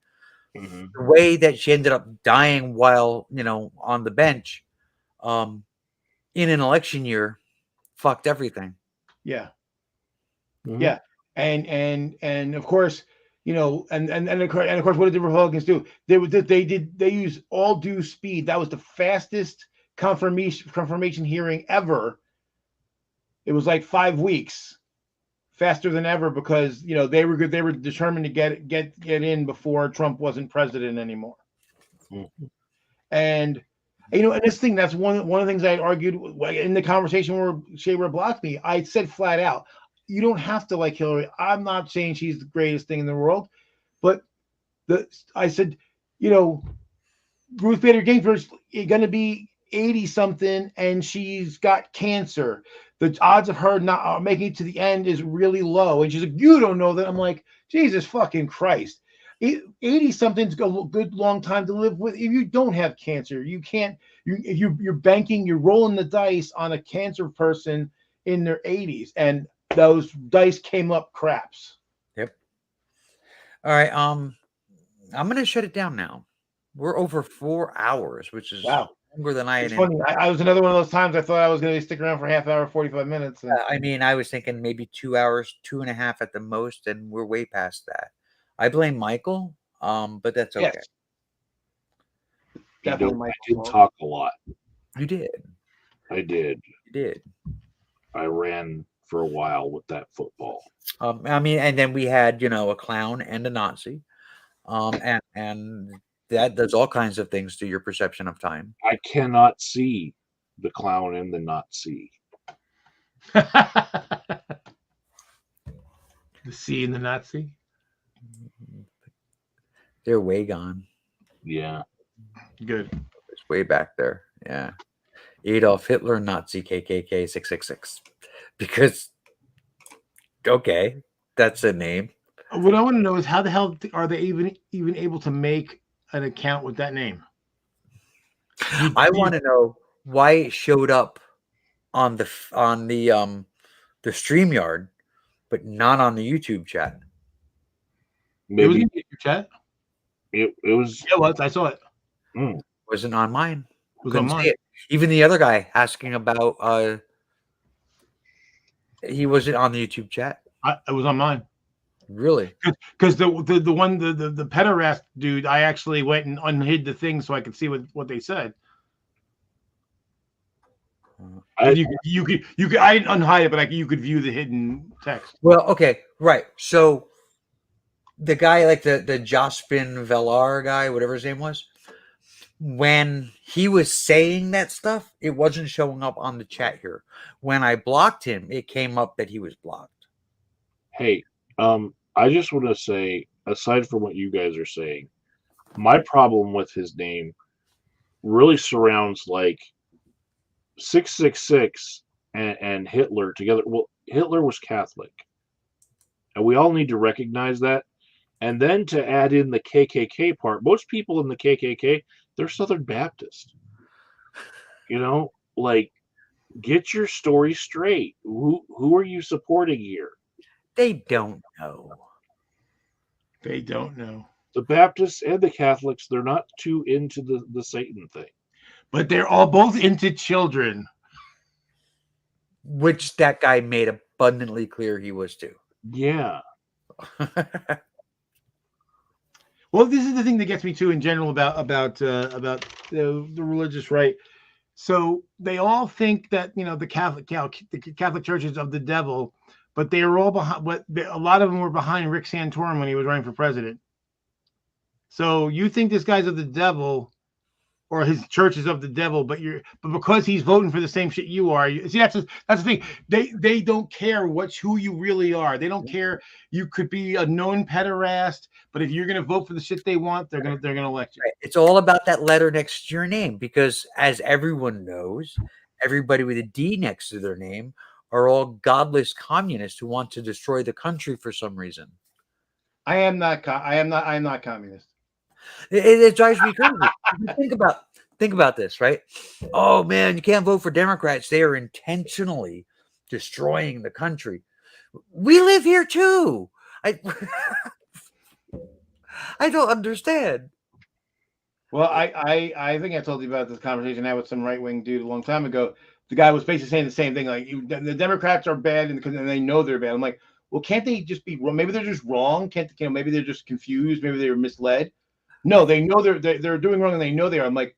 Mm-hmm. The way that she ended up dying while on the bench, in an election year, fucked everything. Yeah. Mm-hmm. Yeah. And of course, and of course, what did the Republicans do? They used all due speed. That was the fastest confirmation hearing ever. It was like 5 weeks, faster than ever, because they were good. They were determined to get in before Trump wasn't president anymore. Mm-hmm. And and this thing, that's one of the things I argued in the conversation where Shaver blocked me. I said flat out, you don't have to like Hillary. I'm not saying she's the greatest thing in the world, but I said, Ruth Bader Ginsburg's going to be 80 something and she's got cancer. The odds of her not making it to the end is really low. And she's like, you don't know that. I'm like, Jesus fucking Christ. 80 something's a good long time to live with. If you don't have cancer, you can't. You're banking. You're rolling the dice on a cancer person in their 80s, and those dice came up craps. Yep. All right. I'm gonna shut it down now. We're over 4 hours, which is longer than I had. It's funny. I was another one of those times I thought I was going to stick around for half hour, 45 minutes. I mean, I was thinking maybe 2 hours, 2.5 at the most, and we're way past that. I blame Michael, but that's okay. Yes. Definitely, I did talk a lot. You did. I did. You did. I ran for a while with that football. I mean, and then we had, a clown and a Nazi, and that does all kinds of things to your perception of time. I cannot see the clown and the Nazi. The C and the Nazi. They're way gone. Yeah. Good. It's way back there. Yeah. Adolf Hitler, Nazi, KKK, 666. Because, okay, that's a name. What I want to know is how the hell are they even able to make an account with that name? I want to know why it showed up on the StreamYard, but not on the YouTube chat. It was Maybe in your chat. it was. Yeah, it was. I saw it. Mm. Wasn't on mine. It was Couldn't on see mine. it. Even the other guy asking about he wasn't on the YouTube chat. It was on mine. Really? Because the one the pederast dude, I actually went and unhid the thing so I could see what they said. You could I didn't unhide it, but you could view the hidden text. Well, okay, right. So the guy, like the Jospin Velar guy, whatever his name was, when he was saying that stuff, it wasn't showing up on the chat here. When I blocked him, it came up that he was blocked. Hey, I just want to say, aside from what you guys are saying, my problem with his name really surrounds like 666 and Hitler together. Well, Hitler was Catholic, and we all need to recognize that. And then to add in the KKK part, most people in the KKK, they're Southern Baptist. You know, like, get your story straight. Who are you supporting here? They don't know. They don't know. The Baptists and the Catholics, they're not too into the Satan thing. But they're all both into children. Which that guy made abundantly clear he was too. Yeah. Well, this is the thing that gets me too in general about the religious right. So they all think that the Catholic Church is of the devil, but they were all behind. A lot of them were behind Rick Santorum when he was running for president. So you think this guy's of the devil, or his church is of the devil, but because he's voting for the same shit you are. See, that's the thing. They don't care who you really are. They don't care. You could be a known pederast, but if you're going to vote for the shit they want, they're going to elect you. It's all about that letter next to your name, because as everyone knows, everybody with a D next to their name are all godless communists who want to destroy the country for some reason. I am not communist. It drives me crazy. Think about this, right? Oh man, you can't vote for Democrats. They are intentionally destroying the country. We live here too. I don't understand. Well, I think I told you about this conversation I had with some right-wing dude a long time ago. The guy was basically saying the same thing, like the Democrats are bad and they know they're bad. I'm like, well, can't they just be wrong? Maybe they're just wrong. Maybe they're just confused. Maybe they're misled. No, they know they're doing wrong and they know they are. I'm like,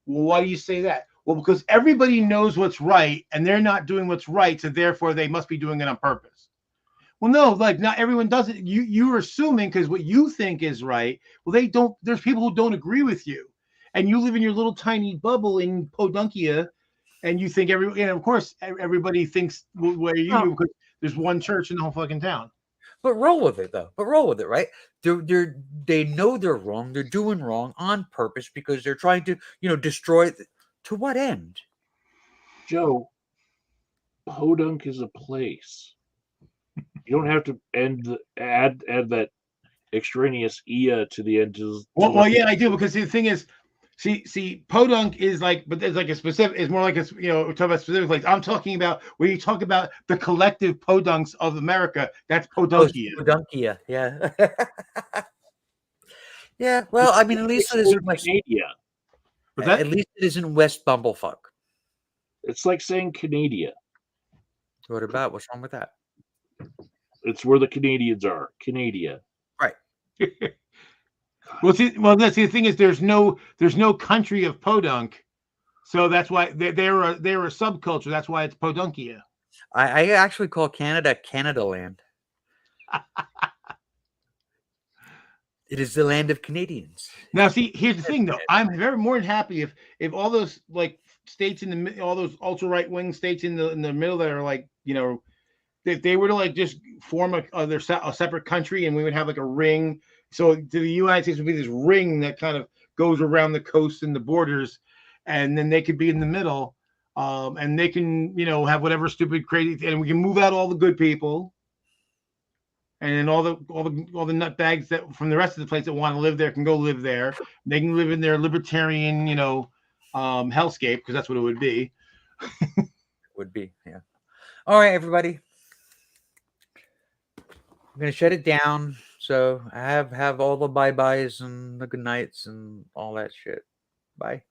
well, why do you say that? Well, because everybody knows what's right and they're not doing what's right, so therefore they must be doing it on purpose. Well, no, like not everyone does it. You're assuming because what you think is right. Well, they don't. There's people who don't agree with you, and you live in your little tiny bubble in Podunkia, and you think of course everybody thinks where you do because there's one church in the whole fucking town. But roll with it, though. Right? They know they're wrong. They're doing wrong on purpose because they're trying to, destroy. To what end? Joe, Podunk is a place. You don't have to add that extraneous "ia" to the end. Well, yeah, I do, because the thing is, see, Podunk is like, but there's like a specific. It's more like a we're talking about specific. Like I'm talking about when you talk about the collective Podunks of America. That's Podunkia. Podunkia, yeah. Yeah. Well, I mean, at least it isn't West Canada. At least it isn't West Bumblefuck. It's like saying Canada. What about? What's wrong with that? It's where the Canadians are. Canada. Right. Well, that's the thing is there's no country of Podunk, so that's why they're a subculture. That's why it's Podunkia. I actually call Canada Canada Land. It is the land of Canadians. Now, see, here's the thing, though. I'm more than happy if all those like states all those ultra right wing states in the middle that are like if they were to like just form a separate country and we would have like a ring. So to the United States would be this ring that kind of goes around the coast and the borders, and then they could be in the middle. and they can, have whatever stupid, crazy, and we can move out all the good people, and then all the nutbags that from the rest of the place that want to live there can go live there. They can live in their libertarian, hellscape, because that's what it would be. Would be, yeah. All right, everybody. I'm gonna shut it down. So I have all the bye byes and the good nights and all that shit. Bye.